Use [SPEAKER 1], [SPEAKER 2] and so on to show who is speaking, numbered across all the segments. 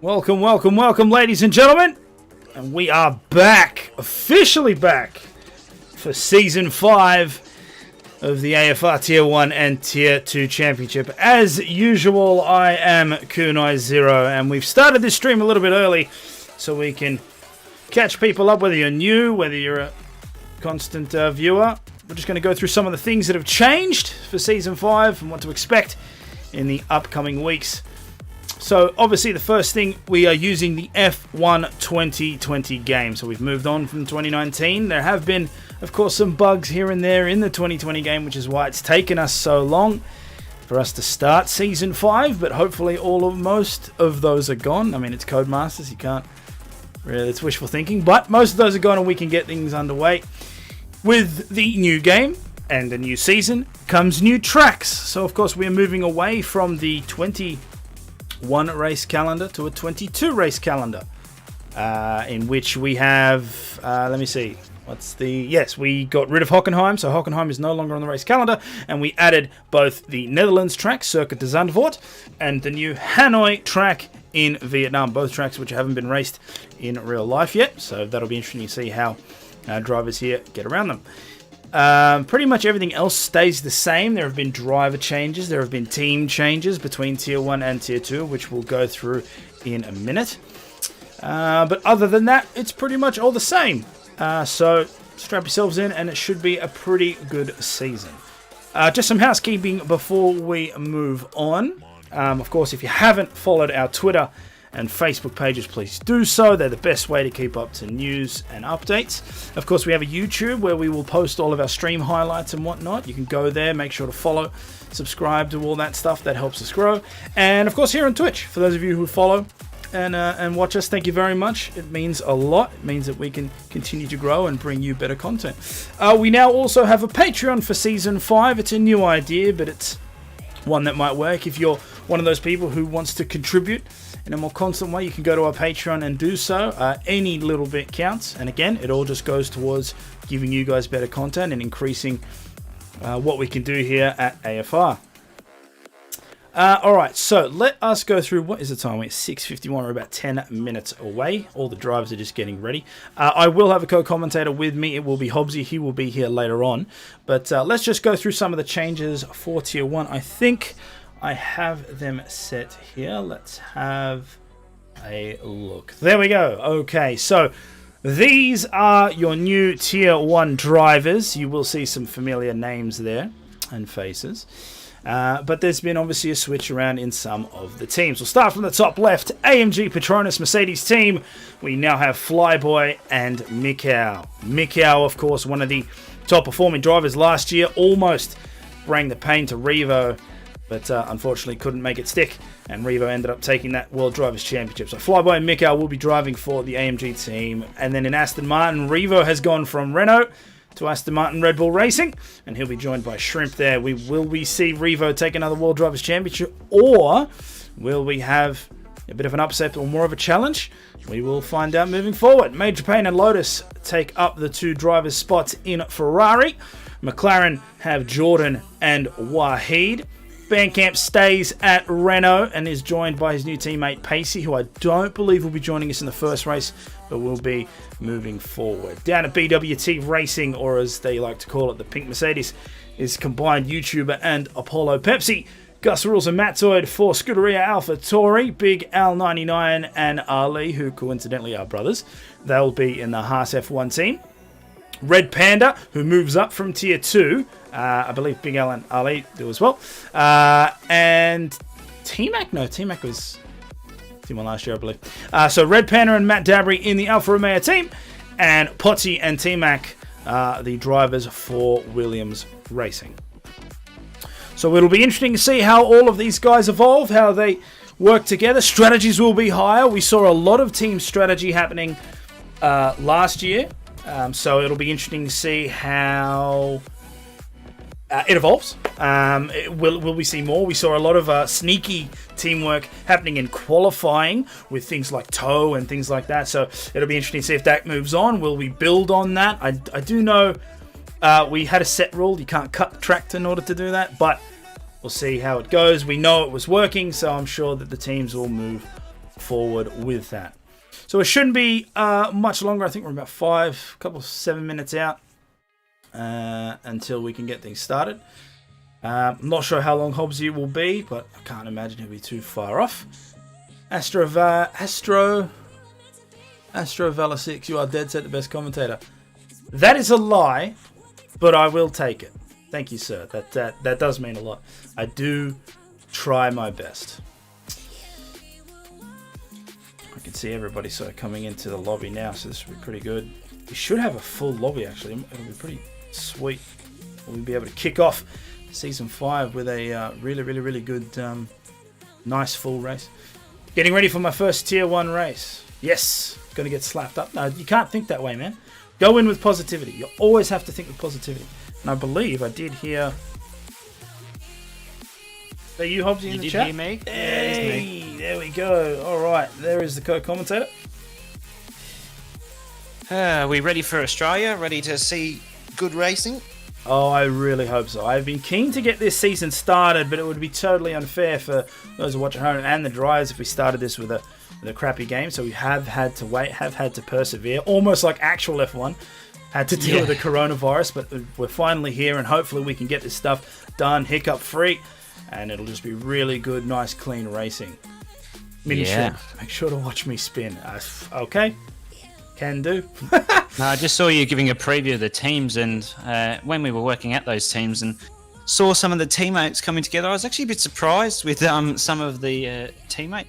[SPEAKER 1] Welcome, welcome, welcome, ladies and gentlemen. And we are back, officially back, for Season 5 of the AFR Tier 1 and Tier 2 Championship. As usual, I am Kunai Zero, and we've started this stream a little bit early so we can catch people up, whether you're new, whether you're a constant viewer. We're just going to go through some of the things that have changed for Season 5 and what to expect in the upcoming weeks. So, obviously, the first thing, we are using the F1 2020 game. So, we've moved on from 2019. There have been, of course, some bugs here and there in the 2020 game, which is why it's taken us so long for us to start Season 5. But hopefully, most of those are gone. I mean, it's Codemasters. You can't really, it's wishful thinking. But most of those are gone, and we can get things underway. With the new game and the new season comes new tracks. So, of course, we are moving away from the 21 race calendar to a 22 race calendar, in which we have, let me see, yes, we got rid of Hockenheim, so Hockenheim is no longer on the race calendar, and we added both the Netherlands track, Circuit de Zandvoort, and the new Hanoi track in Vietnam, both tracks which haven't been raced in real life yet, so that'll be interesting to see how drivers here get around them. Pretty much everything else stays the same. There have been driver changes. There have been team changes between Tier 1 and Tier 2, which we'll go through in a minute. But other than that, it's pretty much all the same. So strap yourselves in, and it should be a pretty good season. Just some housekeeping before we move on. Of course, if you haven't followed our Twitter and Facebook pages, please do so. They're the best way to keep up to news and updates. Of course, we have a YouTube where we will post all of our stream highlights and whatnot. You can go there, make sure to follow, subscribe to all that stuff. That helps us grow. And of course, here on Twitch, for those of you who follow and watch us, thank you very much. It means a lot. It means that we can continue to grow and bring you better content. We now also have a Patreon for Season 5. It's a new idea, but it's one that might work. If you're one of those people who wants to contribute in a more constant way, you can go to our Patreon and do so. Any little bit counts. And again, it all just goes towards giving you guys better content and increasing what we can do here at AFR. Alright, so let us go through. What is the time? We're 6:51. We're about 10 minutes away. All the drivers are just getting ready. I will have a co-commentator with me. It will be Hobbsy. He will be here later on. But let's just go through some of the changes for Tier 1. I think I have them set here. Let's have a look. There we go. Okay, so these are your new Tier 1 drivers. You will see some familiar names there and faces. But there's been obviously a switch around in some of the teams. We'll start from the top left. AMG Petronas Mercedes team. We now have Flyboy and Mikau. Mikau, of course, one of the top performing drivers last year. Almost bring the pain to Revo, but unfortunately couldn't make it stick, and Revo ended up taking that World Drivers' Championship. So Flyboy and Mikau will be driving for the AMG team. And then in Aston Martin, Revo has gone from Renault to Aston Martin Red Bull Racing, and he'll be joined by Shrimp there. Will we see Revo take another World Drivers' Championship, or will we have a bit of an upset or more of a challenge? We will find out moving forward. Major Payne and Lotus take up the two drivers' spots in Ferrari. McLaren have Jordan and Wahid. Bandcamp stays at Renault and is joined by his new teammate Pacey, who I don't believe will be joining us in the first race, but will be moving forward. Down at BWT Racing, or as they like to call it, the Pink Mercedes, is combined YouTuber and Apollo Pepsi. Gus Rules and Mattoid for Scuderia Alpha Tauri. Big Al 99 and Ali, who coincidentally are brothers, they'll be in the Haas F1 team. Red Panda, who moves up from Tier 2. I believe Big Al and Ali do as well. And T-Mac? No, T-Mac was Team 1 last year, I believe. So Red Panda and Matt Dabry in the Alfa Romeo team. And Potty and T-Mac, the drivers for Williams Racing. So it'll be interesting to see how all of these guys evolve, how they work together. Strategies will be higher. We saw a lot of team strategy happening last year. So it'll be interesting to see how it evolves. Will we see more? We saw a lot of sneaky teamwork happening in qualifying with things like tow and things like that. So it'll be interesting to see if that moves on. Will we build on that? I do know we had a set rule. You can't cut the track in order to do that, but we'll see how it goes. We know it was working, so I'm sure that the teams will move forward with that. So it shouldn't be much longer. I think we're about 7 minutes out until we can get things started. I'm not sure how long Hobbsy will be, but I can't imagine he'll be too far off. Astro Vela 6, you are dead set the best commentator. That is a lie, but I will take it. Thank you, sir. That does mean a lot. I do try my best. I can see everybody sort of coming into the lobby now, so this will be pretty good. We should have a full lobby, actually. It'll be pretty sweet. We'll be able to kick off Season 5 with a really good, nice full race. Getting ready for my first Tier 1 race. Yes, going to get slapped up. No, you can't think that way, man. Go in with positivity. You always have to think with positivity. And I believe I did hear... Are you, Hobbsy, in the chat?
[SPEAKER 2] You did hear me?
[SPEAKER 1] Hey, me. There we go. All right, there is the co-commentator.
[SPEAKER 2] Are we ready for Australia? Ready to see good racing?
[SPEAKER 1] Oh, I really hope so. I've been keen to get this season started, but it would be totally unfair for those who watch at home and the drivers if we started this with a crappy game. So we have had to wait, have had to persevere, almost like actual F1. had to deal with the coronavirus, but we're finally here, and hopefully we can get this stuff done hiccup-free, and it'll just be really good, nice, clean racing. Mini Shrimp, make sure to watch me spin. Okay, can do.
[SPEAKER 2] No, I just saw you giving a preview of the teams, and when we were working at those teams and saw some of the teammates coming together, I was actually a bit surprised with some of the teammate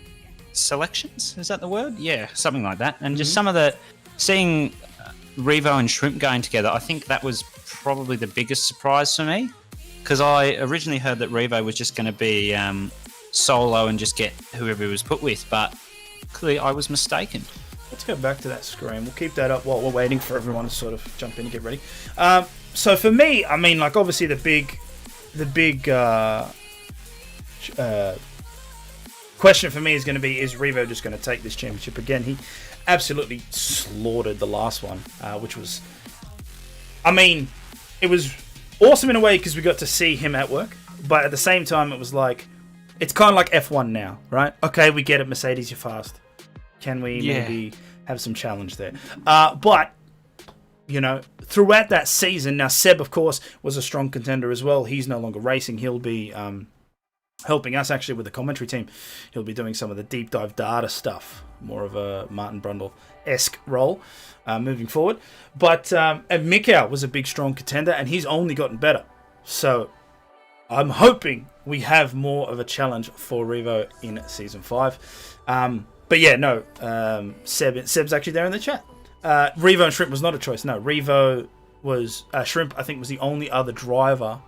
[SPEAKER 2] selections. Is that the word? Yeah, something like that. And just some of the seeing Revo and Shrimp going together, I think that was probably the biggest surprise for me, because I originally heard that Revo was just going to be solo and just get whoever he was put with, but clearly I was mistaken.
[SPEAKER 1] Let's go back to that screen. We'll keep that up while we're waiting for everyone to sort of jump in and get ready. So for me, I mean, like, obviously the big question for me is going to be, is Revo just going to take this championship again? He absolutely slaughtered the last one, which was, I mean, it was awesome in a way because we got to see him at work, but at the same time it was like, it's kind of like F1 now, right? Okay, we get it, Mercedes, you're fast. Can we maybe have some challenge there? But, you know, throughout that season, now Seb, of course, was a strong contender as well. He's no longer racing. He'll be helping us actually with the commentary team. He'll be doing some of the deep dive data stuff, more of a Martin Brundle-esque role moving forward. But Mikau was a big, strong contender, and he's only gotten better. So I'm hoping we have more of a challenge for Revo in Season 5. But yeah, no, Seb's actually there in the chat. Revo and Shrimp was not a choice. No, Revo was... Shrimp, I think, was the only other driver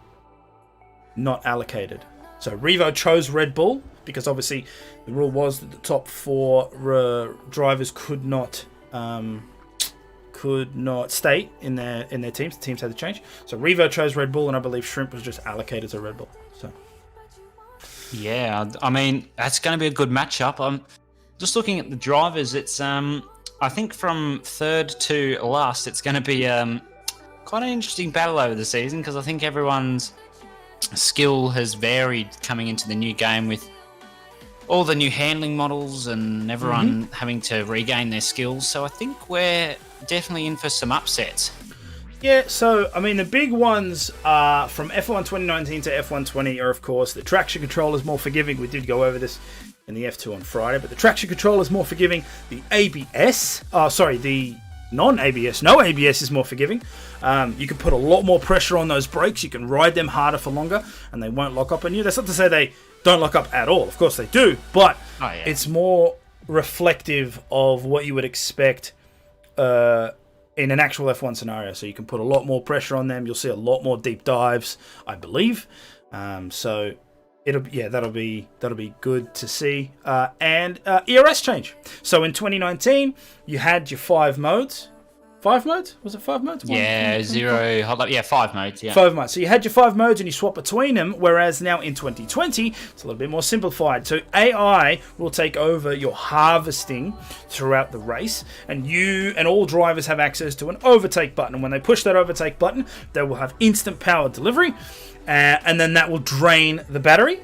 [SPEAKER 1] not allocated. So Revo chose Red Bull because obviously the rule was that the top 4 drivers could not stay in their teams. The teams had to change. So Revo chose Red Bull, and I believe Shrimp was just allocated to Red Bull. So
[SPEAKER 2] yeah, I mean, that's going to be a good matchup. I'm just looking at the drivers. It's I think from third to last, it's going to be quite an interesting battle over the season, because I think everyone's skill has varied coming into the new game with all the new handling models and everyone having to regain their skills. So I think we're definitely in for some upsets.
[SPEAKER 1] Yeah, so, I mean, the big ones are from F1 2019 to F1 20 are, of course, the traction control is more forgiving. We did go over this in the F2 on Friday, but the traction control is more forgiving. The ABS, the non-ABS, no ABS is more forgiving. You can put a lot more pressure on those brakes. You can ride them harder for longer, and they won't lock up on you. That's not to say they don't lock up at all. Of course they do, but it's more reflective of what you would expect in an actual F1 scenario. So you can put a lot more pressure on them. You'll see a lot more deep dives, I believe. So that'll be good to see. And ERS change. So in 2019, you had your 5 modes. 5 modes? Was it 5 modes?
[SPEAKER 2] Yeah, 0. Hold up. Yeah, 5 modes. Yeah,
[SPEAKER 1] 5 modes. So you had your 5 modes and you swap between them. Whereas now in 2020, it's a little bit more simplified. So AI will take over your harvesting throughout the race, and you and all drivers have access to an overtake button. And when they push that overtake button, they will have instant power delivery, and then that will drain the battery.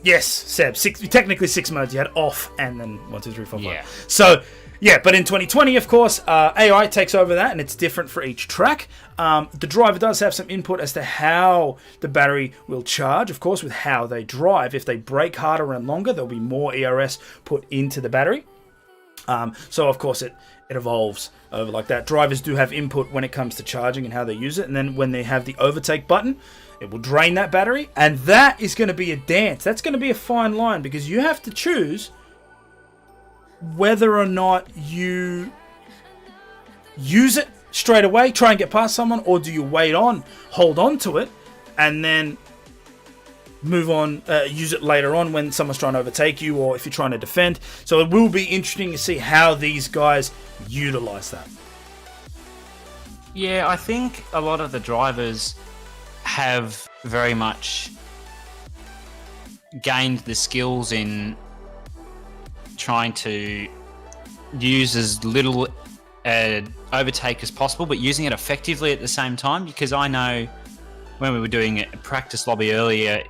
[SPEAKER 1] Yes, Seb. Technically 6 modes. You had off and then 1, 2, 3, 4, 5.
[SPEAKER 2] Yeah.
[SPEAKER 1] So. Yeah, but in 2020, of course, AI takes over that, and it's different for each track. The driver does have some input as to how the battery will charge, of course, with how they drive. If they brake harder and longer, there'll be more ERS put into the battery. So, of course, it evolves over like that. Drivers do have input when it comes to charging and how they use it, and then when they have the overtake button, it will drain that battery, and that is going to be a dance. That's going to be a fine line, because you have to choose whether or not you use it straight away, try and get past someone, or do you wait on, hold on to it, and then move on, use it later on when someone's trying to overtake you, or if you're trying to defend. So it will be interesting to see how these guys utilize that.
[SPEAKER 2] Yeah, I think a lot of the drivers have very much gained the skills in trying to use as little overtake as possible, but using it effectively at the same time. Because I know when we were doing a practice lobby earlier,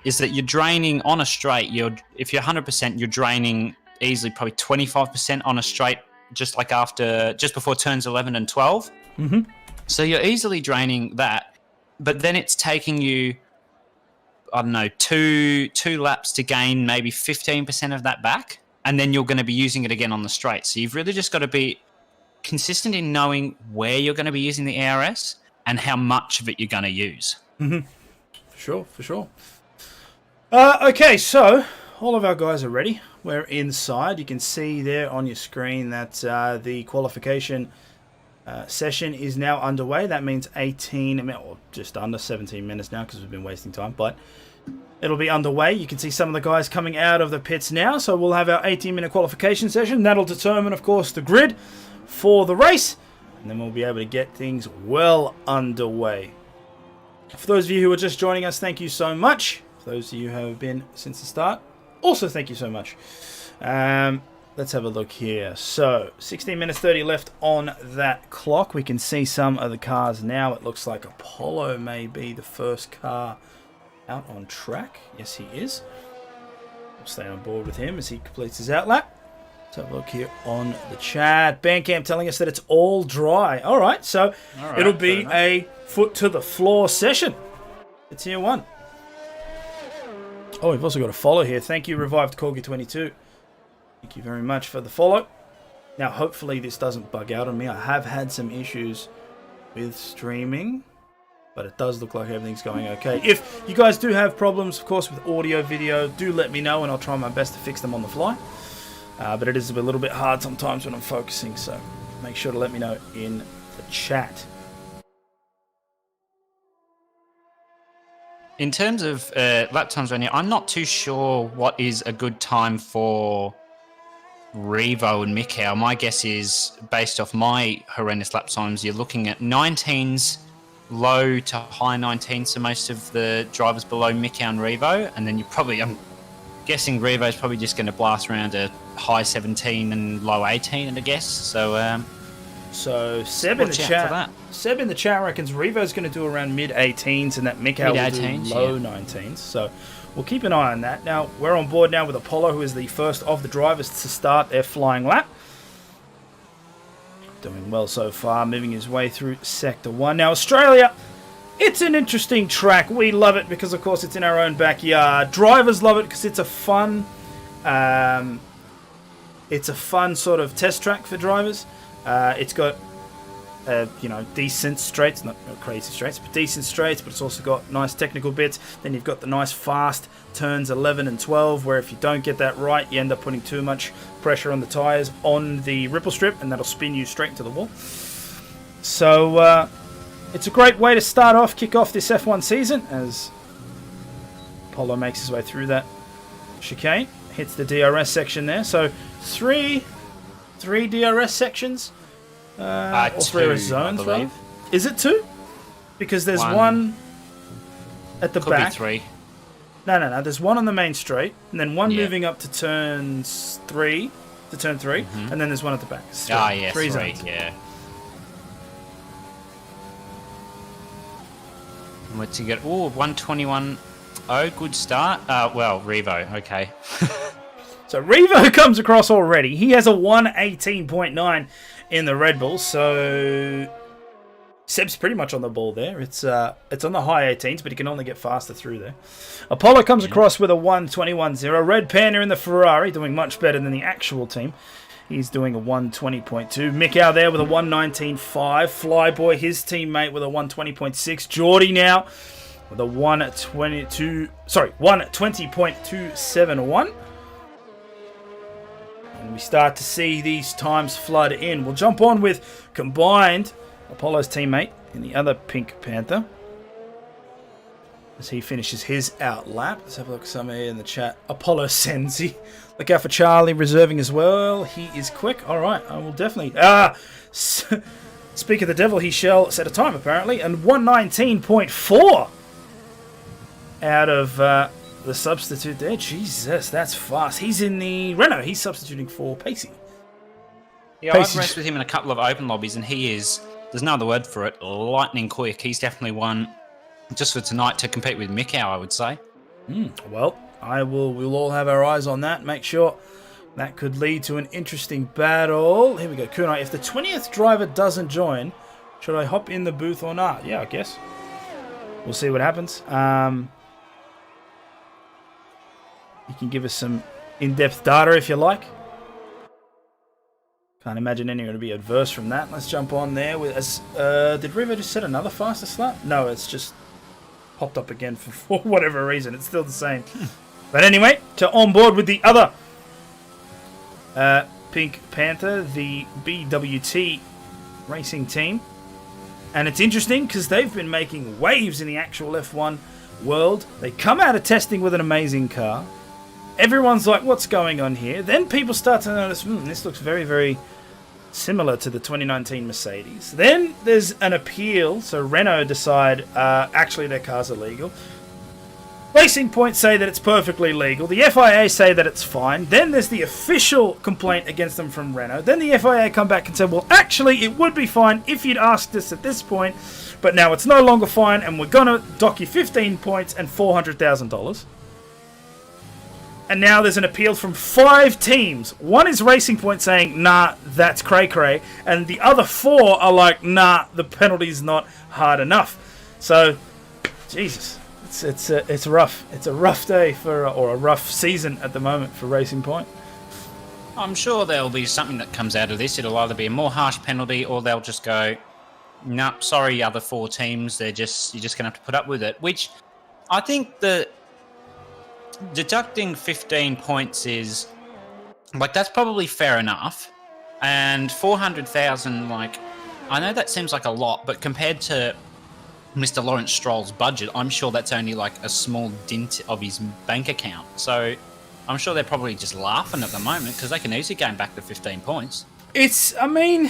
[SPEAKER 2] is that you're draining on a straight. If you're 100%, you're draining easily probably 25% on a straight, just before turns 11 and 12.
[SPEAKER 1] Mm-hmm.
[SPEAKER 2] So you're easily draining that, but then it's taking you, I don't know, two laps to gain maybe 15% of that back, and then you're going to be using it again on the straight. So you've really just got to be consistent in knowing where you're going to be using the ARS and how much of it you're going to use.
[SPEAKER 1] Mm-hmm. For sure. Okay, so all of our guys are ready. We're inside. You can see there on your screen that the qualification session is now underway. That means 18, or just under 17 minutes now because we've been wasting time, but it'll be underway. You can see some of the guys coming out of the pits now, so we'll have our 18-minute qualification session. That'll determine, of course, the grid for the race, and then we'll be able to get things well underway. For those of you who are just joining us, thank you so much. For those of you who have been since the start, also thank you so much. Let's have a look here. So, 16 minutes 30 left on that clock. We can see some of the cars now. It looks like Apollo may be the first car out on track. Yes, he is. We'll stay on board with him as he completes his outlap. Let's have a look here on the chat. Bandcamp telling us that it's all dry. All right, so it'll be a foot to the floor session. It's Tier 1. Oh, we've also got a follow here. Thank you, Revived Corgi 22. Thank you very much for the follow. Now, hopefully this doesn't bug out on me. I have had some issues with streaming, but it does look like everything's going okay. If you guys do have problems, of course, with audio, video, do let me know, and I'll try my best to fix them on the fly. But it is a little bit hard sometimes when I'm focusing, so make sure to let me know in the chat.
[SPEAKER 2] In terms of lap times right now, I'm not too sure what is a good time for Revo and Mikau. My guess is, based off my horrendous lap times, you're looking at 19s, low to high 19s, so most of the drivers below Mikau and Revo, and then I'm guessing Revo's probably just going to blast around a high 17 and low 18, I guess. So
[SPEAKER 1] Seb in the chat reckons Revo's going to do around mid 18s and that Mikau will do low 19s. So we'll keep an eye on that. Now we're on board now with Apollo, who is the first of the drivers to start their flying lap. Doing well so far, moving his way through Sector 1. Now Australia, it's an interesting track. We love it because, of course, it's in our own backyard. Drivers love it because it's a fun sort of test track for drivers. It's got, decent straights, not crazy straights, but decent straights, but it's also got nice technical bits. Then you've got the nice fast turns 11 and 12, where if you don't get that right, you end up putting too much pressure on the tyres on the ripple strip, and that'll spin you straight into the wall. So, it's a great way to kick off this F1 season, as Apollo makes his way through that chicane, hits the DRS section there. So, three DRS sections, or three zones, rather. Is it two? Because there's one at the back.
[SPEAKER 2] Could be three.
[SPEAKER 1] No. There's one on the main straight, and then one moving up to turn three, and then there's one at the back. Three zones.
[SPEAKER 2] Yeah. What's he get? Oh, 121. Oh, good start. Revo. Okay.
[SPEAKER 1] So Revo comes across already. He has a 118.9 in the Red Bull. So Seb's pretty much on the ball there. It's on the high 18s, but he can only get faster through there. Apollo comes across with a 121.0. Red Panda in the Ferrari, doing much better than the actual team. He's doing a 120.2. Mikau there with a 119.5. Flyboy, his teammate, with a 120.6. Geordie now with a 120.271. And we start to see these times flood in. We'll jump on with combined Apollo's teammate in the other Pink Panther as he finishes his out lap. Let's have a look at some here in the chat. Apollo Senzi. Look out for Charlie reserving as well. He is quick. All right, I will definitely. Speak of the devil, he shall set a time apparently, and 119.4 out of the substitute there. Jesus, that's fast. He's in the Renault. He's substituting for Pacey.
[SPEAKER 2] Yeah, I've raced with him in a couple of open lobbies, and he is, there's no other word for it, lightning quick. He's definitely one just for tonight to compete with Mikau, I would say.
[SPEAKER 1] Well, we'll all have our eyes on that. Make sure that could lead to an interesting battle. Here we go, Kunai. If the 20th driver doesn't join, Should I hop in the booth or not? Yeah, I guess. We'll see what happens. You can give us some in-depth data if you like. Can't imagine anyone to be adverse from that. Let's jump on there. Did River just set another fastest lap? No, it's just popped up again for whatever reason. It's still the same. But anyway, to on board with the other Pink Panther, the BWT racing team. And it's interesting because they've been making waves in the actual F1 world. They come out of testing with an amazing car. Everyone's like, what's going on here? Then people start to notice, this looks very, very similar to the 2019 Mercedes. Then there's an appeal. So Renault decide, actually their car's illegal. Racing Point say that it's perfectly legal. The FIA say that it's fine. Then there's the official complaint against them from Renault. Then the FIA come back and say, well, actually, it would be fine if you'd asked us at this point. But now it's no longer fine, and we're going to dock you 15 points and $400,000. And now there's an appeal from 5 teams. One is Racing Point saying, nah, that's cray-cray. And the other 4 are like, nah, the penalty's not hard enough. So, Jesus. It's rough. It's a rough day or a rough season at the moment for Racing Point.
[SPEAKER 2] I'm sure there'll be something that comes out of this. It'll either be a more harsh penalty, or they'll just go, "No, sorry, other 4 teams. You're just gonna have to put up with it." Which I think the deducting 15 points is like, that's probably fair enough, and 400,000. Like, I know that seems like a lot, but compared to Mr. Lawrence Stroll's budget, I'm sure that's only like a small dint of his bank account. So I'm sure they're probably just laughing at the moment because they can easily gain back the 15 points. It's
[SPEAKER 1] an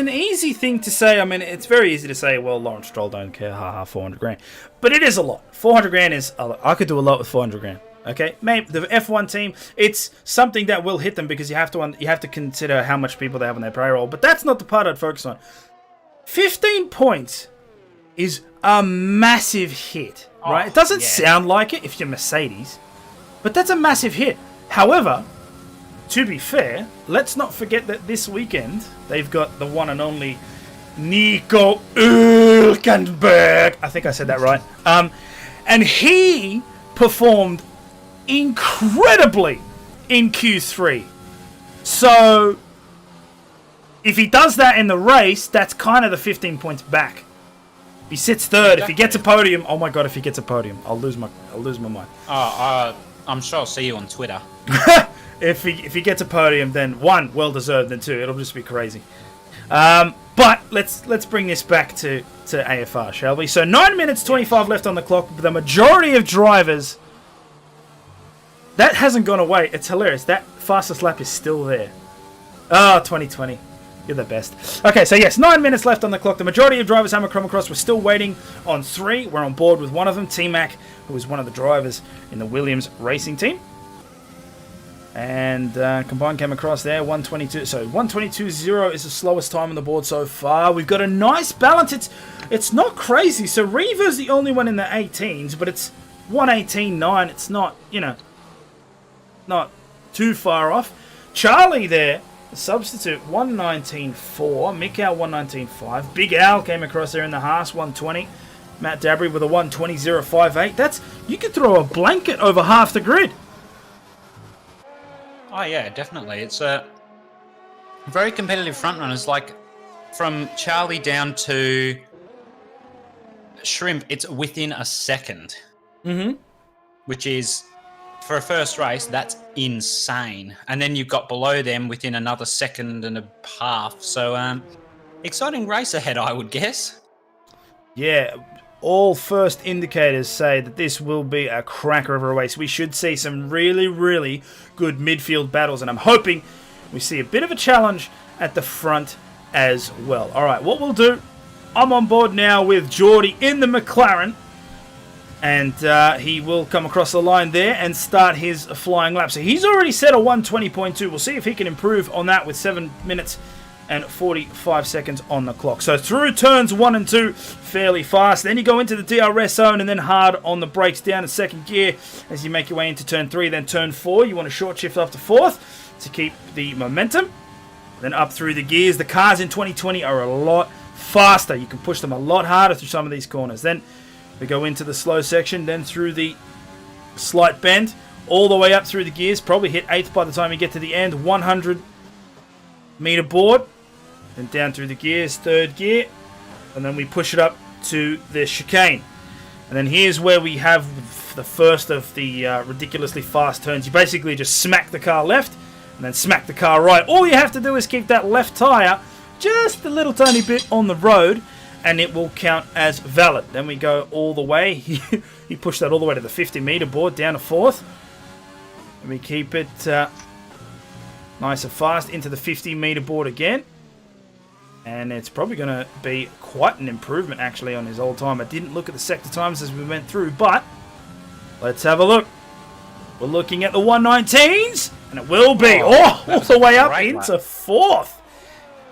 [SPEAKER 1] easy thing to say. I mean, it's very easy to say, well, Lawrence Stroll don't care, haha, 400 grand. But it is a lot. 400 grand is a lot. I could do a lot with 400 grand. Okay, maybe the F1 team, it's something that will hit them because you have to consider how much people they have on their payroll. But that's not the part I'd focus on. 15 points is a massive hit, right? It doesn't sound like it if you're Mercedes, but that's a massive hit. However, to be fair, let's not forget that this weekend they've got the one and only Nico Hülkenberg. I think I said that right. And he performed incredibly in Q3. So if he does that in the race, that's kind of the 15 points back. If he sits third, exactly. If he gets a podium, oh my god! If he gets a podium, I'll lose my mind.
[SPEAKER 2] I'm sure I'll see you on Twitter.
[SPEAKER 1] If he gets a podium, then 1, well deserved, then 2, it'll just be crazy. But let's bring this back to AFR, shall we? So 9 minutes 25 left on the clock. The majority of drivers, that hasn't gone away. It's hilarious. That fastest lap is still there. 2020. You're the best. Okay, so yes, 9 minutes left on the clock. The majority of drivers Hammer Cross, we're still waiting on 3. We're on board with one of them, T-Mac, who is one of the drivers in the Williams racing team. And combined came across there, 122. So 122.0 is the slowest time on the board so far. We've got a nice balance. It's not crazy. So Reva's the only one in the 18s, but it's 118.9. It's not, not too far off. Charlie there, the substitute, 119.4. Mikau, 119.5. Big Al came across there in the Haas, 120. Matt Dabry with a 120.058. You could throw a blanket over half the grid.
[SPEAKER 2] Oh yeah, definitely. It's a very competitive front runners. Like from Charlie down to Shrimp, it's within a second.
[SPEAKER 1] Mm-hmm.
[SPEAKER 2] Which is, for a first race, that's insane. And then you've got below them within another second and a half. So, exciting race ahead, I would guess.
[SPEAKER 1] Yeah, all first indicators say that this will be a cracker of a race. We should see some really, really good midfield battles, and I'm hoping we see a bit of a challenge at the front as well. All right, what we'll do, I'm on board now with Geordie in the McLaren. And he will come across the line there and start his flying lap. So he's already set a 120.2. We'll see if he can improve on that with 7 minutes and 45 seconds on the clock. So through turns 1 and 2, fairly fast. Then you go into the DRS zone and then hard on the brakes down in second gear as you make your way into turn 3. Then turn 4, you want to short shift up to 4th to keep the momentum. Then up through the gears. The cars in 2020 are a lot faster. You can push them a lot harder through some of these corners. Then we go into the slow section, then through the slight bend, all the way up through the gears. Probably hit 8th by the time you get to the end. 100 meter board. Then down through the gears, 3rd gear. And then we push it up to the chicane. And then here's where we have the first of the ridiculously fast turns. You basically just smack the car left and then smack the car right. All you have to do is keep that left tyre just a little tiny bit on the road and it will count as valid. Then we go all the way. You push that all the way to the 50 meter board, down to 4th. And we keep it nice and fast into the 50 meter board again. And it's probably going to be quite an improvement, actually, on his old time. I didn't look at the sector times as we went through, but let's have a look. We're looking at the 119s, and it will be all the way up into 4th.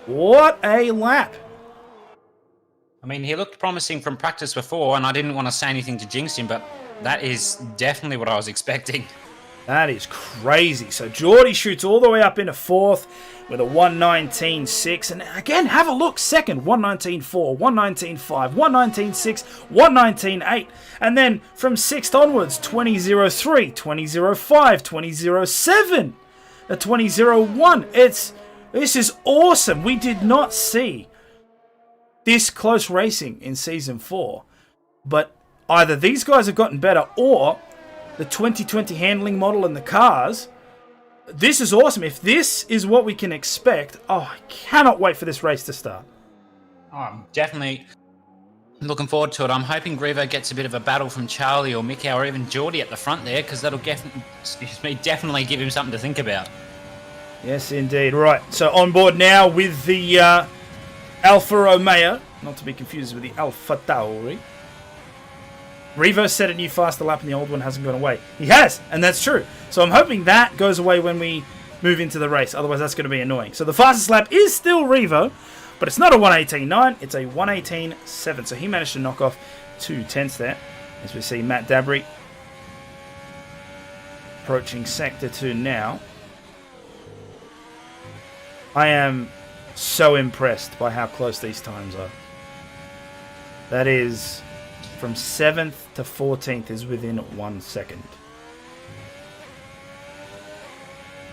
[SPEAKER 1] What a lap.
[SPEAKER 2] I mean, he looked promising from practice before, and I didn't want to say anything to jinx him, but that is definitely what I was expecting.
[SPEAKER 1] That is crazy. So Geordie shoots all the way up into 4th with a 119.6. And again, have a look. Second, 119.4, 119.5, 119.6, 119.8. And then from 6th onwards, 20.03, 20.05, 20.07, a 20.01. This is awesome. We did not see this close racing in Season 4. But either these guys have gotten better or the 2020 handling model in the cars. This is awesome. If this is what we can expect, I cannot wait for this race to start.
[SPEAKER 2] I'm definitely looking forward to it. I'm hoping Grivo gets a bit of a battle from Charlie or Mickey or even Geordie at the front there, because that'll definitely give him something to think about.
[SPEAKER 1] Yes, indeed. Right, so on board now with the Alfa Romeo, not to be confused with the Alfa Tauri. Revo set a new faster lap and the old one hasn't gone away. He has, and that's true. So I'm hoping that goes away when we move into the race. Otherwise, that's going to be annoying. So the fastest lap is still Revo, but it's not a 118.9. It's a 118.7. So he managed to knock off 2 tenths there. As we see Matt Dabry approaching Sector 2 now. I am so impressed by how close these times are. That is, from 7th to 14th is within 1 second.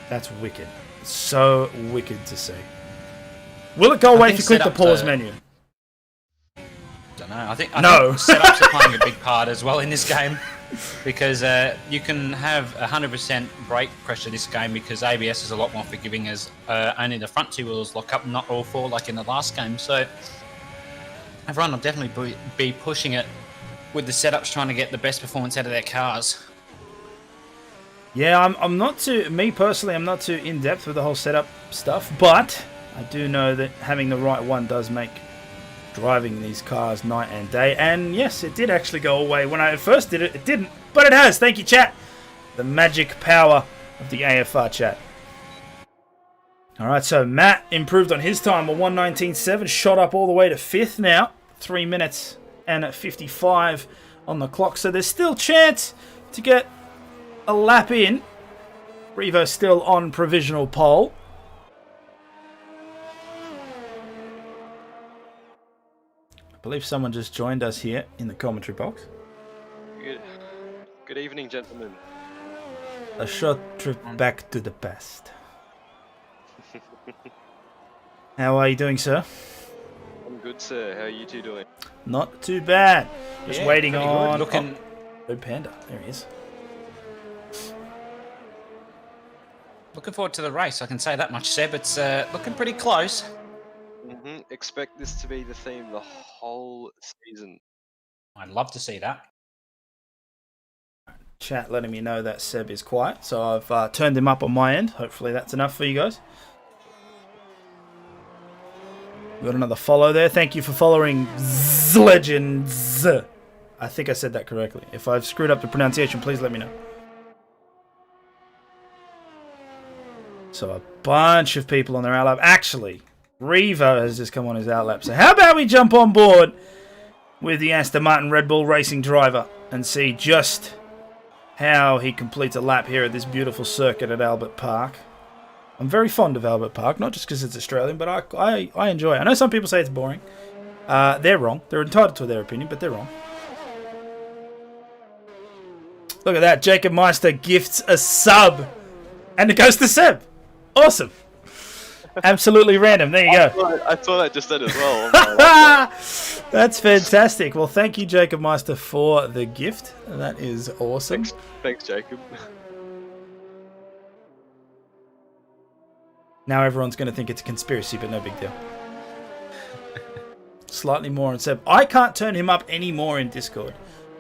[SPEAKER 1] That's wicked. So wicked to see. Will it go away if you click the pause menu?
[SPEAKER 2] Don't know. I think setups are playing a big part as well in this game, because you can have 100% brake pressure this game, because ABS is a lot more forgiving, as only the front 2 wheels lock up, not all 4 like in the last game. So everyone will definitely be pushing it with the setups, trying to get the best performance out of their cars.
[SPEAKER 1] Yeah, I'm not too, me personally, I'm not too in-depth with the whole setup stuff, but I do know that having the right one does make driving these cars night and day. And yes, it did actually go away. When I first did it, it didn't, but it has. Thank you, chat. The magic power of the AFR chat. Alright, so Matt improved on his time, a 119.7, shot up all the way to 5th now, 3 minutes and at 55 on the clock. So there's still chance to get a lap in. Revo still on provisional pole. I believe someone just joined us here in the commentary box.
[SPEAKER 3] Good evening, gentlemen.
[SPEAKER 1] A short trip back to the past. How are you doing, sir?
[SPEAKER 3] I'm good, sir. How are you two doing?
[SPEAKER 1] Not too bad. Just waiting on...
[SPEAKER 2] Looking...
[SPEAKER 1] Red Panda. There he is.
[SPEAKER 2] Looking forward to the race, I can say that much, Seb. It's looking pretty close.
[SPEAKER 3] Expect this to be the theme the whole season.
[SPEAKER 2] I'd love to see that.
[SPEAKER 1] Chat letting me know that Seb is quiet, so I've turned him up on my end. Hopefully that's enough for you guys. We got another follow there. Thank you for following Legends. I think I said that correctly. If I've screwed up the pronunciation, please let me know. So a bunch of people on their outlap. Actually, Revo has just come on his outlap. So how about we jump on board with the Aston Martin Red Bull Racing driver and see just how he completes a lap here at this beautiful circuit at Albert Park. I'm very fond of Albert Park, not just because it's Australian, but I enjoy it. I know some people say it's boring, They're wrong. They're entitled to their opinion, but they're wrong. Look at that. Jacob Meister gifts a sub. And it goes to Seb. Awesome. Absolutely random. There you go.
[SPEAKER 3] I saw that just then as well.
[SPEAKER 1] That's fantastic. Well, thank you, Jacob Meister, for the gift. That is awesome.
[SPEAKER 3] Thanks, Jacob.
[SPEAKER 1] Now everyone's going to think it's a conspiracy, but no big deal. Slightly more on Seb. I can't turn him up anymore in Discord.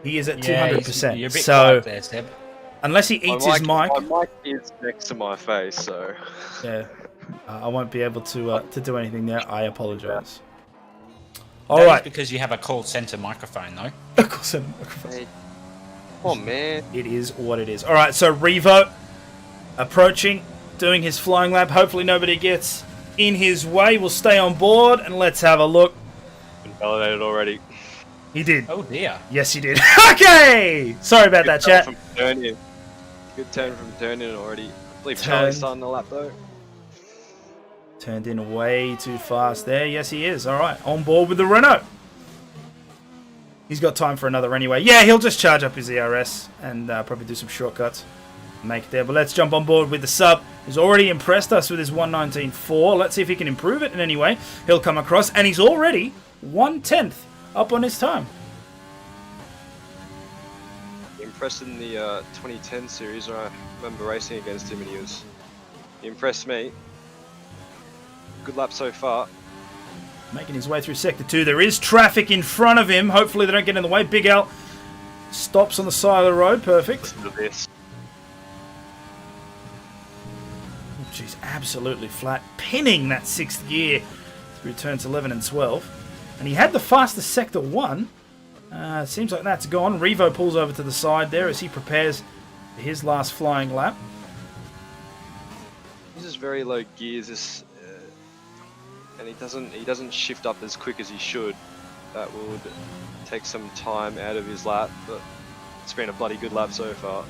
[SPEAKER 1] He is at 200%.
[SPEAKER 2] You're a bit
[SPEAKER 1] so
[SPEAKER 2] there, Seb.
[SPEAKER 1] unless he eats his mic,
[SPEAKER 3] my mic is next to my face, so
[SPEAKER 1] yeah, I won't be able to do anything there. I apologise.
[SPEAKER 2] All right, because you have a call center microphone, though.
[SPEAKER 1] Of course,
[SPEAKER 3] hey. Oh man,
[SPEAKER 1] it is what it is. All right, so Revo approaching, doing his flying lap. Hopefully, nobody gets in his way. We'll stay on board and let's have a look.
[SPEAKER 3] been validated already.
[SPEAKER 1] He did.
[SPEAKER 2] Oh dear.
[SPEAKER 1] Yes, he did. Okay. Sorry about that, chat.
[SPEAKER 3] Good turn from turn-in already. I believe Charlie's starting the lap though.
[SPEAKER 1] Turned in way too fast there. Yes, he is. All right, on board with the Renault. He's got time for another anyway. Yeah, he'll just charge up his ERS and probably do some shortcuts. Make it there. But let's jump on board with the sub. He's already impressed us with his 119.4. Let's see if he can improve it in any way. He'll come across, and he's already 1/10 up on his time.
[SPEAKER 3] Impressed in the 2010 series, I remember racing against him and he impressed me. Good lap so far.
[SPEAKER 1] Making his way through Sector 2. There is traffic in front of him. Hopefully they don't get in the way. Big Al stops on the side of the road. Perfect.
[SPEAKER 3] Listen to this.
[SPEAKER 1] Oh, geez, absolutely flat. Pinning that 6th gear through turns 11 and 12. And he had the fastest Sector 1. Seems like that's gone. Revo pulls over to the side there as he prepares for his last flying lap.
[SPEAKER 3] This is very low gears, and he doesn't shift up as quick as he should. That would take some time out of his lap, but it's been a bloody good lap so far.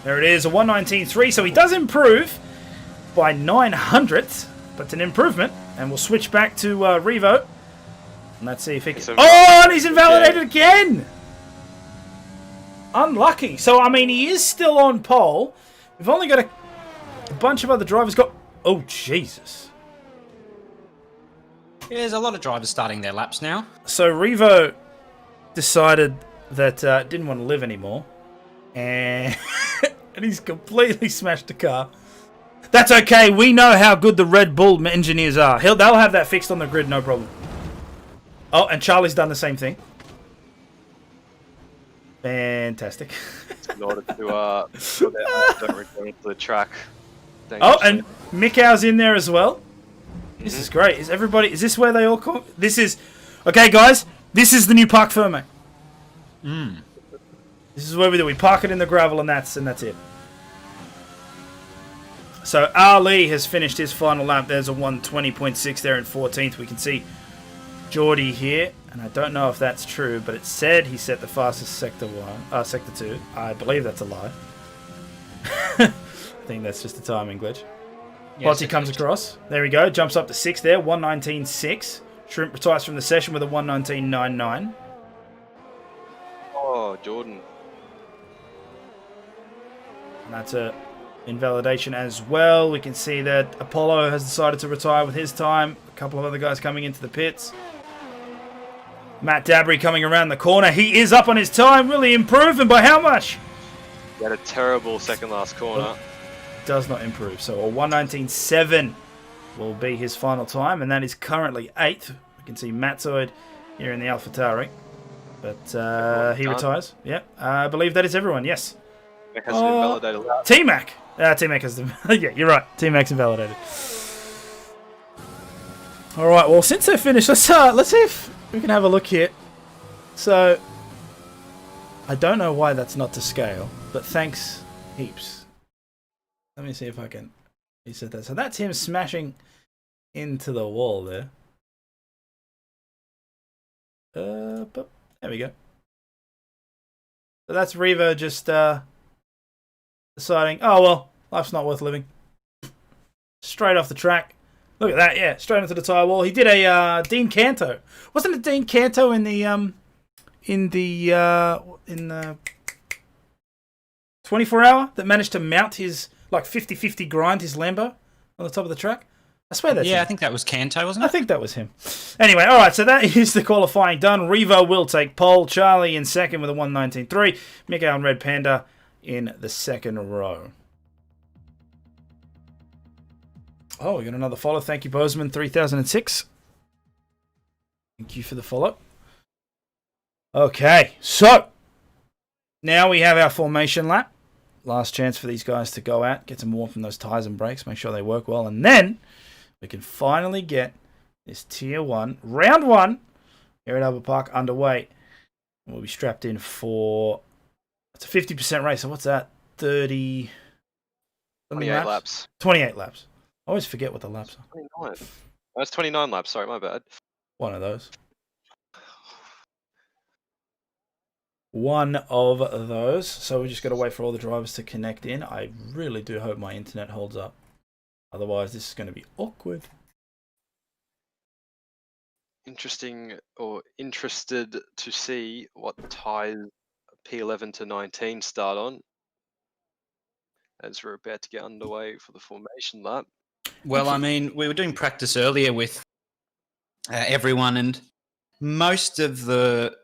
[SPEAKER 1] There it is, a 119.3, so he does improve by 900th, but it's an improvement. And we'll switch back to Revo. And let's see if he can... Oh, and he's invalidated again! Unlucky. So, I mean, he is still on pole. We've only got a bunch of other drivers got... Oh, Jesus.
[SPEAKER 2] Yeah, there's a lot of drivers starting their laps now.
[SPEAKER 1] So, Revo decided that didn't want to live anymore. And, and he's completely smashed the car. That's okay. We know how good the Red Bull engineers are. They'll have that fixed on the grid, no problem. Oh, and Charlie's done the same thing. Fantastic.
[SPEAKER 3] In order to don't return to the track.
[SPEAKER 1] Oh, and Mikau's in there as well. This is great. Is this where they all come? This is... Okay, guys. This is the new Parc Ferme. This is where we park it in the gravel and that's it. So, Ali has finished his final lap. There's a 120.6 there in 14th. We can see Geordie here, and I don't know if that's true, but it said he set the fastest Sector 2. I believe that's a lie. I think that's just a timing glitch. Once he comes across, there we go, jumps up to 6 there, 119.6. Shrimp retires from the session with a 119.99.
[SPEAKER 3] Oh, Jordan.
[SPEAKER 1] And that's a invalidation as well. We can see that Apollo has decided to retire with his time. A couple of other guys coming into the pits. Matt Dabry coming around the corner. He is up on his time. Really improving by how much?
[SPEAKER 3] He had a terrible second last corner.
[SPEAKER 1] Does not improve. So a 119.7 will be his final time. And that is currently 8th. We can see Matzoid here in the AlphaTauri. But he retires. Yep. I believe that is everyone. Yes.
[SPEAKER 3] Has been validated.
[SPEAKER 1] T-Mac. T-Mac has the... Yeah, you're right. T-Mac's invalidated. All right. Well, since they're finished, let's see if we can have a look here. So, I don't know why that's not to scale, but thanks heaps. Let me see if I can reset that. So that's him smashing into the wall there. But there we go. So that's Revo just deciding, oh well, life's not worth living. Straight off the track, Look at that, yeah, straight into the tyre wall. He did a Dean Canto. Wasn't it Dean Canto in the 24-hour that managed to mount his like 50-50 grind his Lambo on the top of the track? I swear that's him.
[SPEAKER 2] I think that was Kanto, wasn't it?
[SPEAKER 1] I think that was him. Anyway, all right, so that is the qualifying done. Revo will take pole. Charlie in second with a 1:19.3. Mikael and Red Panda in the second row. Oh, we got another follow. Thank you, Bozeman 3006. Thank you for the follow. Okay, so now we have our formation lap. Last chance for these guys to go out, get some warm from those tyres and brakes, make sure they work well, and then we can finally get this Tier 1, Round 1, here at Albert Park underway. We'll be strapped in for... It's a 50% race, so what's that? 30...
[SPEAKER 3] 28 laps.
[SPEAKER 1] 28 laps. I always forget what the laps are.
[SPEAKER 3] 29. That's 29 laps, sorry, my bad.
[SPEAKER 1] One of those. One of those. So we just got to wait for all the drivers to connect in. I really do hope my internet holds up. Otherwise, this is going to be awkward.
[SPEAKER 3] Interested to see what tyres P11 to 19 start on, as we're about to get underway for the formation lap.
[SPEAKER 2] Well, I mean, we were doing practice earlier with everyone, and most of the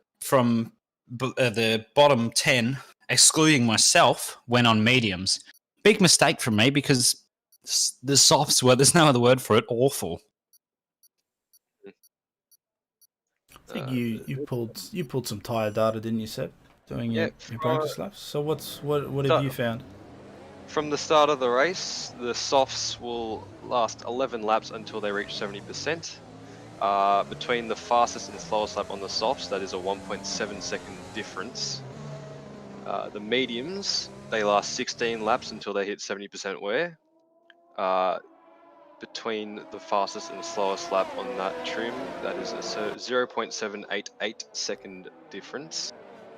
[SPEAKER 2] bottom 10, excluding myself, went on mediums. Big mistake from me because the softs were, there's no other word for it, awful.
[SPEAKER 1] I think you pulled some tyre data, didn't you, Seb? Doing your practice laps. So what have you found?
[SPEAKER 3] From the start of the race, the softs will last 11 laps until they reach 70%. Between the fastest and slowest lap on the softs, that is a 1.7 second difference. The mediums, they last 16 laps until they hit 70% wear. Between the fastest and slowest lap on that trim, that is a 0.788 second difference.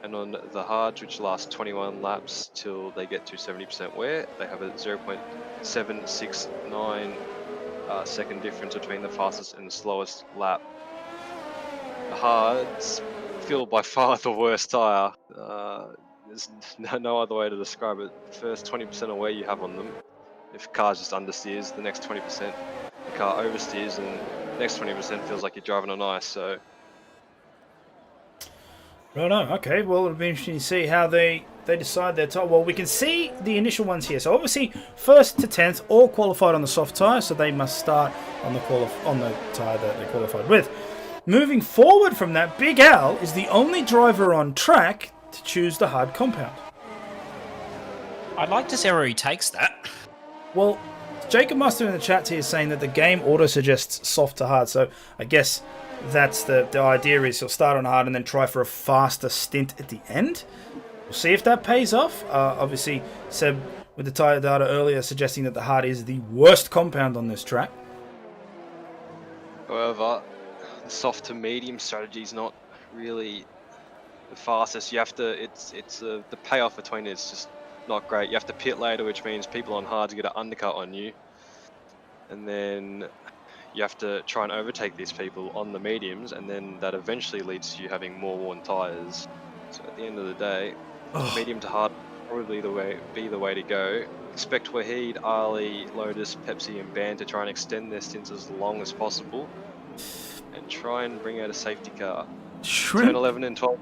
[SPEAKER 3] And on the hards, which last 21 laps till they get to 70% wear, they have a 0.769 second difference between the fastest and the slowest lap. The hards feel by far the worst tyre. There's no other way to describe it. The first 20% of wear you have on them, if a car just understeers, the next 20% the car oversteers, and the next 20% feels like you're driving on ice. So.
[SPEAKER 1] Right on. Okay, well, it'll be interesting to see how they decide their tyre. Well, we can see the initial ones here. So obviously, 1st to 10th, all qualified on the soft tyre, so they must start on the tyre that they qualified with. Moving forward from that, Big Al is the only driver on track to choose the hard compound.
[SPEAKER 2] I'd like to see where he takes that.
[SPEAKER 1] Well, Jacob Muster in the chat here is saying that the game auto-suggests soft to hard, so I guess that's the idea is he'll start on hard and then try for a faster stint at the end. We'll see if that pays off. Obviously, Seb with the tyre data earlier suggesting that the hard is the worst compound on this track.
[SPEAKER 3] However, the soft to medium strategy is not really the fastest. You have to. The payoff between it is just not great. You have to pit later, which means people on hards get an undercut on you, and then you have to try and overtake these people on the mediums, and then that eventually leads to you having more worn tyres. So at the end of the day, medium to hard will probably be the way to go. Expect Wahid, Ali, Lotus, Pepsi and Band to try and extend their stints as long as possible and try and bring out a safety car.
[SPEAKER 1] Shrimp,
[SPEAKER 3] 10, 11 and 12.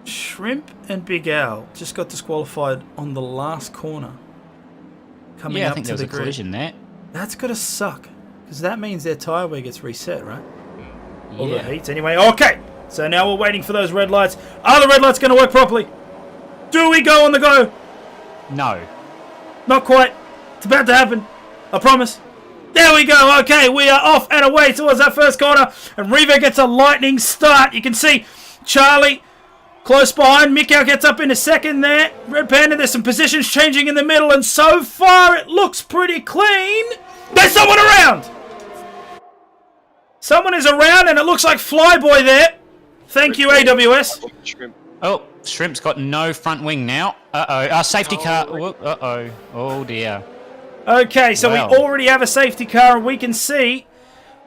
[SPEAKER 1] Shrimp and Big Al just got disqualified on the last corner. Coming
[SPEAKER 2] I
[SPEAKER 1] up
[SPEAKER 2] think
[SPEAKER 1] to
[SPEAKER 2] there was
[SPEAKER 1] the
[SPEAKER 2] a
[SPEAKER 1] grid.
[SPEAKER 2] collision there.
[SPEAKER 1] That's got to suck, because that means their tyre wear gets reset, right? All the
[SPEAKER 2] Yeah.
[SPEAKER 1] heats anyway. Okay, so now we're waiting for those red lights. Are the red lights going to work properly? Do we go on the go?
[SPEAKER 2] No.
[SPEAKER 1] Not quite. It's about to happen. I promise. There we go. Okay, we are off and away towards that first corner. And Riva gets a lightning start. You can see Charlie close behind. Mikko gets up in a second there. Red Panda, there's some positions changing in the middle. And so far, it looks pretty clean. There's someone around. Someone is around, and it looks like Flyboy there. Thank you, AWS.
[SPEAKER 2] Oh, Shrimp's got no front wing now. Uh-oh. Safety car. Uh-oh. Oh, dear.
[SPEAKER 1] Okay, so
[SPEAKER 2] Wow.
[SPEAKER 1] we already have a safety car, and we can see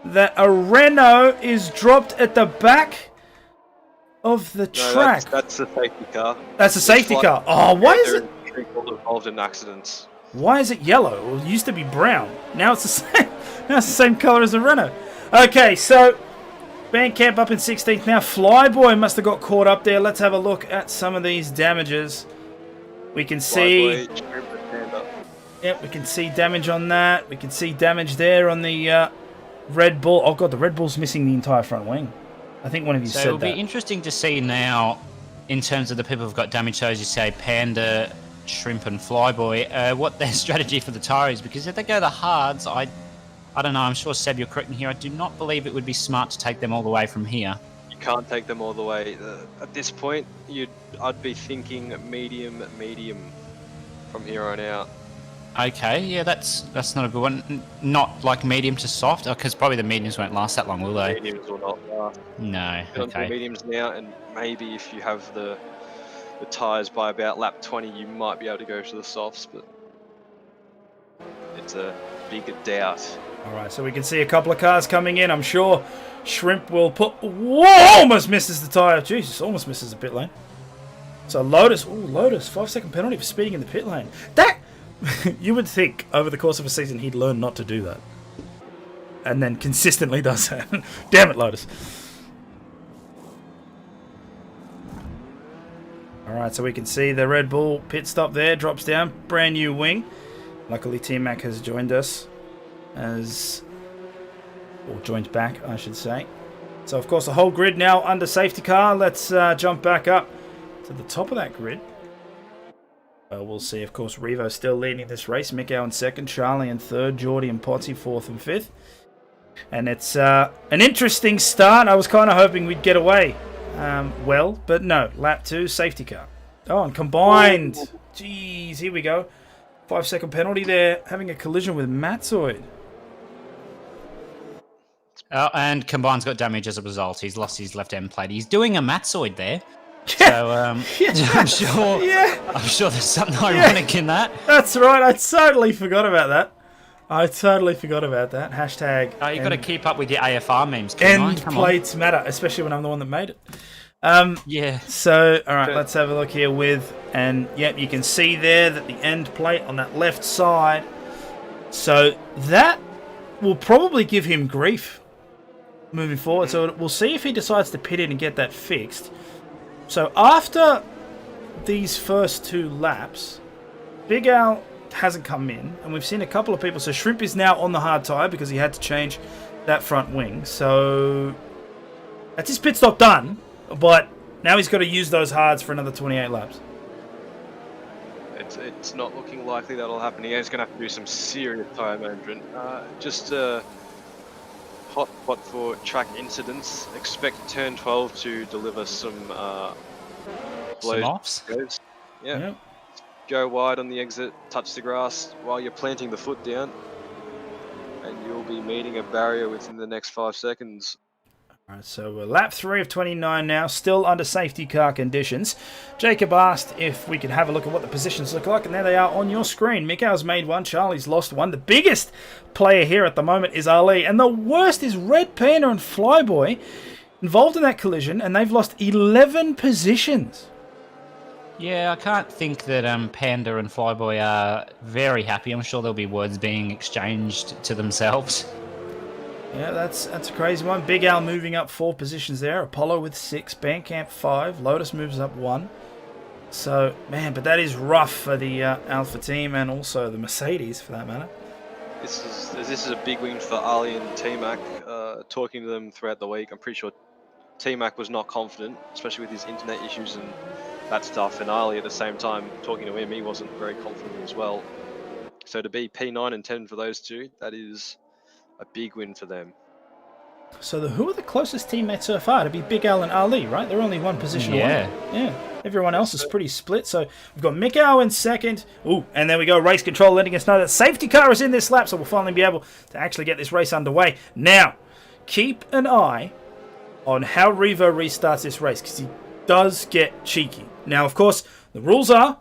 [SPEAKER 1] that a Renault is dropped at the back of the
[SPEAKER 3] No,
[SPEAKER 1] track.
[SPEAKER 3] that's the safety car.
[SPEAKER 1] That's a safety car. Oh, why is it?
[SPEAKER 3] People involved in accidents.
[SPEAKER 1] Why is it yellow? Well, it used to be brown. Now it's the same. Now it's the same color as the Renault. Okay, so Bandcamp up in 16th now. Flyboy must have got caught up there. Let's have a look at some of these damages. We can see. Yep, we can see damage on that. We can see damage there on the Red Bull. Oh god, the Red Bull's missing the entire front wing. I think one of you
[SPEAKER 2] So
[SPEAKER 1] said
[SPEAKER 2] it'll
[SPEAKER 1] that.
[SPEAKER 2] be interesting to see now, in terms of the people who've got damage. So as you say, Panda, Shrimp, and Flyboy, what their strategy for the tyre is. Because if they go the hards, I don't know. I'm sure Seb, you're correct me here. I do not believe it would be smart to take them all the way from here.
[SPEAKER 3] You can't take them all the way. At this point, I'd be thinking medium from here on out.
[SPEAKER 2] Okay, yeah, that's not a good one. Not like medium to soft, because probably the mediums won't last that long, will they?
[SPEAKER 3] Mediums will not last.
[SPEAKER 2] No.
[SPEAKER 3] Get onto the
[SPEAKER 2] Okay.
[SPEAKER 3] mediums now, and maybe if you have the tyres by about lap 20, you might be able to go to the softs, but it's a big doubt.
[SPEAKER 1] Alright, so we can see a couple of cars coming in. I'm sure Shrimp will put... Whoa! Almost misses the tyre. Jesus, almost misses the pit lane. So Lotus... Ooh, Lotus. 5-second penalty for speeding in the pit lane. That... You would think over the course of a season he'd learn not to do that. And then consistently does that. Damn it, Lotus. Alright, so we can see the Red Bull pit stop there. Drops down. Brand new wing. Luckily T-Mac has joined us. Or joined back, I should say. So, of course, the whole grid now under safety car. Let's jump back up to the top of that grid. We'll see, of course, Revo still leading this race. Miko in second, Charlie in third, Geordie and Potsy fourth and fifth. And it's an interesting start. I was kind of hoping we'd get away well, but no. Lap 2, safety car. Oh, and combined. Jeez, here we go. 5-second penalty there, having a collision with Matzoid.
[SPEAKER 2] And Combine's got damage as a result. He's lost his left end plate. He's doing a Matzoid there. So I'm sure.
[SPEAKER 1] Yeah.
[SPEAKER 2] I'm sure there's something ironic in that.
[SPEAKER 1] That's right. I totally forgot about that. Hashtag.
[SPEAKER 2] Oh, you got to keep up with your AFR memes.
[SPEAKER 1] End plates matter, especially when I'm the one that made it.
[SPEAKER 2] Yeah.
[SPEAKER 1] So, all right, let's have a look here with, and yep, you can see there that the end plate on that left side. So that will probably give him grief moving forward. So we'll see if he decides to pit in and get that fixed. So after these first 2 laps, Big Al hasn't come in, and we've seen a couple of people. So Shrimp is now on the hard tyre because he had to change that front wing. So that's his pit stop done, but now he's got to use those hards for another 28 laps.
[SPEAKER 3] It's not looking likely that'll happen again. He's going to have to do some serious tyre management. Just hot spot for track incidents. Expect turn 12 to deliver some
[SPEAKER 2] Some offs.
[SPEAKER 3] goes. Yeah.
[SPEAKER 1] Yep.
[SPEAKER 3] Go wide on the exit, touch the grass while you're planting the foot down, and you'll be meeting a barrier within the next 5 seconds.
[SPEAKER 1] Alright, so we're lap 3 of 29 now, still under safety car conditions. Jacob asked if we could have a look at what the positions look like, and there they are on your screen. Mikau's made one, Charlie's lost one. The biggest player here at the moment is Ali, and the worst is Red Panda and Flyboy involved in that collision, and they've lost 11 positions.
[SPEAKER 2] Yeah, I can't think that Panda and Flyboy are very happy. I'm sure there'll be words being exchanged to themselves.
[SPEAKER 1] Yeah, that's a crazy one. Big Al moving up 4 positions there. Apollo with 6, Bandcamp 5, Lotus moves up 1. So, man, but that is rough for the Alpha team and also the Mercedes for that matter.
[SPEAKER 3] This is a big win for Ali and T-Mac. Talking to them throughout the week, I'm pretty sure T-Mac was not confident, especially with his internet issues and that stuff. And Ali, at the same time, talking to him, he wasn't very confident as well. So to be P9 and 10 for those two, that is a big win for them.
[SPEAKER 1] So who are the closest teammates so far? To be Big Al and Ali, right? They're only 1 position away. Yeah. Everyone else is pretty split. So we've got Mikau in second. Ooh, and there we go. Race control letting us know that safety car is in this lap, so we'll finally be able to actually get this race underway. Now, keep an eye on how Revo restarts this race, because he does get cheeky. Now, of course, the rules are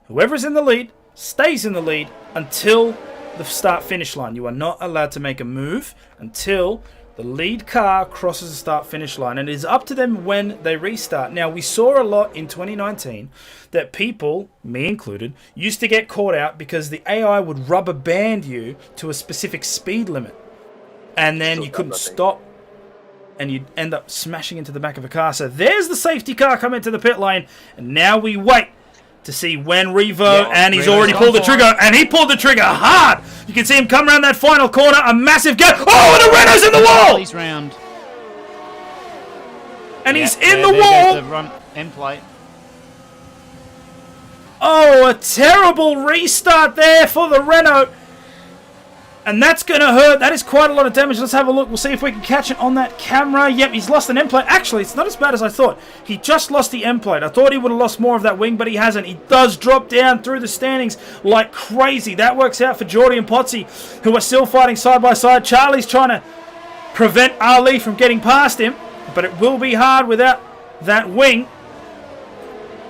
[SPEAKER 1] whoever's in the lead stays in the lead until the start-finish line. You are not allowed to make a move until the lead car crosses the start-finish line, and it is up to them when they restart. Now, we saw a lot in 2019 that people, me included, used to get caught out because the AI would rubber band you to a specific speed limit, and then you couldn't stop, and you'd end up smashing into the back of a car. So there's the safety car coming to the pit lane, and now we wait to see when Revo, and he's already pulled the trigger, and he pulled the trigger hard. You can see him come around that final corner, a massive gap. Oh, and the Renault's in the wall!
[SPEAKER 2] He's round.
[SPEAKER 1] And he's in the wall!
[SPEAKER 2] The run end plate.
[SPEAKER 1] Oh, a terrible restart there for the Renault. And that's going to hurt. That is quite a lot of damage. Let's have a look. We'll see if we can catch it on that camera. Yep, he's lost an end plate. Actually, it's not as bad as I thought. He just lost the end plate. I thought he would have lost more of that wing, but he hasn't. He does drop down through the standings like crazy. That works out for Geordie and Potsy, who are still fighting side by side. Charlie's trying to prevent Ali from getting past him, but it will be hard without that wing.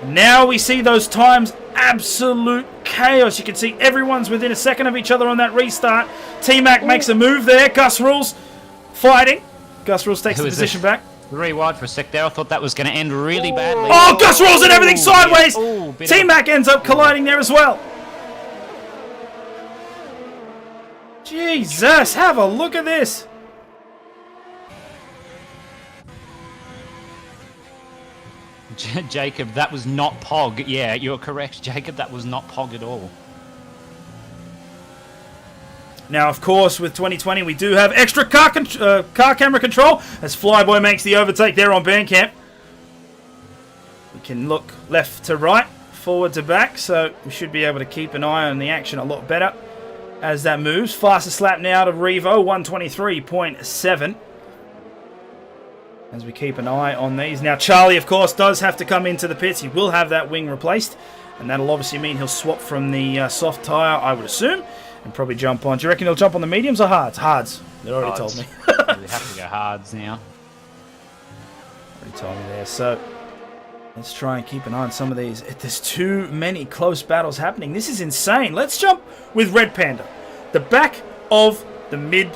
[SPEAKER 1] Now we see those times, absolute chaos. You can see everyone's within a second of each other on that restart. T-Mac makes a move there. Gus Rules fighting. Gus Rules takes the position back.
[SPEAKER 2] Rewind for a sec there. I thought that was going to end really badly.
[SPEAKER 1] Oh, Gus Rules and everything sideways. Yeah. T-Mac ends up colliding there as well. Jesus, have a look at this.
[SPEAKER 2] Jacob, that was not Pog. Yeah, you're correct, Jacob. That was not Pog at all.
[SPEAKER 1] Now, of course, with 2020, we do have extra car camera control as Flyboy makes the overtake there on Bandcamp. We can look left to right, forward to back, so we should be able to keep an eye on the action a lot better as that moves. Fastest lap now to Revo, 123.7. As we keep an eye on these. Now, Charlie, of course, does have to come into the pits. He will have that wing replaced, and that'll obviously mean he'll swap from the soft tyre, I would assume, and probably jump on. Do you reckon he'll jump on the mediums or hards? Hards. They already told me.
[SPEAKER 2] They have to go hards now.
[SPEAKER 1] Already told me there. So let's try and keep an eye on some of these. There's too many close battles happening. This is insane. Let's jump with Red Panda, the back of the mid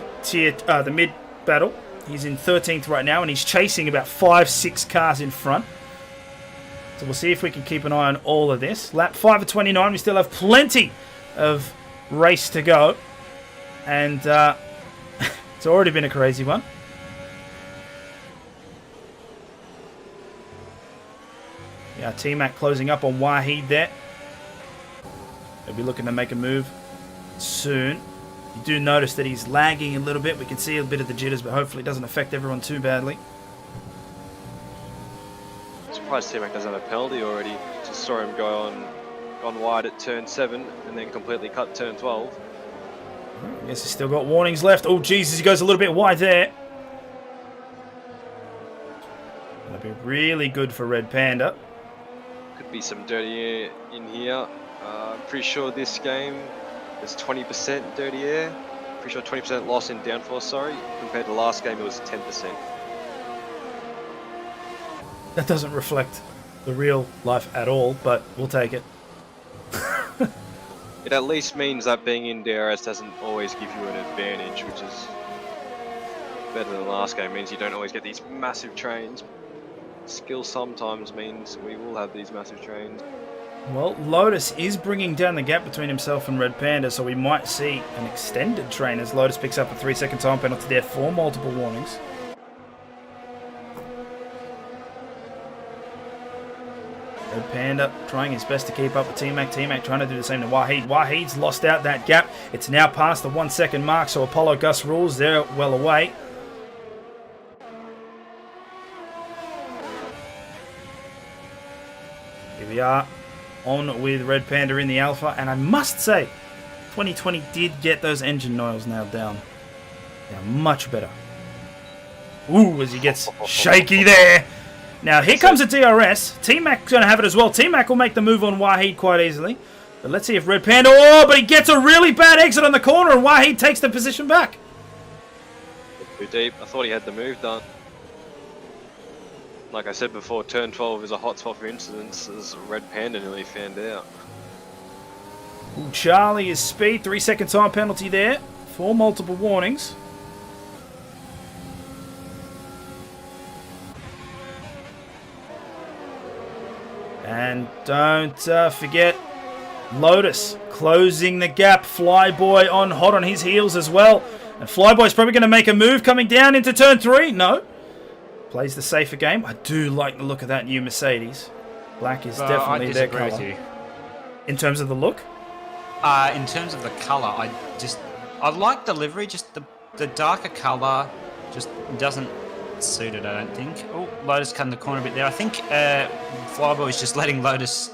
[SPEAKER 1] battle. He's in 13th right now, and he's chasing about 5-6 cars in front. So we'll see if we can keep an eye on all of this. Lap 5 of 29. We still have plenty of race to go. And it's already been a crazy one. Yeah, T-Mac closing up on Wahid there. They'll be looking to make a move soon. You do notice that he's lagging a little bit. We can see a bit of the jitters, but hopefully it doesn't affect everyone too badly.
[SPEAKER 3] I'm surprised T-Mac doesn't have a penalty already. Just saw him gone wide at turn 7 and then completely cut turn 12.
[SPEAKER 1] I guess he's still got warnings left. Oh, Jesus, he goes a little bit wide there. That'll be really good for Red Panda.
[SPEAKER 3] Could be some dirty air in here. I'm pretty sure this game there's 20% dirty air. Pretty sure 20% loss in downforce, sorry. Compared to last game, it was 10%.
[SPEAKER 1] That doesn't reflect the real life at all, but we'll take it.
[SPEAKER 3] It at least means that being in DRS doesn't always give you an advantage, which is better than last game. It means you don't always get these massive trains. Skill sometimes means we will have these massive trains.
[SPEAKER 1] Well, Lotus is bringing down the gap between himself and Red Panda, so we might see an extended train as Lotus picks up a 3-second time penalty there for multiple warnings. Red Panda trying his best to keep up with T-Mac. T-Mac trying to do the same to Wahid. Wahid's lost out that gap. It's now past the 1 second mark, so Apollo Gus Rules, they're well away. Here we are. On with Red Panda in the Alpha, and I must say 2020 did get those engine oils nailed down. They're much better. Ooh, as he gets shaky there. Now here comes a DRS. T-Mac's going to have it as well. T-Mac will make the move on Wahid quite easily, but let's see if Red Panda, oh, but he gets a really bad exit on the corner and Wahid takes the position back.
[SPEAKER 3] Too deep. I thought he had the move done. Like I said before, turn 12 is a hot spot for incidents, as Red Panda nearly fanned out.
[SPEAKER 1] Ooh, Charlie is speed. 3-second time penalty there for multiple warnings. And don't forget Lotus closing the gap. Flyboy on hot on his heels as well. And Flyboy's probably going to make a move coming down into turn 3. No. Plays the safer game. I do like the look of that new Mercedes. Black is definitely their colour.
[SPEAKER 2] With you.
[SPEAKER 1] In terms of the look?
[SPEAKER 2] In terms of the colour, I like the livery, just the darker colour just doesn't suit it, I don't think. Oh, Lotus cutting the corner a bit there. I think Flyboy is just letting Lotus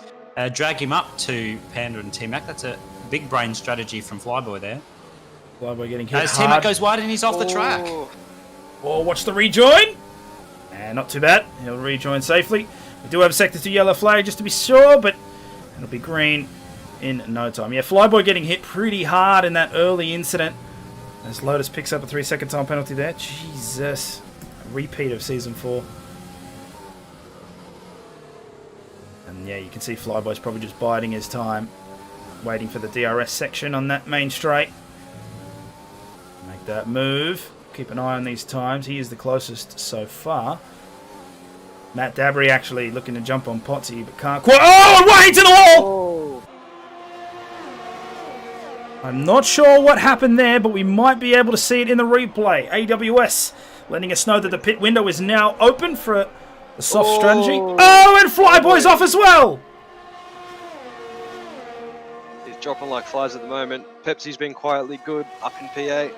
[SPEAKER 2] drag him up to Panda and T-Mac. That's a big brain strategy from Flyboy there.
[SPEAKER 1] Flyboy getting hit
[SPEAKER 2] As
[SPEAKER 1] hard.
[SPEAKER 2] T-Mac goes wide and he's off the track.
[SPEAKER 1] Oh, watch the rejoin. And not too bad. He'll rejoin safely. We do have sector 2 yellow flag just to be sure, but it'll be green in no time. Yeah, Flyboy getting hit pretty hard in that early incident as Lotus picks up a 3-second time penalty there. Jesus. A repeat of Season 4. And yeah, you can see Flyboy's probably just biding his time, waiting for the DRS section on that main straight. Make that move. Keep an eye on these times. He is the closest so far. Matt Dabry actually looking to jump on Potsy, but can't quite. Oh, way to the wall! I'm not sure what happened there, but we might be able to see it in the replay. AWS letting us know that the pit window is now open for a soft strategy. Oh, and Flyboy's off as well!
[SPEAKER 3] He's dropping like flies at the moment. Pepsi's been quietly good up in PA.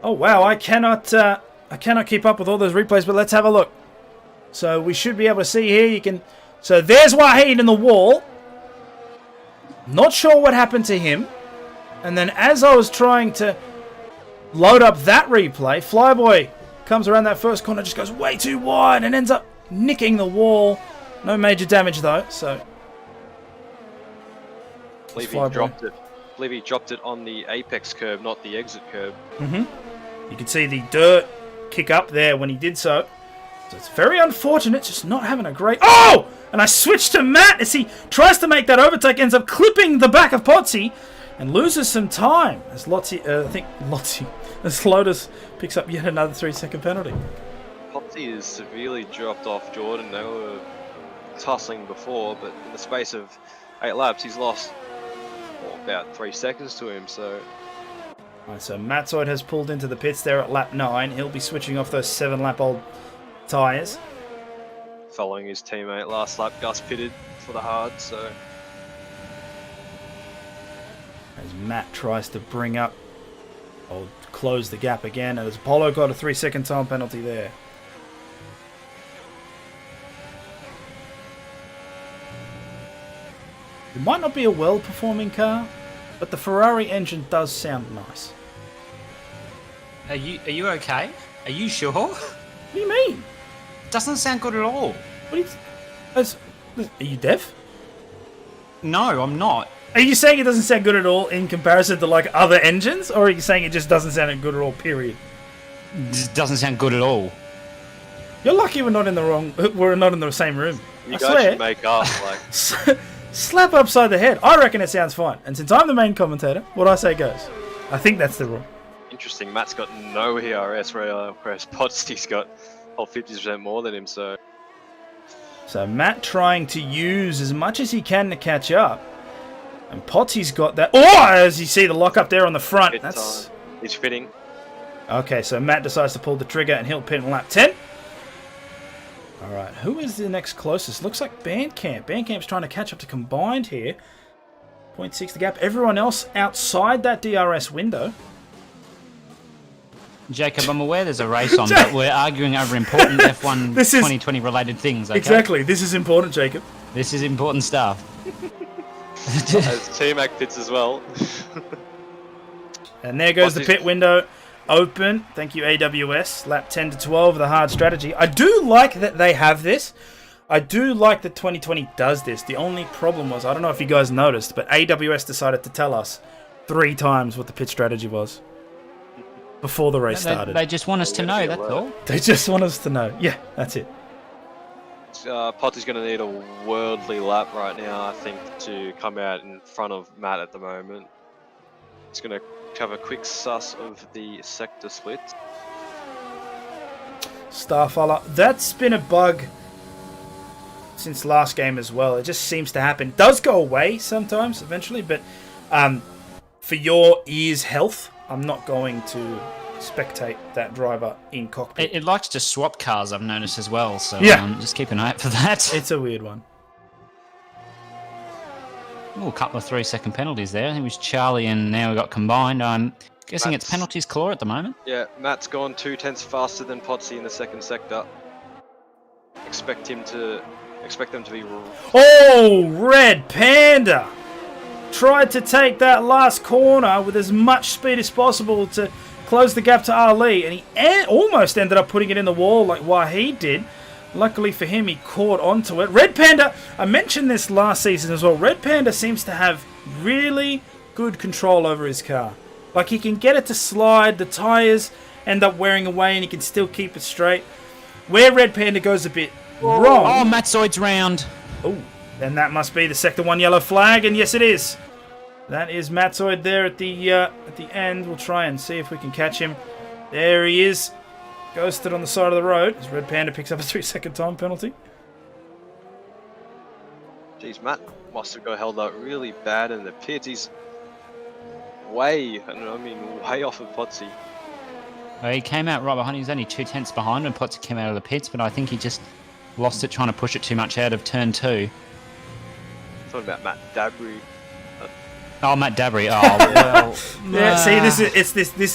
[SPEAKER 1] Oh wow, I cannot keep up with all those replays, but let's have a look. So we should be able to see here. You can. So there's Wahid in the wall. Not sure what happened to him. And then as I was trying to load up that replay, Flyboy comes around that first corner, just goes way too wide and ends up nicking the wall. No major damage though. So.
[SPEAKER 3] I believe he dropped it on the apex curve, not the exit curve.
[SPEAKER 1] You can see the dirt kick up there when he did so. So it's very unfortunate, just not having a great... Oh! And I switched to Matt as he tries to make that overtake, ends up clipping the back of Potsy and loses some time as as Lotus picks up yet another 3-second penalty.
[SPEAKER 3] Potsy is severely dropped off Jordan. They were tussling before, but in the space of 8 laps, he's lost about 3 seconds to him, so...
[SPEAKER 1] Alright, so Matzoid has pulled into the pits there at lap 9. He'll be switching off those 7-lap-old tyres.
[SPEAKER 3] Following his teammate last lap, Gus pitted for the hard, so...
[SPEAKER 1] As Matt tries to bring up or close the gap again, and as Apollo got a 3-second time penalty there. It might not be a well-performing car, but the Ferrari engine does sound nice.
[SPEAKER 2] Are you okay? Are you sure?
[SPEAKER 1] What do you mean?
[SPEAKER 2] Doesn't sound good at all.
[SPEAKER 1] Are you deaf?
[SPEAKER 2] No, I'm not.
[SPEAKER 1] Are you saying it doesn't sound good at all in comparison to like other engines, or are you saying it just doesn't sound good at all? Period.
[SPEAKER 2] It doesn't sound good at all.
[SPEAKER 1] You're lucky we're not in the same room.
[SPEAKER 3] You
[SPEAKER 1] I
[SPEAKER 3] guys
[SPEAKER 1] swear.
[SPEAKER 3] should make up, like...
[SPEAKER 1] Slap upside the head. I reckon it sounds fine. And since I'm the main commentator, what I say goes. I think that's the rule.
[SPEAKER 3] Interesting. Matt's got no ERS, whereas Potsy's got 50% more than him, so...
[SPEAKER 1] So Matt trying to use as much as he can to catch up. And Potsy's got that... Oh! As you see the lock up there on the front. That's...
[SPEAKER 3] He's fitting.
[SPEAKER 1] Okay, so Matt decides to pull the trigger and he'll pit in lap 10. Alright, who is the next closest? Looks like Bandcamp. Bandcamp's trying to catch up to Combined here. 0.6 the gap. Everyone else outside that DRS window.
[SPEAKER 2] Jacob, I'm aware there's a race on, but we're arguing over important F1 2020 related things, okay?
[SPEAKER 1] Exactly. This is important, Jacob.
[SPEAKER 2] This is important stuff.
[SPEAKER 3] As T-Mac pits as well.
[SPEAKER 1] And there goes the pit window. Open. Thank you, AWS. Lap 10 to 12, the hard strategy. I do like that they have this. I do like that 2020 does this. The only problem was, I don't know if you guys noticed, but AWS decided to tell us 3 times what the pit strategy was before the race started.
[SPEAKER 2] They just want us to know, that's all.
[SPEAKER 1] They just want us to know. Yeah, that's it.
[SPEAKER 3] Potter's going to need a worldly lap right now, I think, to come out in front of Matt at the moment. He's going to have a quick suss of the sector split.
[SPEAKER 1] Starfalla. That's been a bug since last game as well. It just seems to happen. It does go away sometimes, eventually, but for your ear's health, I'm not going to spectate that driver in cockpit.
[SPEAKER 2] It likes to swap cars, I've noticed as well, so
[SPEAKER 1] Yeah.
[SPEAKER 2] just keep an eye out for that.
[SPEAKER 1] It's a weird one.
[SPEAKER 2] Ooh, a couple of 3-second penalties there. I think it was Charlie and now we got combined. I'm guessing it's penalties claw at the moment.
[SPEAKER 3] Yeah, Matt's gone 2/10 faster than Potsy in the second sector. Expect them to be...
[SPEAKER 1] Oh, Red Panda tried to take that last corner with as much speed as possible to close the gap to Ali, and he almost ended up putting it in the wall like Wahid did. Luckily for him, he caught onto it. Red Panda, I mentioned this last season as well, Red Panda seems to have really good control over his car. Like, he can get it to slide, the tyres end up wearing away, and he can still keep it straight. Where Red Panda goes a bit wrong...
[SPEAKER 2] Oh, Matt Zoid's round.
[SPEAKER 1] Oh, then that must be the Sector 1 yellow flag, and yes it is. That is Matzoid there at the end. We'll try and see if we can catch him. There he is. Ghosted on the side of the road as Red Panda picks up a 3-second time penalty.
[SPEAKER 3] Jeez, Matt must have got held up really bad in the pits. He's way off of Potsy.
[SPEAKER 2] He came out right behind. He was only 2/10 behind when Potsy came out of the pits, but I think he just lost it trying to push it too much out of turn 2.
[SPEAKER 3] Talking about Matt Dabry.
[SPEAKER 2] Oh, Matt Dabry. Oh, well.
[SPEAKER 1] Yeah, see, this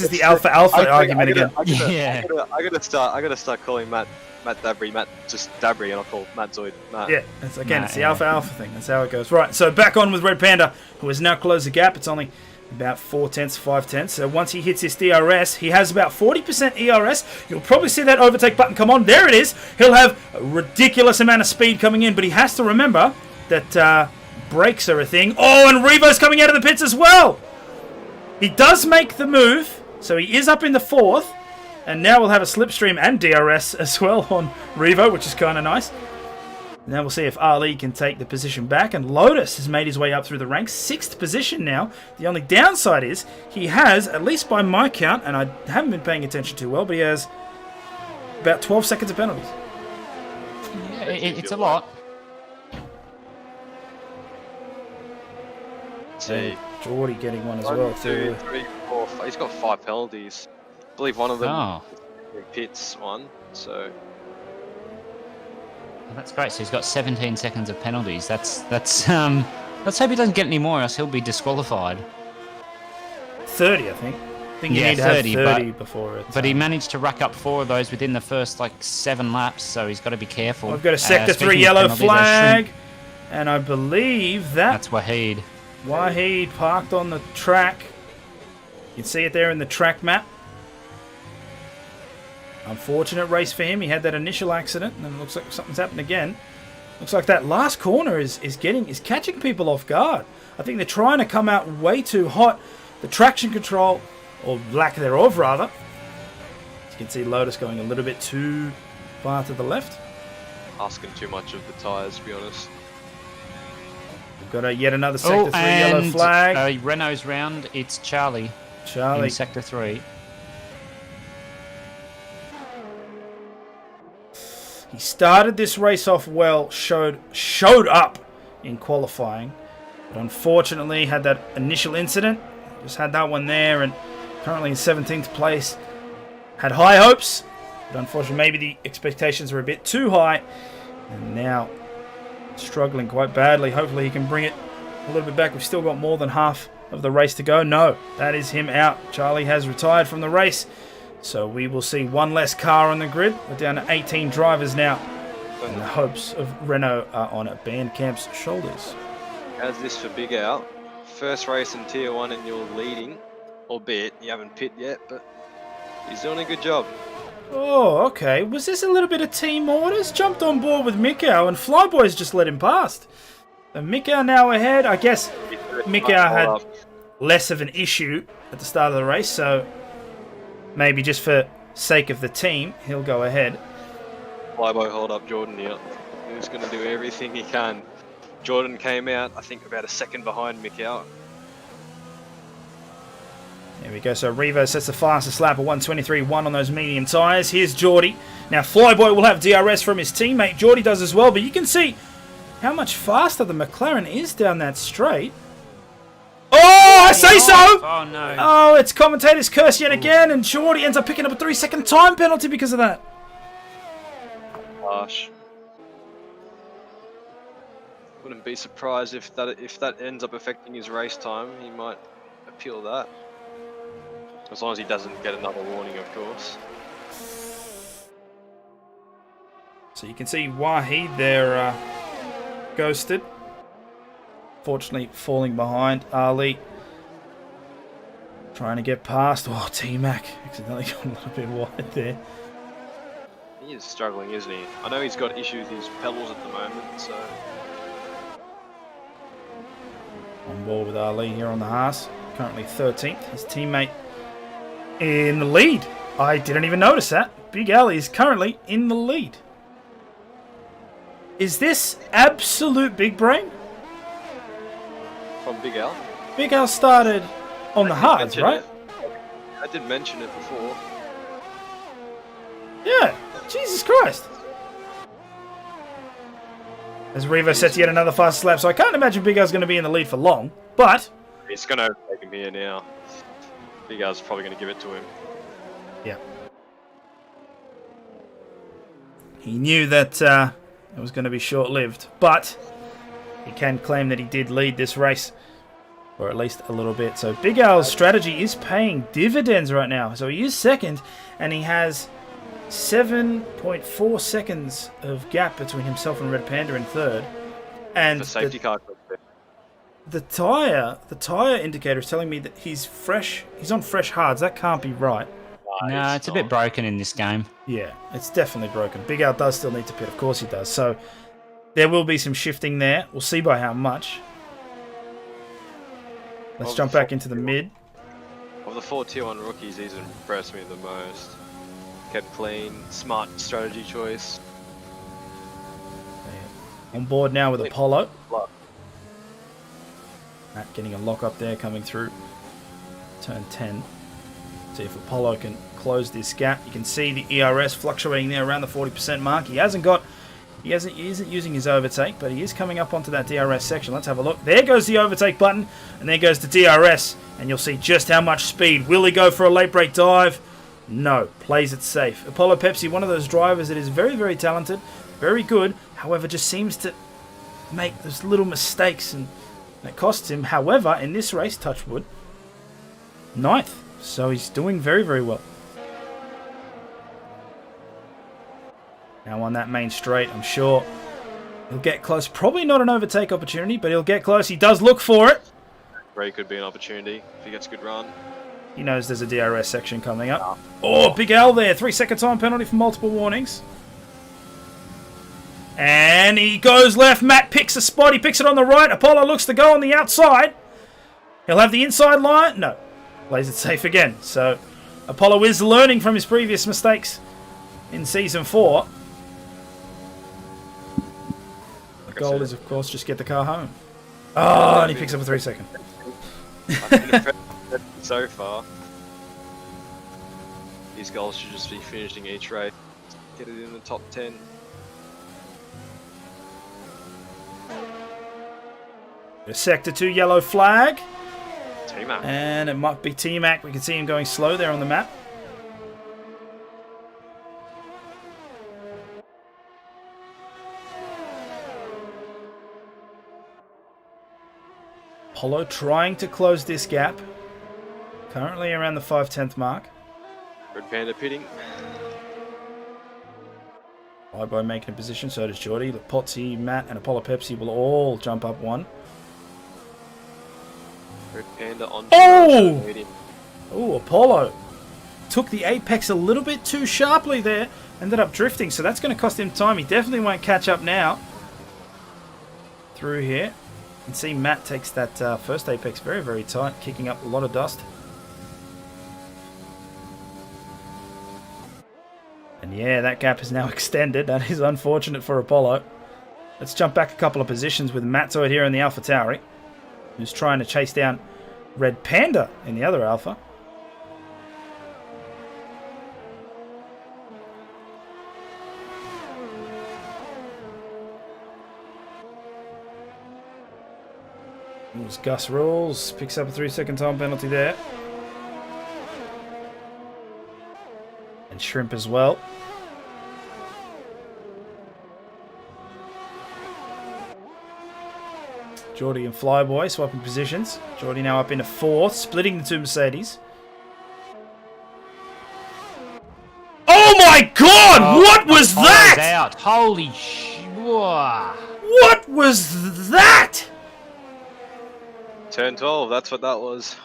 [SPEAKER 1] is the alpha argument again.
[SPEAKER 3] I gotta start calling Matt Dabry, Matt just Dabry, and I'll call Matt Zoid Matt.
[SPEAKER 1] Yeah, it's the alpha thing. That's how it goes. Right, so back on with Red Panda, who has now closed the gap. It's only about 4/10, 5/10. So once he hits his DRS, he has about 40% ERS. You'll probably see that overtake button come on. There it is. He'll have a ridiculous amount of speed coming in, but he has to remember that brakes are a thing. Oh, and Revo's coming out of the pits as well. He does make the move, so he is up in the 4th, and now we'll have a slipstream and DRS as well on Revo, which is kind of nice. Now we'll see if Ali can take the position back, and Lotus has made his way up through the ranks, 6th position now. The only downside is he has, at least by my count, and I haven't been paying attention too well, but he has about 12 seconds of penalties.
[SPEAKER 2] Yeah, it's a lot.
[SPEAKER 3] See,
[SPEAKER 1] Geordie getting one as
[SPEAKER 3] 1,
[SPEAKER 1] well.
[SPEAKER 3] 2, 3, 4, 5. He's got 5 penalties. I believe one of them
[SPEAKER 2] Oh,
[SPEAKER 3] pits one. So
[SPEAKER 2] that's great. So he's got 17 seconds of penalties. That's let's hope he doesn't get any more, else he'll be disqualified.
[SPEAKER 1] 30, I think. I think you
[SPEAKER 2] Yeah,
[SPEAKER 1] need to have
[SPEAKER 2] 30,
[SPEAKER 1] 30 before it.
[SPEAKER 2] But he managed to rack up 4 of those within the first 7 laps, so he's got to be careful.
[SPEAKER 1] I've got a Sector 3
[SPEAKER 2] speaking of
[SPEAKER 1] yellow
[SPEAKER 2] penalties,
[SPEAKER 1] flag, and I believe
[SPEAKER 2] That's Wahid.
[SPEAKER 1] Wahid parked on the track. You can see it there in the track map. Unfortunate race for him. He had that initial accident, and it looks like something's happened again. Looks like that last corner is catching people off guard. I think they're trying to come out way too hot. The traction control, or lack thereof rather. As you can see Lotus going a little bit too far to the left.
[SPEAKER 3] asking too much of the tyres, to be honest.
[SPEAKER 1] We've got yet another Sector 3 yellow flag.
[SPEAKER 2] Renault's round. It's Charlie in Sector 3.
[SPEAKER 1] He started this race off well, showed up in qualifying, but unfortunately had that initial incident. Just had that one there, and currently in 17th place. Had high hopes, but unfortunately maybe the expectations were a bit too high, and now struggling quite badly. Hopefully he can bring it a little bit back. We've still got more than half of the race to go. No, that is him out. Charlie has retired from the race. So we will see one less car on the grid. We're down to 18 drivers now. And the hopes of Renault are on Bandcamp's shoulders.
[SPEAKER 3] How's this for Big Al? First race in Tier 1 and you're leading. Albeit, you haven't pit yet, but he's doing a good job.
[SPEAKER 1] Oh, okay. Was this a little bit of team orders? Jumped on board with Mikau and Flyboys just let him past. And Mikau now ahead. I guess Mikau had less of an issue at the start of the race, so maybe just for sake of the team, he'll go ahead.
[SPEAKER 3] Flyboy hold up Jordan here. who's going to do everything he can. Jordan came out, I think, about a second behind Mikkel.
[SPEAKER 1] There we go. So Revo sets the fastest lap at 1:23.1 on those medium tyres. Here's Geordie. Now Flyboy will have DRS from his teammate. Geordie does as well, but you can see how much faster the McLaren is down that straight. Oh, I say so!
[SPEAKER 2] Oh, no.
[SPEAKER 1] Oh, it's commentator's curse yet again, and Geordie ends up picking up a 3-second time penalty because of that.
[SPEAKER 3] Harsh. Wouldn't be surprised if that ends up affecting his race time. He might appeal that. As long as he doesn't get another warning, of course.
[SPEAKER 1] So you can see Wahid there ghosted. Fortunately, falling behind. Ali trying to get past. Oh, T-Mac accidentally got a little bit wide there.
[SPEAKER 3] He is struggling, isn't he? I know he's got issues with his pedals at the moment, so...
[SPEAKER 1] On board with Ali here on the Haas. Currently 13th. His teammate in the lead. I didn't even notice that. Big Ali is currently in the lead. Is this absolute big brain?
[SPEAKER 3] From Big Al?
[SPEAKER 1] Big Al started on the hards, right?
[SPEAKER 3] I did mention it before.
[SPEAKER 1] Yeah. Jesus Christ. As Revo sets yet another fast lap, so I can't imagine Big Al's going to be in the lead for long, but...
[SPEAKER 3] He's going to overtake him here now. Big Al's probably going to give it to him.
[SPEAKER 1] Yeah. He knew that it was going to be short-lived, but he can claim that he did lead this race, or at least a little bit. So Big Al's strategy is paying dividends right now. So he is second, and he has 7.4 seconds of gap between himself and Red Panda in third. And
[SPEAKER 3] the safety car.
[SPEAKER 1] The tire indicator is telling me that he's fresh. He's on fresh hards. That can't be right.
[SPEAKER 2] No, it's a bit broken in this game.
[SPEAKER 1] Yeah, it's definitely broken. Big Al does still need to pit. Of course he does. So there will be some shifting there. We'll see by how much. Let's jump back into the mid.
[SPEAKER 3] Of the 4 Tier 1 rookies, he's impressed me the most. Kept clean, smart strategy choice.
[SPEAKER 1] On board now with Apollo. Matt getting a lock up there coming through turn 10. See if Apollo can close this gap. You can see the ERS fluctuating there around the 40% mark. He isn't using his overtake, but he is coming up onto that DRS section. Let's have a look. There goes the overtake button, and there goes the DRS, and you'll see just how much speed. Will he go for a late break dive? No, plays it safe. Apollo Pepsi, one of those drivers that is very, very talented, very good, however, just seems to make those little mistakes, and it costs him. However, in this race, touch wood, 9th. So he's doing very, very well. Now on that main straight, I'm sure he'll get close. Probably not an overtake opportunity, but he'll get close. He does look for it.
[SPEAKER 3] Ray could be an opportunity if he gets a good run.
[SPEAKER 1] He knows there's a DRS section coming up. Oh, Big Al there. 3-second time penalty for multiple warnings. And he goes left. Matt picks a spot. He picks it on the right. Apollo looks to go on the outside. He'll have the inside line. No. Plays it safe again. So Apollo is learning from his previous mistakes in Season 4. The goal is, of course, just get the car home. Oh, and he picks up a 3-second.
[SPEAKER 3] I've been impressed so far. These goals should just be finishing each race. Get it in the top 10.
[SPEAKER 1] A Sector 2 yellow flag.
[SPEAKER 3] T-Mac.
[SPEAKER 1] And it might be T-Mac. We can see him going slow there on the map. Apollo trying to close this gap. Currently around the 5/10 mark.
[SPEAKER 3] Red Panda pitting.
[SPEAKER 1] Ibo making a position, so does Geordie. Potsy, Matt, and Apollo Pepsi will all jump up one.
[SPEAKER 3] Red Panda on.
[SPEAKER 1] Oh! Oh, Apollo took the apex a little bit too sharply there. Ended up drifting, so that's going to cost him time. He definitely won't catch up now. Through here. You can see Matt takes that first apex very, very tight, kicking up a lot of dust. And yeah, that gap is now extended. That is unfortunate for Apollo. Let's jump back a couple of positions with Matzoid here in the Alpha Tauri, who's trying to chase down Red Panda in the other Alpha. As Gus rules, picks up a 3-second time penalty there. And Shrimp as well. Geordie and Flyboy swapping positions. Geordie now up into 4th, splitting the two Mercedes. Oh my god!
[SPEAKER 2] Oh,
[SPEAKER 1] what was that?
[SPEAKER 2] Out. Holy sh... Whoa.
[SPEAKER 1] What was that?
[SPEAKER 3] Turn 12, that's what that was.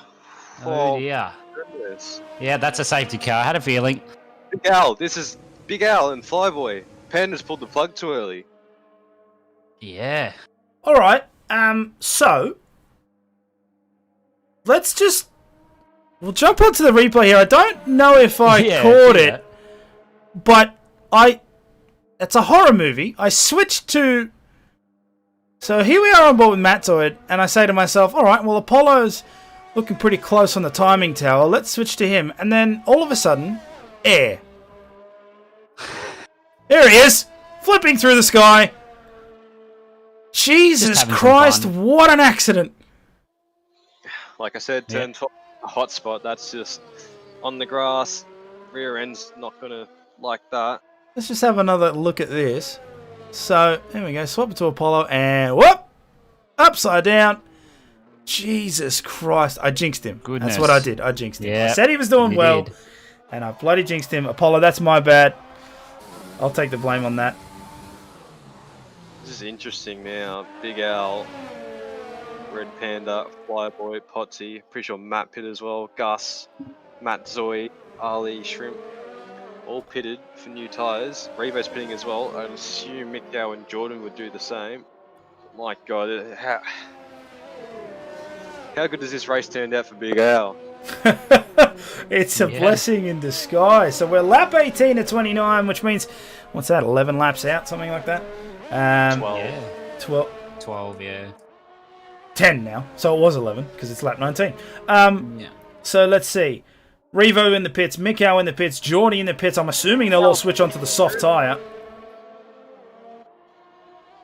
[SPEAKER 2] Oh dear.
[SPEAKER 3] Goodness.
[SPEAKER 2] Yeah, that's a safety car. I had a feeling.
[SPEAKER 3] Big Al, this is Big Al and Flyboy. Panda's pulled the plug too early.
[SPEAKER 2] Yeah.
[SPEAKER 1] Alright, so let's just... We'll jump onto the replay here. I don't know if I caught it, but it's a horror movie. I switched to... So here we are on board with Matzoid, and I say to myself, alright, well Apollo's looking pretty close on the timing tower. Let's switch to him. And then all of a sudden, air. There he is! Flipping through the sky. Jesus Christ, what an accident.
[SPEAKER 3] Like I said, turn 12, a hot spot. That's just on the grass. Rear end's not going to like that.
[SPEAKER 1] Let's just have another look at this. So, there we go. Swap it to Apollo, and whoop! Upside down. Jesus Christ. I jinxed him.
[SPEAKER 2] Goodness.
[SPEAKER 1] That's what I did. I jinxed him.
[SPEAKER 2] Yeah,
[SPEAKER 1] I said he was doing well, and I bloody jinxed him. Apollo, that's my bad. I'll take the blame on that.
[SPEAKER 3] This is interesting now. Big Al, Red Panda, Flyboy, Potsy. Pretty sure Matt pit as well. Gus, Matt Zoe, Ali, Shrimp. All pitted for new tyres. Revo's pitting as well. I'd assume Mick Dow and Jordan would do the same. My God, how good has this race turned out for Big Al?
[SPEAKER 1] It's a blessing in disguise. So we're lap 18 to 29, which means, what's that, 11 laps out, something like that?
[SPEAKER 3] 12.
[SPEAKER 2] Yeah. 12, yeah.
[SPEAKER 1] 10 now. So it was 11, because it's lap 19.
[SPEAKER 2] Yeah.
[SPEAKER 1] So let's see. Revo in the pits, Mikau in the pits, Geordie in the pits. I'm assuming they'll all switch onto the soft tyre.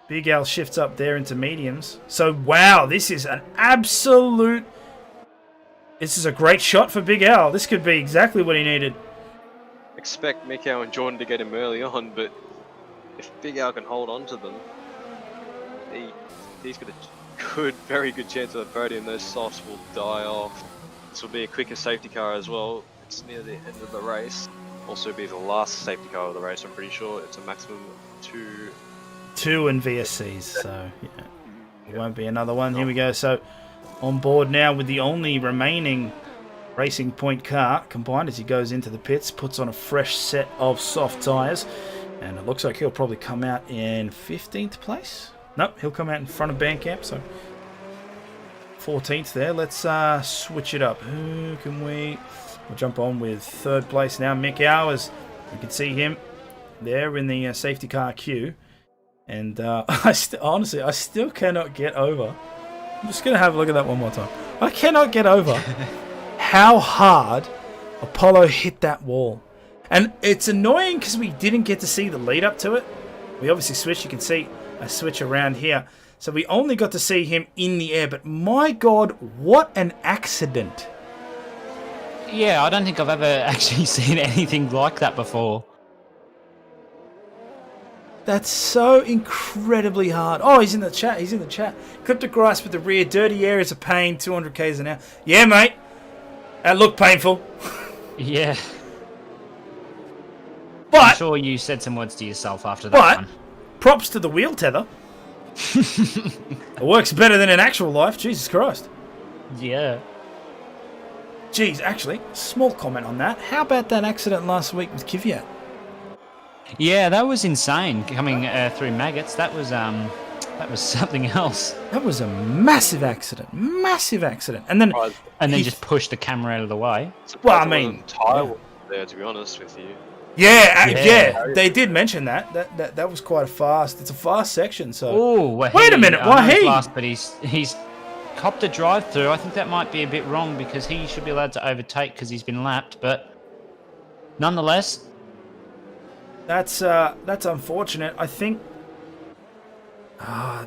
[SPEAKER 1] Big Al shifts up there into mediums. So, wow, this is an absolute... This is a great shot for Big Al. This could be exactly what he needed.
[SPEAKER 3] Expect Mikau and Jordan to get him early on, but if Big Al can hold on to them, he's got a very good chance of a podium. Those softs will die off. This will be a quicker safety car as well. It's near the end of the race. Also be the last safety car of the race, I'm pretty sure. It's a maximum of 2
[SPEAKER 1] in VSCs, so yeah. It won't be another one. Here we go. So on board now with the only remaining Racing Point car combined as he goes into the pits, puts on a fresh set of soft tyres, and it looks like he'll probably come out in 15th place. Nope, he'll come out in front of Bandcamp, so 14th there. Let's switch it up. Who can we... We'll jump on with 3rd place now. Mick Hours. You can see him there in the safety car queue. And honestly, I still cannot get over. I'm just going to have a look at that one more time. I cannot get over how hard Apollo hit that wall. And it's annoying because we didn't get to see the lead up to it. We obviously switched. You can see a switch around here. So we only got to see him in the air. But my God, what an accident.
[SPEAKER 2] Yeah, I don't think I've ever actually seen anything like that before.
[SPEAKER 1] That's so incredibly hard. Oh, he's in the chat. He's in the chat. Clip to grass with the rear. Dirty air is a pain. 200 k's an hour. Yeah, mate. That looked painful.
[SPEAKER 2] Yeah.
[SPEAKER 1] But
[SPEAKER 2] I'm sure you said some words to yourself after that one.
[SPEAKER 1] Props to the wheel tether. It works better than in actual life. Jesus Christ.
[SPEAKER 2] Yeah.
[SPEAKER 1] Geez, actually, small comment on that. How about that accident last week with Kvyat?
[SPEAKER 2] Yeah, that was insane. Coming through maggots, that was something else.
[SPEAKER 1] That was a massive accident. Massive accident. And then
[SPEAKER 2] just pushed the camera out of the way.
[SPEAKER 1] Well, I mean,
[SPEAKER 3] tire there, to be honest with you.
[SPEAKER 1] Yeah, they did mention that. That was quite it's a fast section. So wait a minute, Wahid.
[SPEAKER 2] Last, but he's copped a drive through. I think that might be a bit wrong because he should be allowed to overtake because he's been lapped. But nonetheless,
[SPEAKER 1] that's unfortunate. I think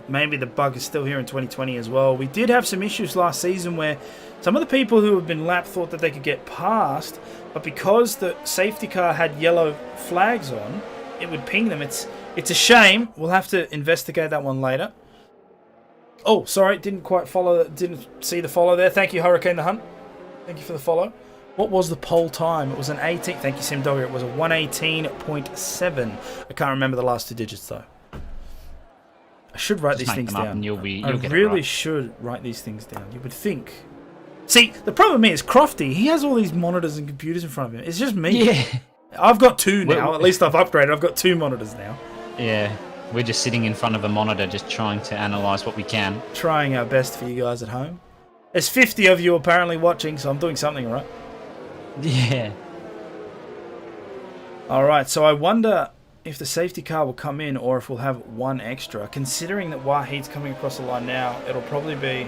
[SPEAKER 1] maybe the bug is still here in 2020 as well. We did have some issues last season where some of the people who have been lapped thought that they could get past, but because the safety car had yellow flags on, it would ping them. It's a shame. We'll have to investigate that one later. Oh, sorry, didn't see the follow there. Thank you, Hurricane the Hunt. Thank you for the follow. What was the pole time? It was an 18. Thank you, Sim Dogger. It was a 118.7. I can't remember the last two digits though. I should write these things down.
[SPEAKER 2] You'll
[SPEAKER 1] I
[SPEAKER 2] get
[SPEAKER 1] really
[SPEAKER 2] it right.
[SPEAKER 1] should write these things down. You would think. See, the problem is Crofty. He has all these monitors and computers in front of him. It's just me.
[SPEAKER 2] Yeah.
[SPEAKER 1] I've got two now. At least I've upgraded. I've got two monitors now.
[SPEAKER 2] Yeah. We're just sitting in front of a monitor, just trying to analyze what we can.
[SPEAKER 1] Trying our best for you guys at home. There's 50 of you apparently watching, so I'm doing something right.
[SPEAKER 2] Yeah.
[SPEAKER 1] All right. So I wonder if the safety car will come in or if we'll have one extra. Considering that Wahid's coming across the line now, it'll probably be...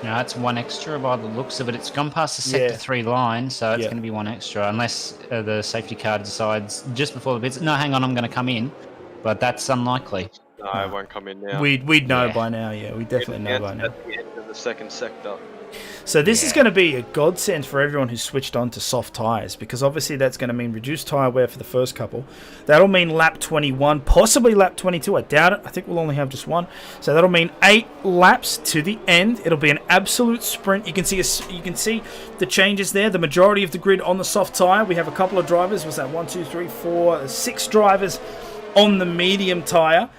[SPEAKER 2] No, that's one extra by the looks of it. It's gone past the sector 3 line, so it's going to be one extra. Unless the safety car decides just before the pits, no, hang on, I'm going to come in. But that's unlikely.
[SPEAKER 3] No, it won't come in now.
[SPEAKER 1] We'd know by now, yeah. We definitely know by now.
[SPEAKER 3] At the end of the second sector.
[SPEAKER 1] So this is going to be a godsend for everyone who's switched on to soft tyres, because obviously that's going to mean reduced tyre wear for the first couple. That'll mean lap 21, possibly lap 22. I doubt it. I think we'll only have just one. So that'll mean 8 laps to the end. It'll be an absolute sprint. You can see the changes there. The majority of the grid on the soft tyre. We have a couple of drivers. Was that 1, 2, 3, 4, 6 drivers on the medium tyre.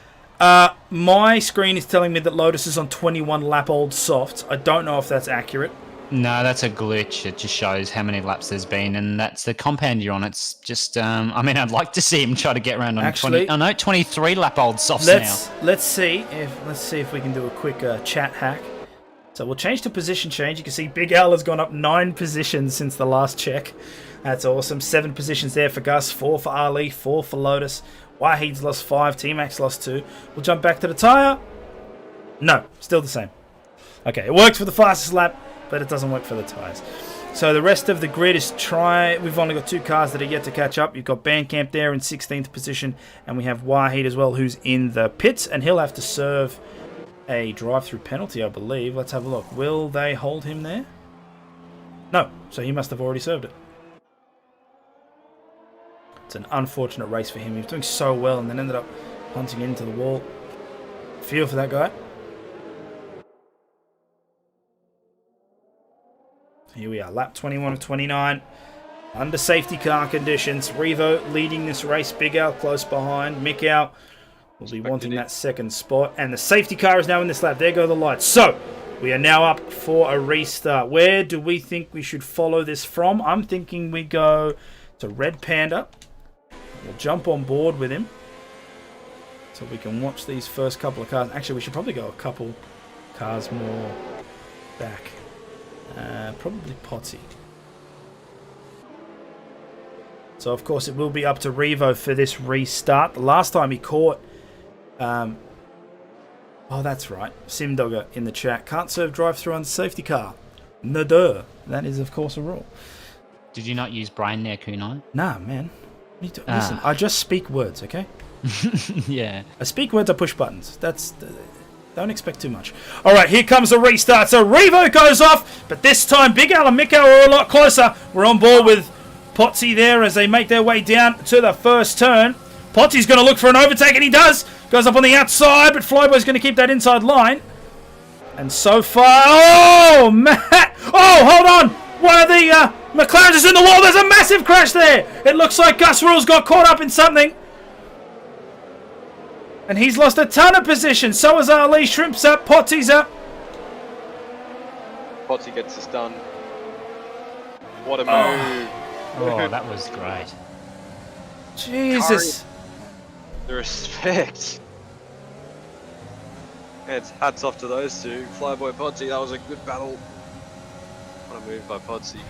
[SPEAKER 1] My screen is telling me that Lotus is on 21 lap old softs. I don't know if that's accurate.
[SPEAKER 2] No, that's a glitch. It just shows how many laps there's been, and that's the compound you're on. It's just, I mean, I'd like to see him try to get around on
[SPEAKER 1] Actually,
[SPEAKER 2] 23 lap old softs now.
[SPEAKER 1] Let's see if we can do a quick chat hack. So we'll change to position change. You can see Big Al has gone up 9 positions since the last check. That's awesome. 7 positions there for Gus, 4 for Ali, 4 for Lotus. Wahid's lost 5, T-Max lost 2. We'll jump back to the tyre. No, still the same. Okay, it works for the fastest lap, but it doesn't work for the tyres. So the rest of the grid is we've only got 2 cars that are yet to catch up. You've got Bandcamp there in 16th position, and we have Wahid as well, who's in the pits, and he'll have to serve a drive-through penalty, I believe. Let's have a look. Will they hold him there? No, so he must have already served it. It's an unfortunate race for him. He was doing so well and then ended up punting into the wall. Feel for that guy. Here we are, lap 21 of 29. Under safety car conditions. Revo leading this race. Big Al close behind. Mick Al will be wanting that second spot. And the safety car is now in this lap. There go the lights. So, we are now up for a restart. Where do we think we should follow this from? I'm thinking we go to Red Panda. We'll jump on board with him so we can watch these first couple of cars. Actually, we should probably go a couple cars more back. Probably Potsy. So, of course, it will be up to Revo for this restart. The last time he caught... oh, that's right. Simdogger in the chat. Can't serve drive-through on the safety car. Nadur. That is, of course, a rule.
[SPEAKER 2] Did you not use brain there, Kunai?
[SPEAKER 1] Nah, man. Listen, I just speak words, okay?
[SPEAKER 2] Yeah.
[SPEAKER 1] I speak words, I push buttons. Don't expect too much. All right, here comes the restart. So Revo goes off, but this time Big Al and Miko are a lot closer. We're on board with Potsy there as they make their way down to the first turn. Potsy's going to look for an overtake, and he does. Goes up on the outside, but Flyboy's going to keep that inside line. And so far... Oh, Matt! Oh, hold on! One of the McLarens is in the wall. There's a massive crash there. It looks like Gus Rules got caught up in something. And he's lost a ton of position. So has Ali. Shrimp's up. Potsy's up.
[SPEAKER 3] Potsy gets this done. What a move.
[SPEAKER 2] Oh, that was great.
[SPEAKER 1] Jesus.
[SPEAKER 3] The respect. Yeah, it's hats off to those two. Flyboy Potsy, that was a good battle. What a move by Potsy.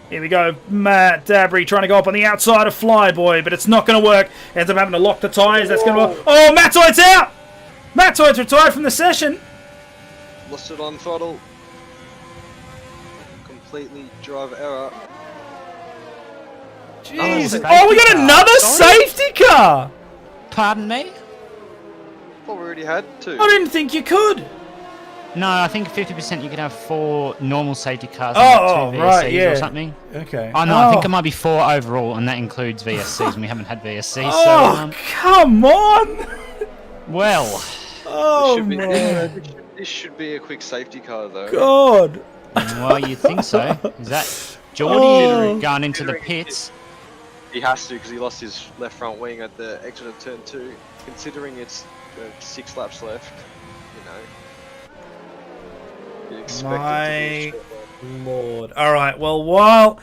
[SPEAKER 1] Here we go. Matt Dabry trying to go up on the outside of Flyboy, but it's not going to work. Ends up having to lock the tyres. That's going to work. Oh, Mattoid's out! Mattoid's retired from the session.
[SPEAKER 3] Lost it on throttle. Completely driver error.
[SPEAKER 1] Jeez. Oh, we got another safety car!
[SPEAKER 2] Pardon me?
[SPEAKER 3] Thought we already had two.
[SPEAKER 1] I didn't think you could.
[SPEAKER 2] No, I think 50% you can have 4 normal safety cars
[SPEAKER 1] Oh,
[SPEAKER 2] and 2 VSCs
[SPEAKER 1] right, yeah.
[SPEAKER 2] or something.
[SPEAKER 1] Okay.
[SPEAKER 2] Oh, no, I think it might be 4 overall, and that includes VSCs, and we haven't had VSCs.
[SPEAKER 1] Oh, come on!
[SPEAKER 2] Well,
[SPEAKER 1] Oh,
[SPEAKER 3] This should be-
[SPEAKER 1] man.
[SPEAKER 3] This should be a quick safety car, though.
[SPEAKER 1] God.
[SPEAKER 2] well, you think so. Is that Geordie
[SPEAKER 1] Oh.
[SPEAKER 2] going into the pits?
[SPEAKER 3] He has to because he lost his left front wing at the exit of turn 2. Considering it's 6 laps left, you expect it
[SPEAKER 1] My
[SPEAKER 3] to be a short one.
[SPEAKER 1] Lord. All right, well, while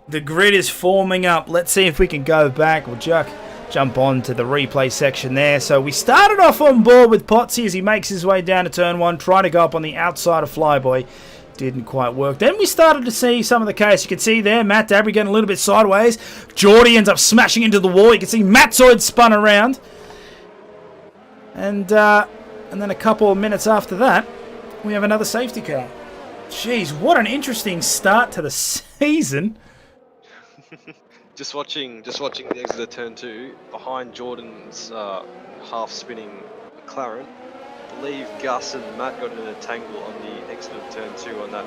[SPEAKER 1] the grid is forming up, let's see if we can go back. We'll jump on to the replay section there. So we started off on board with Potsy as he makes his way down to turn 1, trying to go up on the outside of Flyboy. Didn't quite work. Then we started to see some of the chaos. You can see there, Matt Dabry getting a little bit sideways. Geordie ends up smashing into the wall. You can see Matzoid spun around. And then a couple of minutes after that, we have another safety car. Jeez, what an interesting start to the season.
[SPEAKER 3] Just watching the exit of turn 2 behind Jordan's half-spinning McLaren. I believe Gus and Matt got in a tangle on the exit of turn 2 on that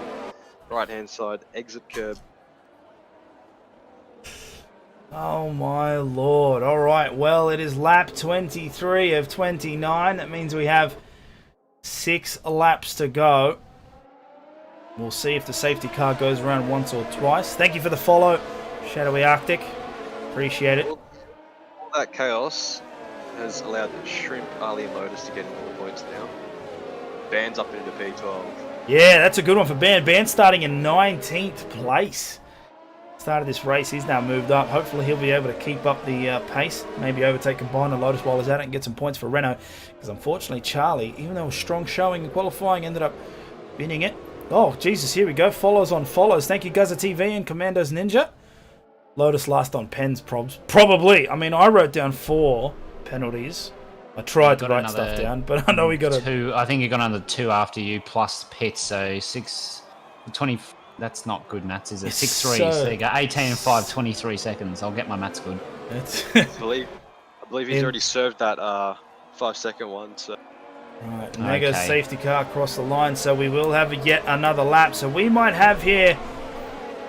[SPEAKER 3] right-hand side exit curb.
[SPEAKER 1] Oh my Lord. All right, well, it is lap 23 of 29. That means we have 6 laps to go. We'll see if the safety car goes around once or twice. Thank you for the follow, Shadowy Arctic. Appreciate it.
[SPEAKER 3] All that chaos has allowed the Shrimp, Ali and Lotus to get more points now. Band's up into P12.
[SPEAKER 1] Yeah, that's a good one for Ban. Ban starting in 19th place. Started this race, he's now moved up. Hopefully he'll be able to keep up the pace. Maybe overtake Combine and Lotus while he's at it and get some points for Renault. Because unfortunately Charlie, even though a strong showing in qualifying, ended up winning it. Oh, Jesus, here we go. Follows on follows. Thank you, Gaza TV and Commandos Ninja. Lotus last on pens probs. Probably. I mean, I wrote down 4 penalties. I tried to write stuff down, but I know we got
[SPEAKER 2] 2. I think you got another 2 after you plus pits, so 6, 20. That's not good maths, is it? 6 3s. So there you go. 18 and 5, 23 seconds. I'll get my maths good.
[SPEAKER 3] I believe he's already served that 5-second one. So.
[SPEAKER 1] Right, mega safety car across the line, so we will have yet another lap. So we might have here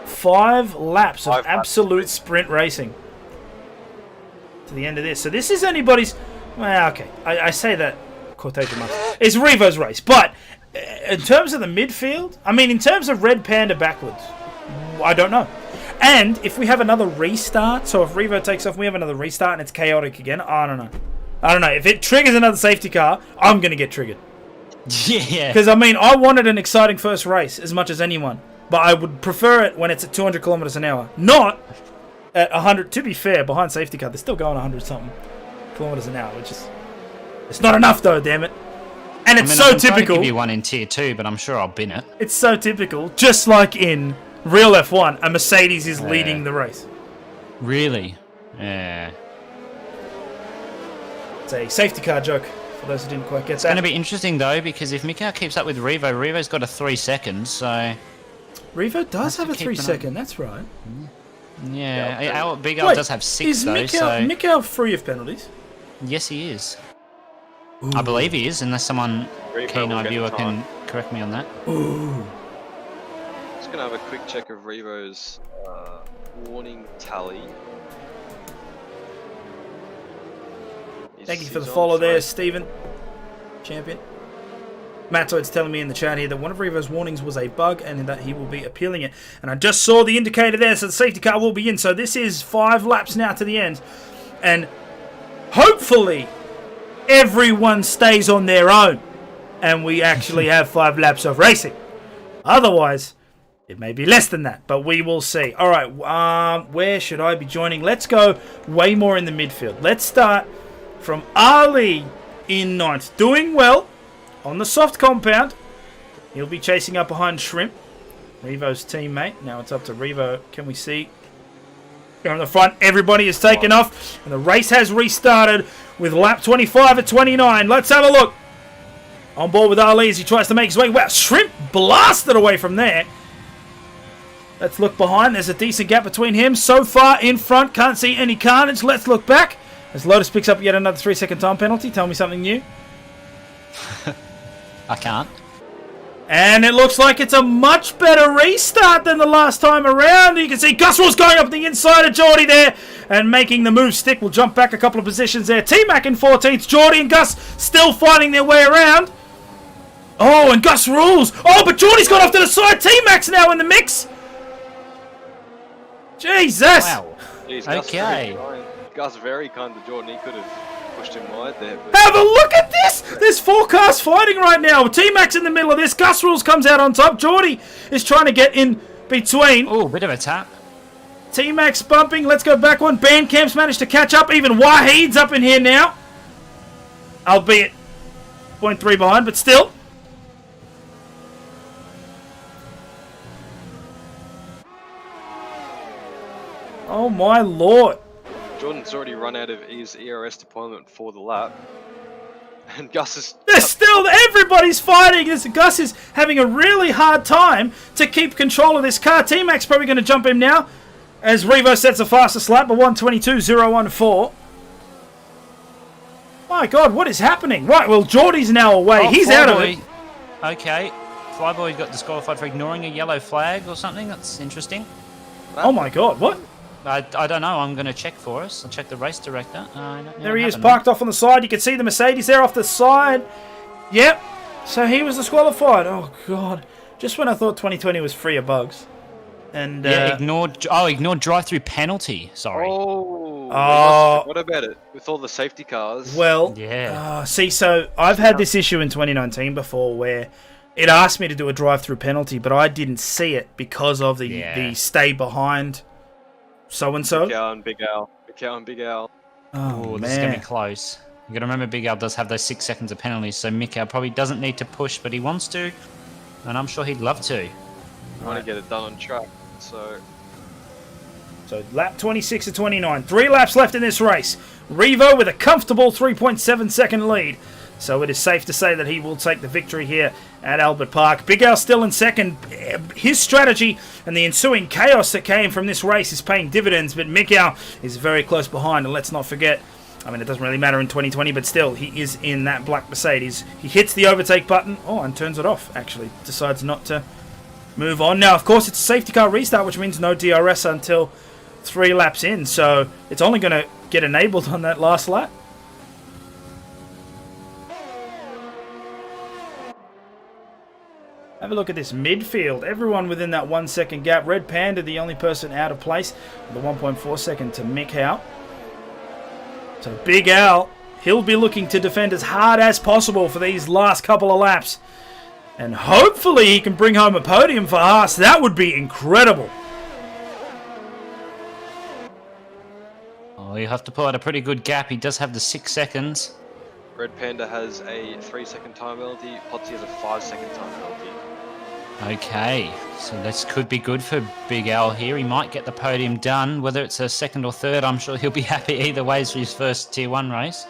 [SPEAKER 1] 5 laps of absolute sprint racing to the end of this. So this is anybody's. Well, okay, I say that quotation marks. It's Revo's race, but in terms of the midfield, I mean, in terms of Red Panda backwards, I don't know. And if we have another restart, so if Revo takes off, we have another restart and it's chaotic again. I don't know. If it triggers another safety car, I'm going to get triggered.
[SPEAKER 2] Yeah.
[SPEAKER 1] Because, I mean, I wanted an exciting first race as much as anyone. But I would prefer it when it's at 200 kilometers an hour. Not at 100. To be fair, behind safety car, they're still going 100-something kilometers an hour, which is... It's not enough, though, damn it. And it's so typical.
[SPEAKER 2] I'm trying to give you one in tier 2, but I'm sure I'll bin it.
[SPEAKER 1] It's so typical. Just like in real F1, a Mercedes is leading the race.
[SPEAKER 2] Really? Yeah.
[SPEAKER 1] It's a safety car joke, for those who didn't quite get that.
[SPEAKER 2] It's going to be interesting, though, because if Mikau keeps up with Revo, Revo's got a 3 seconds, so...
[SPEAKER 1] Revo does have a 3-second, that's right.
[SPEAKER 2] Yeah, our Big Al does have 6, though, so...
[SPEAKER 1] Is Mikau free of penalties?
[SPEAKER 2] Yes, he is. Ooh. I believe he is, unless someone keen-eye viewer can correct me on that.
[SPEAKER 1] Ooh.
[SPEAKER 3] Just going to have a quick check of Revo's warning tally.
[SPEAKER 1] Thank you for the follow there, Stephen. Champion. Mattoid's telling me in the chat here that one of Revo's warnings was a bug and that he will be appealing it. And I just saw the indicator there, so the safety car will be in. So this is 5 laps now to the end. And hopefully everyone stays on their own and we actually have 5 laps of racing. Otherwise, it may be less than that, but we will see. All right, where should I be joining? Let's go way more in the midfield. Let's start from Ali in 9th. Doing well on the soft compound. He'll be chasing up behind Shrimp. Revo's teammate. Now it's up to Revo. Can we see? Here on the front, everybody is taken off, and the race has restarted with lap 25 at 29. Let's have a look. On board with Ali as he tries to make his way. Wow, Shrimp blasted away from there. Let's look behind. There's a decent gap between him. So far in front, can't see any carnage. Let's look back as Lotus picks up yet another 3-second time penalty. Tell me something new.
[SPEAKER 2] I can't.
[SPEAKER 1] And it looks like it's a much better restart than the last time around. You can see Gus Rules going up the inside of Geordie there and making the move stick. We'll jump back a couple of positions there. T-Mac in 14th. Geordie and Gus still finding their way around. Oh, and Gus Rules. Oh, but Geordie's gone off to the side. T-Mac's now in the mix. Jesus.
[SPEAKER 2] Wow.
[SPEAKER 3] Jeez,
[SPEAKER 2] Okay.
[SPEAKER 3] Gus very kind to Jordan. He could have pushed him wide there. But
[SPEAKER 1] Have a look at this! There's 4 cars fighting right now. T-Mac's in the middle of this. Gus Rules comes out on top. Geordie is trying to get in between.
[SPEAKER 2] Oh, bit of a tap.
[SPEAKER 1] T-Mac's bumping. Let's go back one. Bandcamp's managed to catch up. Even Wahid's up in here now. Albeit 0.3 behind, but still. Oh my lord.
[SPEAKER 3] Jordan's already run out of his ERS deployment for the lap. And Gus is...
[SPEAKER 1] There's still... Everybody's fighting. Gus is having a really hard time to keep control of this car. T-Mac's probably going to jump him now as Revo sets a fastest lap of 1:22.014. My God, what is happening? Right, well, Geordie's now away. He's out of it.
[SPEAKER 2] Okay. Flyboy got disqualified for ignoring a yellow flag or something. That's interesting.
[SPEAKER 1] Oh my God, what?
[SPEAKER 2] I don't know. I'm going to check for us. I'll check the race director.
[SPEAKER 1] There he is, parked off on the side. You can see the Mercedes there off the side. Yep. So he was disqualified. Oh, God. Just when I thought 2020 was free of bugs. And
[SPEAKER 2] yeah, ignored drive-through penalty. Sorry.
[SPEAKER 3] Oh. What about it? With all the safety cars.
[SPEAKER 1] Well,
[SPEAKER 2] yeah.
[SPEAKER 1] See, so I've had this issue in 2019 before where it asked me to do a drive-through penalty, but I didn't see it because of the stay behind so-and-so.
[SPEAKER 3] Big Al and Big Al. Big Al and Big Al.
[SPEAKER 2] Oh, this is going to be close. You got to remember Big Al does have those 6 seconds of penalties, so Mikal probably doesn't need to push, but he wants to, and I'm sure he'd love to.
[SPEAKER 3] I want to get it done on track, so
[SPEAKER 1] lap 26 to 29. 3 laps left in this race. Revo with a comfortable 3.7 second lead. So it is safe to say that he will take the victory here at Albert Park. Big Al still in second. His strategy and the ensuing chaos that came from this race is paying dividends, but Mikal is very close behind. And let's not forget, I mean, it doesn't really matter in 2020, but still, he is in that black Mercedes. He hits the overtake button, and turns it off, actually. Decides not to move on. Now, of course, it's a safety car restart, which means no DRS until 3 laps in. So it's only going to get enabled on that last lap. Have a look at this midfield. Everyone within that 1 second gap. Red Panda, the only person out of place. The 1.4 second to Mick Howe. So Big Al, he'll be looking to defend as hard as possible for these last couple of laps. And hopefully he can bring home a podium for Haas. That would be incredible.
[SPEAKER 2] Oh, you have to pull out a pretty good gap. He does have the 6 seconds.
[SPEAKER 3] Red Panda has a 3-second time penalty. Potsy has a 5-second time penalty.
[SPEAKER 2] Okay, so this could be good for Big Al here. He might get the podium done. Whether it's a second or third, I'm sure he'll be happy either way for his first Tier 1 race.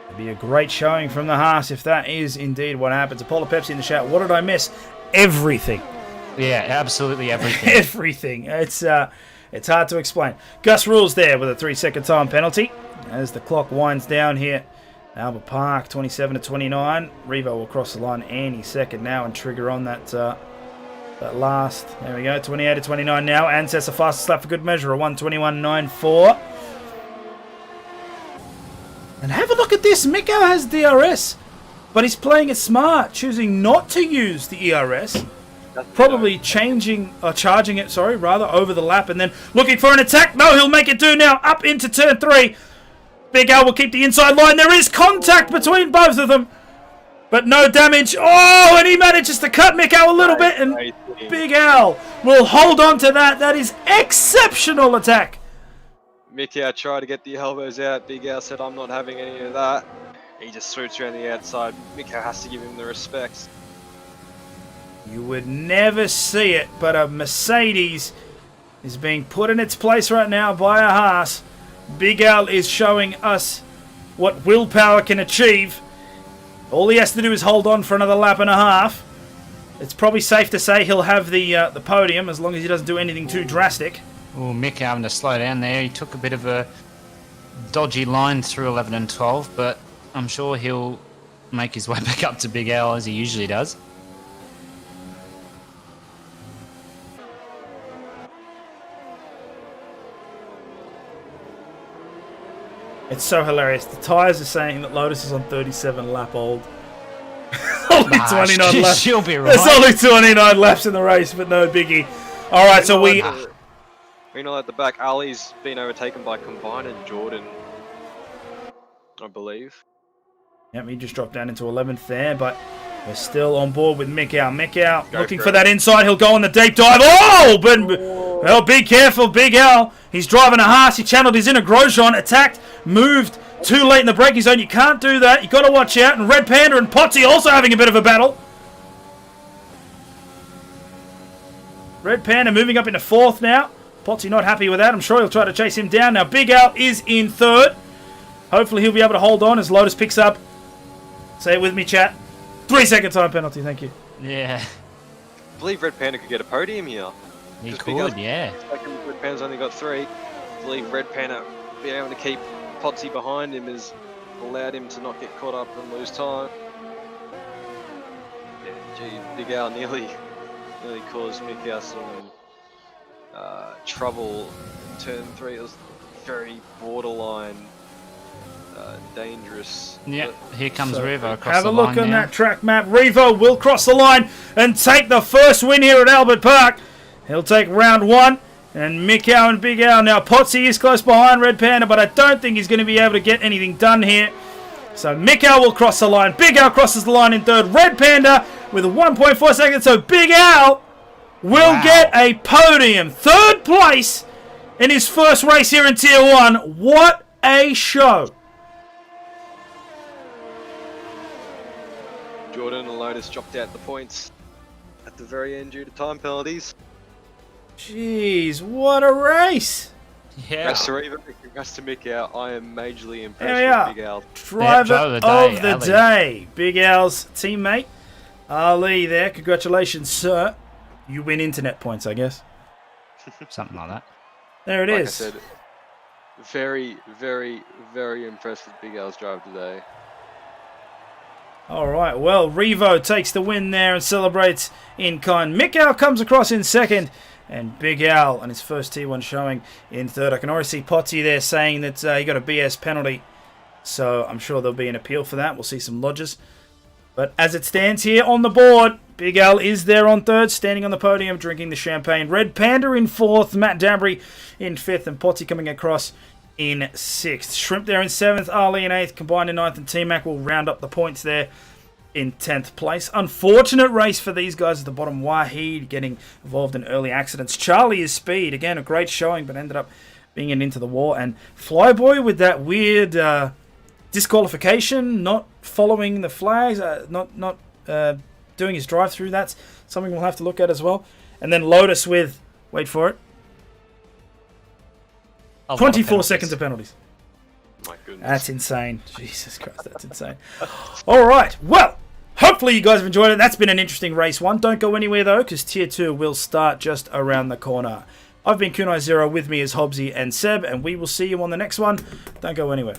[SPEAKER 1] It'd be a great showing from the Haas if that is indeed what happens. Apollo Pepsi in the chat. What did I miss? Everything.
[SPEAKER 2] Yeah, absolutely everything.
[SPEAKER 1] Everything. It's hard to explain. Gus Rules there with a 3-second time penalty as the clock winds down here. Albert Park, 27 to 29. Revo will cross the line any second now and trigger on that last. There we go, 28 to 29 now. And sets the fastest lap for good measure, a 1:21.94. And have a look at this. Mikko has DRS, but he's playing it smart, choosing not to use the ERS. Probably charging it, over the lap and then looking for an attack. No, he'll make it do now. Up into turn 3. Big Al will keep the inside line. There is contact between both of them, but no damage. Oh, and he manages to cut Mick Al a little bit, and Big Al will hold on to that. That is exceptional attack.
[SPEAKER 3] Mick Al tried to get the elbows out. Big Al said, I'm not having any of that. He just swoops around the outside. Mick Al has to give him the respect.
[SPEAKER 1] You would never see it, but a Mercedes is being put in its place right now by a Haas. Big Al is showing us what willpower can achieve. All he has to do is hold on for another lap and a half. It's probably safe to say he'll have the podium as long as he doesn't do anything too drastic.
[SPEAKER 2] Oh, Mick having to slow down there. He took a bit of a dodgy line through 11 and 12, but I'm sure he'll make his way back up to Big Al as he usually does.
[SPEAKER 1] It's so hilarious. The tyres are saying that Lotus is on 37 lap old. Only 29 laps.
[SPEAKER 2] She'll be right.
[SPEAKER 1] There's only 29 laps in the race, but no biggie. All right, so we...
[SPEAKER 3] Meanwhile, at the back, Ali's been overtaken by Combine and Jordan, I believe.
[SPEAKER 1] Yep, he just dropped down into 11th there, but we're still on board with Mikau. Mikau looking for that inside. He'll go on the deep dive. Oh, but well, be careful, Big Al. He's driving a Haas. He channeled his inner Grosjean, attacked, moved too late in the braking zone. You can't do that. You've got to watch out. And Red Panda and Potsy also having a bit of a battle. Red Panda moving up into 4th now. Potsy not happy with that. I'm sure he'll try to chase him down. Now, Big Al is in 3rd. Hopefully he'll be able to hold on as Lotus picks up. Say it with me, chat. 3-second time penalty, thank you.
[SPEAKER 2] Yeah.
[SPEAKER 3] I believe Red Panda could get a podium here.
[SPEAKER 2] He could, yeah.
[SPEAKER 3] Red Panda's only got 3. I believe Red Panda being able to keep Potsy behind him has allowed him to not get caught up and lose time. Yeah, gee, Big Al nearly caused Mick Al some trouble in turn 3. It was very borderline dangerous.
[SPEAKER 2] Yeah, here comes Revo across
[SPEAKER 1] have
[SPEAKER 2] the
[SPEAKER 1] a
[SPEAKER 2] line
[SPEAKER 1] look on
[SPEAKER 2] now.
[SPEAKER 1] that track map. Revo will cross the line and take the first win here at Albert Park. He'll take round 1. And Mikau and Big Al. Now, Potsy is close behind Red Panda, but I don't think he's going to be able to get anything done here. So Mikau will cross the line. Big Al crosses the line in 3rd. Red Panda with 1.4 seconds. So Big Al will get a podium. 3rd place in his first race here in Tier 1. What a show.
[SPEAKER 3] Jordan and Lotus dropped out the points at the very end due to time penalties.
[SPEAKER 1] Jeez, what a race.
[SPEAKER 2] Yeah.
[SPEAKER 3] Congrats to Revo, congrats to Mick Al. I am majorly impressed
[SPEAKER 1] There we are.
[SPEAKER 3] with Big Al.
[SPEAKER 1] Driver of the
[SPEAKER 2] Ali.
[SPEAKER 1] day. Big Al's teammate, Ali there. Congratulations, sir. You win internet points, I guess.
[SPEAKER 2] Something like that.
[SPEAKER 1] There it
[SPEAKER 3] Like
[SPEAKER 1] is.
[SPEAKER 3] I said, very, very, very impressed with Big Al's drive today.
[SPEAKER 1] All right, well, Revo takes the win there and celebrates in kind. Mick Al comes across in 2nd. And Big Al on his first T1 showing in 3rd. I can already see Potsy there saying that he got a BS penalty. So I'm sure there'll be an appeal for that. We'll see some lodges. But as it stands here on the board, Big Al is there on 3rd, standing on the podium, drinking the champagne. Red Panda in 4th, Matt Danbury in 5th, and Potsy coming across in 6th. Shrimp there in 7th, Ali in 8th, combined in 9th, and T-Mac will round up the points there in 10th place. Unfortunate race for these guys at the bottom. Wahid getting involved in early accidents. Charlie is speed. Again, a great showing, but ended up being into the wall. And Flyboy with that weird disqualification, not following the flags, not doing his drive-through. That's something we'll have to look at as well. And then Lotus with, wait for it, 24 seconds of penalties.
[SPEAKER 3] My goodness.
[SPEAKER 1] That's insane. Jesus Christ, that's insane. All right, well, hopefully you guys have enjoyed it. That's been an interesting race 1. Don't go anywhere, though, because Tier 2 will start just around the corner. I've been Kunai Zero. With me is Hobbsy and Seb, and we will see you on the next one. Don't go anywhere.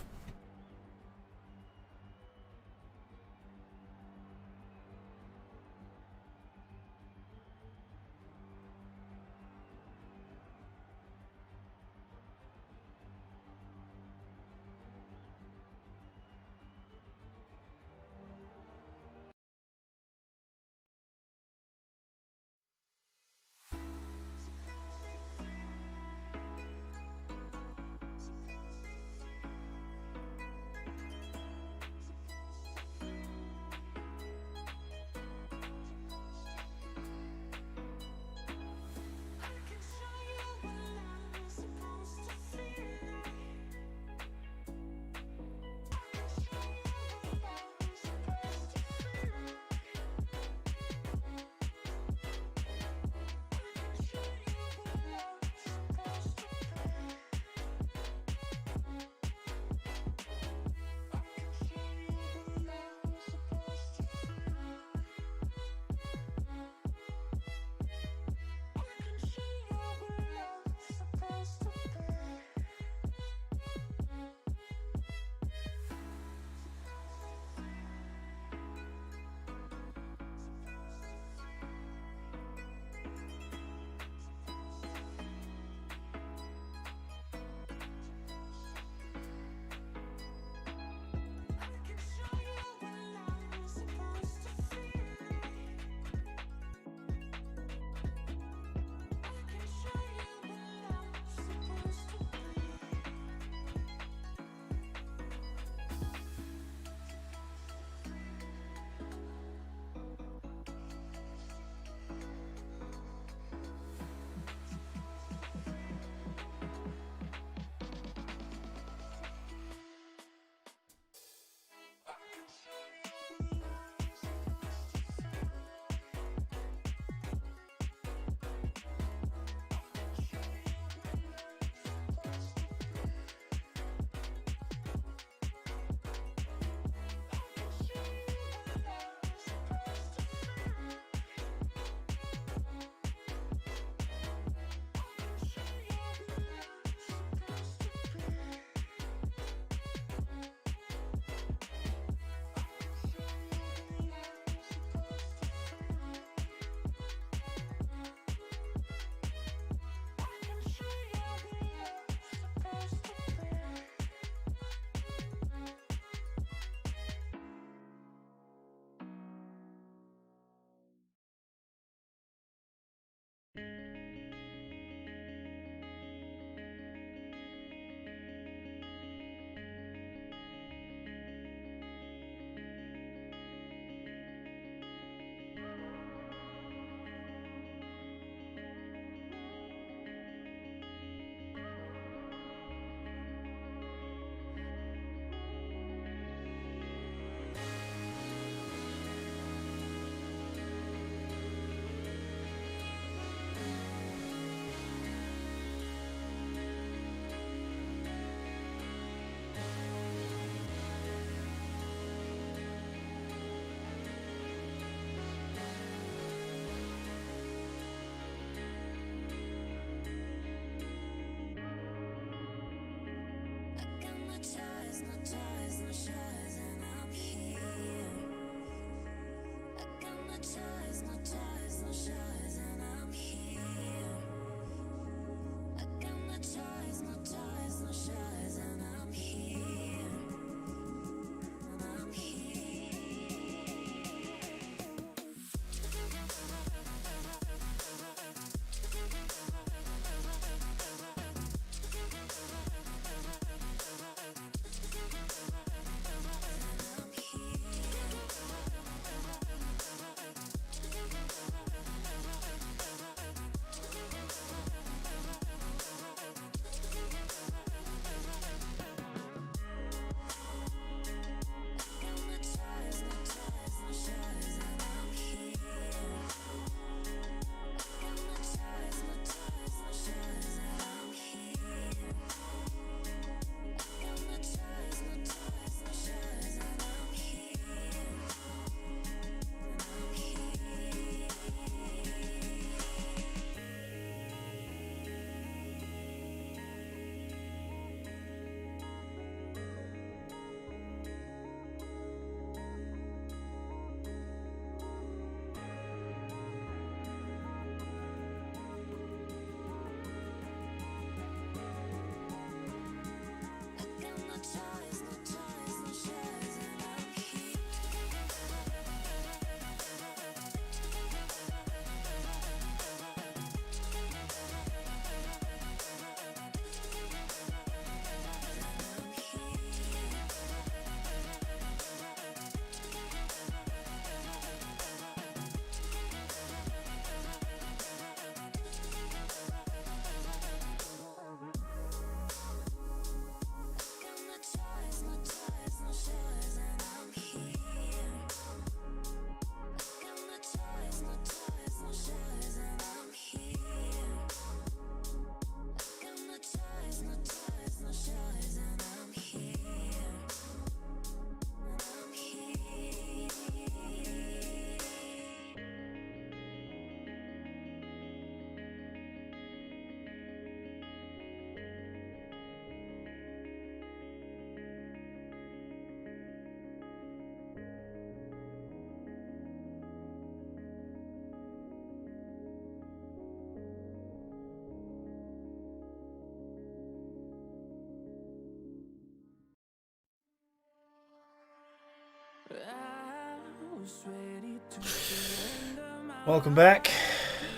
[SPEAKER 1] Welcome back,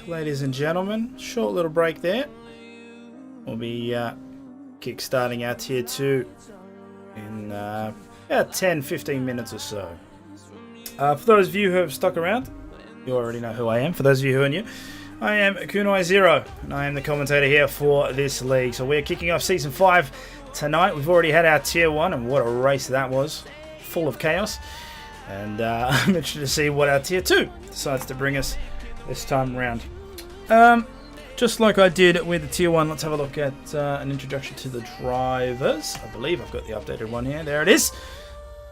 [SPEAKER 1] ladies and gentlemen. Short little break there. We'll be kick-starting our Tier 2 in about 10-15 minutes or so. For those of you who have stuck around, you already know who I am. For those of you who are new, I am Kunai Zero, and I am the commentator here for this league. So we're kicking off Season 5 tonight. We've already had our Tier 1, and what a race that was. Full of chaos. And I'm interested to see what our Tier 2 decides to bring us this time around. Just like I did with the Tier 1, let's have a look at an introduction to the drivers. I believe I've got the updated one here. There it is.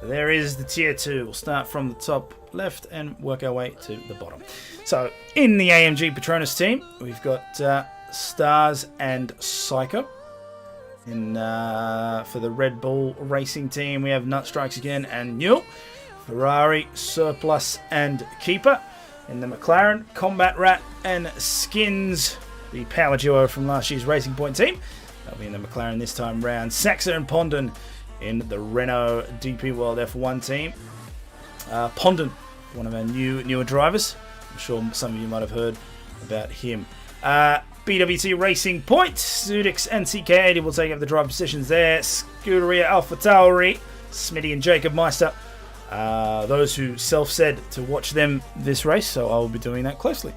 [SPEAKER 1] There is the Tier 2. We'll start from the top left and work our way to the bottom. So, in the AMG Petronas team, we've got Stars and Psycho. For the Red Bull Racing team, we have Nutstrikes again and Newell. Ferrari, Surplus, and Keeper. In the McLaren, Combat Rat and Skins, the power duo from last year's Racing Point team. They'll be in the McLaren this time round. Saxa and Pondon in the Renault DP World F1 team. Pondon, one of our newer drivers. I'm sure some of you might have heard about him. BWT Racing Point, Zudix and CK80 will take up the driver positions there. Scuderia Alpha Tauri, Smitty and Jacob Meister. Those who self-said to watch them this race, so I will be doing that closely.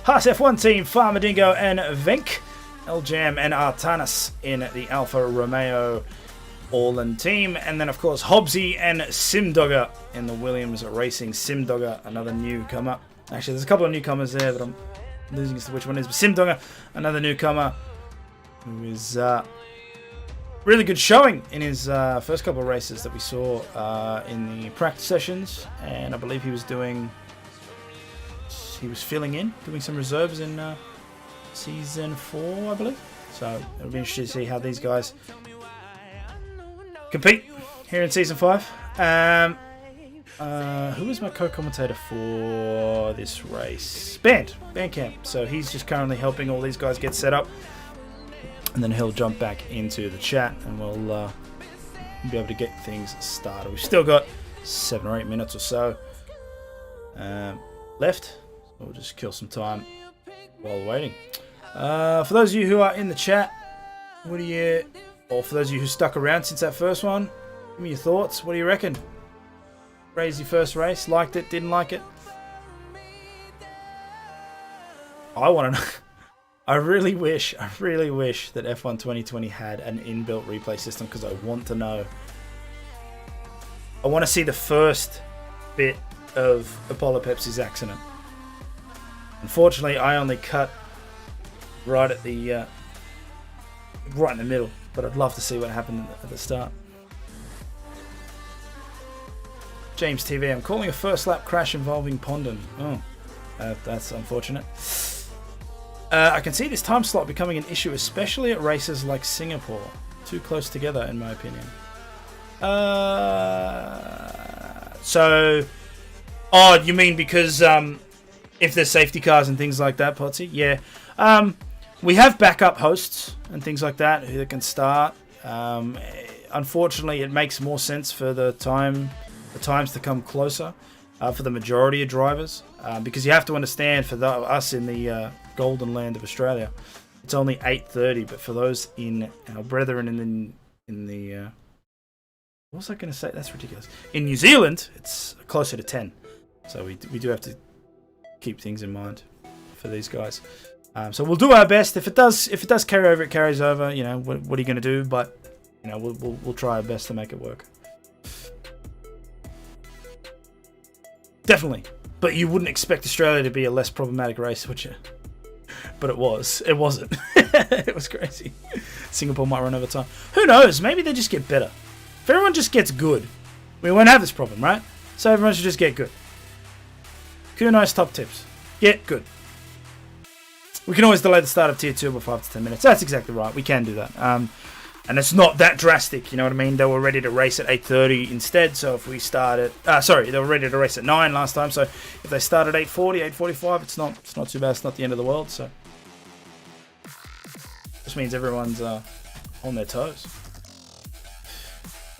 [SPEAKER 1] Haas F1 team, Farmadingo and Venk. Eljam and Artanas in the Alfa Romeo Orland team. And then, of course, Hobbsy and Simdogger in the Williams Racing Simdogger, another newcomer. Actually, there's a couple of newcomers there, but I'm losing as to which one is. But Simdogger, another newcomer who is really good showing in his first couple of races that we saw in the practice sessions. And I believe he was filling in, doing some reserves in Season 4, I believe. So it'll be interesting to see how these guys compete here in Season 5. Who is my co-commentator for this race? Bandcamp. So he's just currently helping all these guys get set up. And then he'll jump back into the chat and we'll be able to get things started. We've still got 7 or 8 minutes or so left. So we'll just kill some time while waiting. For those of you who are in the chat, or for those of you who stuck around since that first one, give me your thoughts. What do you reckon? Crazy first race, liked it, didn't like it? I want to know. I really wish that F1 2020 had an inbuilt replay system because I want to know. I want to see the first bit of Apollo Pepsi's accident. Unfortunately, I only cut right in the middle, but I'd love to see what happened at the start. James TV, I'm calling a first lap crash involving Pondon. Oh, that's unfortunate. I can see this time slot becoming an issue, especially at races like Singapore. Too close together, in my opinion. You mean because if there's safety cars and things like that, Potsy? Yeah. We have backup hosts and things like that who can start. Unfortunately, it makes more sense for the times to come closer for the majority of drivers, because you have to understand for us in the golden land of Australia, it's only 8:30, but for those in our brethren in the what was I going to say? That's ridiculous. In New Zealand, it's closer to 10, so we do have to keep things in mind for these guys. So we'll do our best. If it does carry over, it carries over. You know, what are you going to do? But you know, we'll try our best to make it work. Definitely. But you wouldn't expect Australia to be a less problematic race, would you? But it was. It wasn't. It was crazy. Singapore might run over time. Who knows? Maybe they just get better. If everyone just gets good, we won't have this problem, right? So everyone should just get good. Kunai's top tips. Get good. We can always delay the start of Tier 2 by 5 to 10 minutes. That's exactly right. We can do that. And it's not that drastic, you know what I mean? They were ready to race at 8:30 instead, so if we start at... they were ready to race at 9 last time, so if they start at 8:40, 8:45, it's not too bad. It's not the end of the world, so... Just means everyone's on their toes.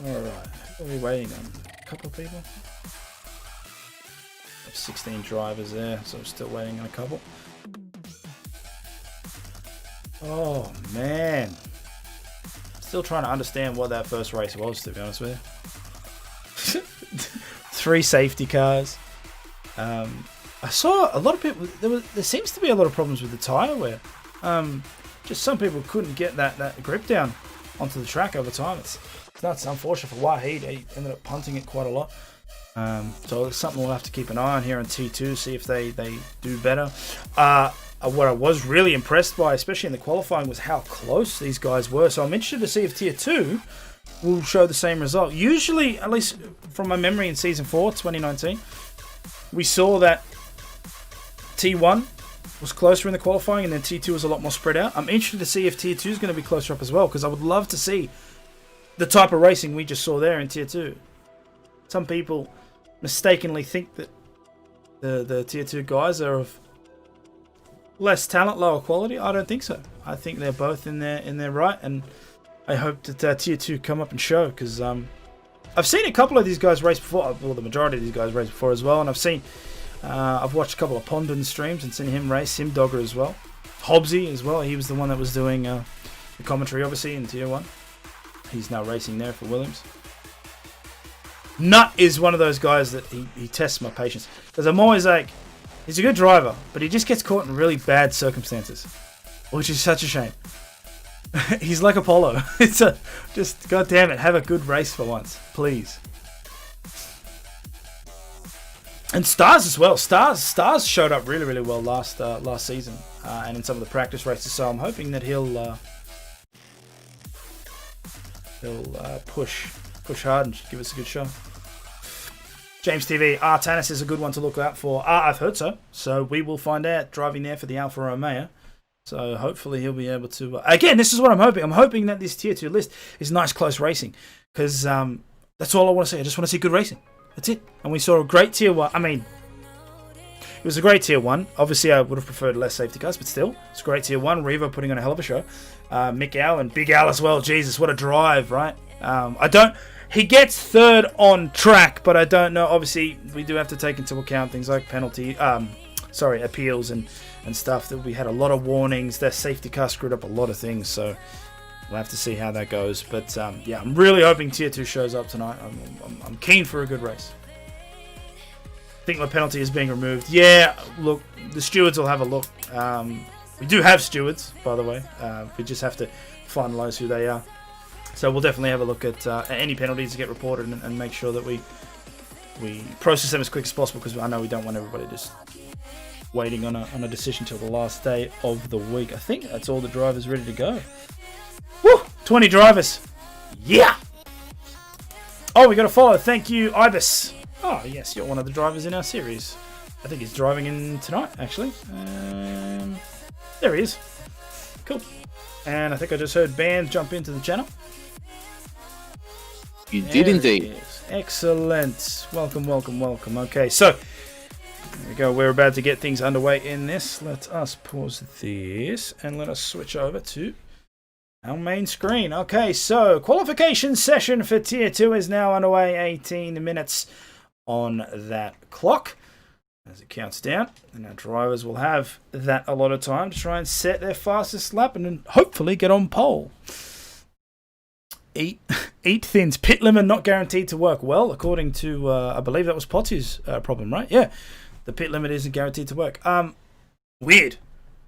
[SPEAKER 1] Alright, what are we waiting on? A couple of people? 16 drivers there, so I'm still waiting on a couple. Oh, man. Still trying to understand what that first race was, to be honest with you. 3 safety cars. I saw a lot of people. There seems to be a lot of problems with the tyre wear. Just some people couldn't get that grip down onto the track over time. It's unfortunate for Wahid. He ended up punting it quite a lot. So it's something we'll have to keep an eye on here on T2, see if they do better. What I was really impressed by, especially in the qualifying, was how close these guys were. So I'm interested to see if Tier 2 will show the same result. Usually, at least from my memory in Season 4, 2019, we saw that T1 was closer in the qualifying and then T2 was a lot more spread out. I'm interested to see if Tier 2 is going to be closer up as well, because I would love to see the type of racing we just saw there in Tier 2. Some people mistakenly think that the Tier 2 guys are of less talent, lower quality. I don't think so. I think they're both in their right, and I hope that Tier 2 come up and show, because I've seen a couple of these guys race before. Well, the majority of these guys race before as well, and I've watched a couple of Pondon streams and seen him race, Dogger as well. Hobbsy as well. He was the one that was doing the commentary, obviously, in Tier 1. He's now racing there for Williams. Nut is one of those guys that he tests my patience. Because I'm always like, he's a good driver, but he just gets caught in really bad circumstances. Which is such a shame. He's like Apollo. Just, God damn it, have a good race for once. Please. And Stars as well. Stars showed up really, really well last season, and in some of the practice races. So I'm hoping that he'll push hard and give us a good show. James TV, Tanis is a good one to look out for. I've heard so. So we will find out driving there for the Alfa Romeo. So hopefully he'll be able to. Again, this is what I'm hoping. I'm hoping that this Tier 2 list is nice, close racing, because that's all I want to see. I just want to see good racing. That's it. And we saw a great Tier 1. I mean, it was a great Tier 1. Obviously, I would have preferred less safety cars, but still, it's a great Tier 1. Revo putting on a hell of a show. Mick Al and Big Al as well. Jesus, what a drive, right? He gets third on track, but I don't know. Obviously, we do have to take into account things like appeals and stuff. That we had a lot of warnings. Their safety car screwed up a lot of things, so we'll have to see how that goes. But yeah, I'm really hoping Tier 2 shows up tonight. I'm keen for a good race. I think my penalty is being removed. Yeah, look, the stewards will have a look. We do have stewards, by the way. We just have to finalise who they are. So we'll definitely have a look at any penalties that get reported and make sure that we process them as quick as possible, because I know we don't want everybody just waiting on a decision till the last day of the week. I think that's all the drivers ready to go. Woo! 20 drivers. Yeah! Oh, we got a follow. Thank you, Ibis. Oh, yes, you're one of the drivers in our series. I think he's driving in tonight, actually. There he is. Cool. And I think I just heard Band jump into the channel.
[SPEAKER 4] You did indeed.
[SPEAKER 1] Excellent. Welcome. Okay, so there we go. We're about to get things underway in this. Let us pause this and let us switch over to our main screen. Okay, so qualification session for Tier 2 is now underway. 18 minutes on that clock as it counts down. And our drivers will have that a lot of time to try and set their fastest lap and then hopefully get on pole. Eat thins. Pit limit not guaranteed to work well, according to, I believe that was Potty's problem, right? Yeah, the pit limit isn't guaranteed to work. Weird.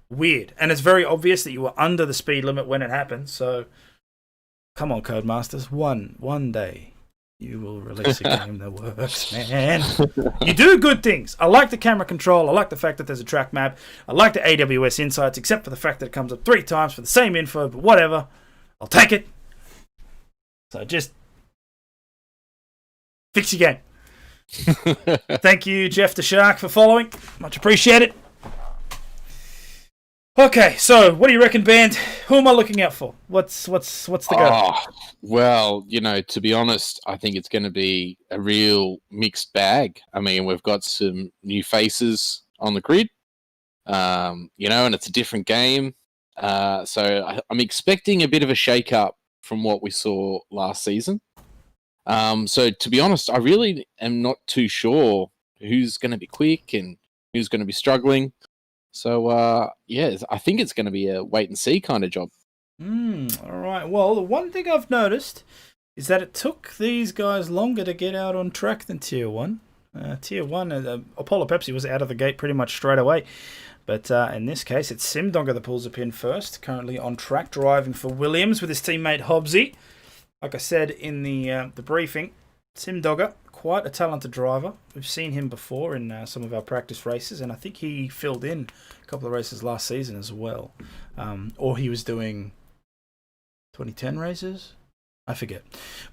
[SPEAKER 1] And it's very obvious that you were under the speed limit when it happened, so come on, Codemasters. One day you will release a game that works, man. You do good things. I like the camera control. I like the fact that there's a track map. I like the AWS insights, except for the fact that it comes up 3 times for the same info, but whatever. I'll take it. So just fix your game. Thank you, Jeff the Shark, for following. Much appreciated. Okay, so what do you reckon, Band? Who am I looking out for? What's the go?
[SPEAKER 4] Oh, well, to be honest, I think it's going to be a real mixed bag. I mean, we've got some new faces on the grid, and it's a different game. So I'm expecting a bit of a shake-up from what we saw last season. So to be honest, I really am not too sure who's going to be quick and who's going to be struggling. So, yeah, I think it's going to be a wait and see kind of job.
[SPEAKER 1] All right. Well, the one thing I've noticed is that it took these guys longer to get out on track than Tier 1. Tier 1, Apollo Pepsi was out of the gate pretty much straight away. But in this case, it's Simdogger that pulls a pin first. Currently on track, driving for Williams with his teammate Hobbsy. Like I said in the briefing, Simdogger, quite a talented driver. We've seen him before in some of our practice races, and I think he filled in a couple of races last season as well. Or he was doing 2010 races? I forget.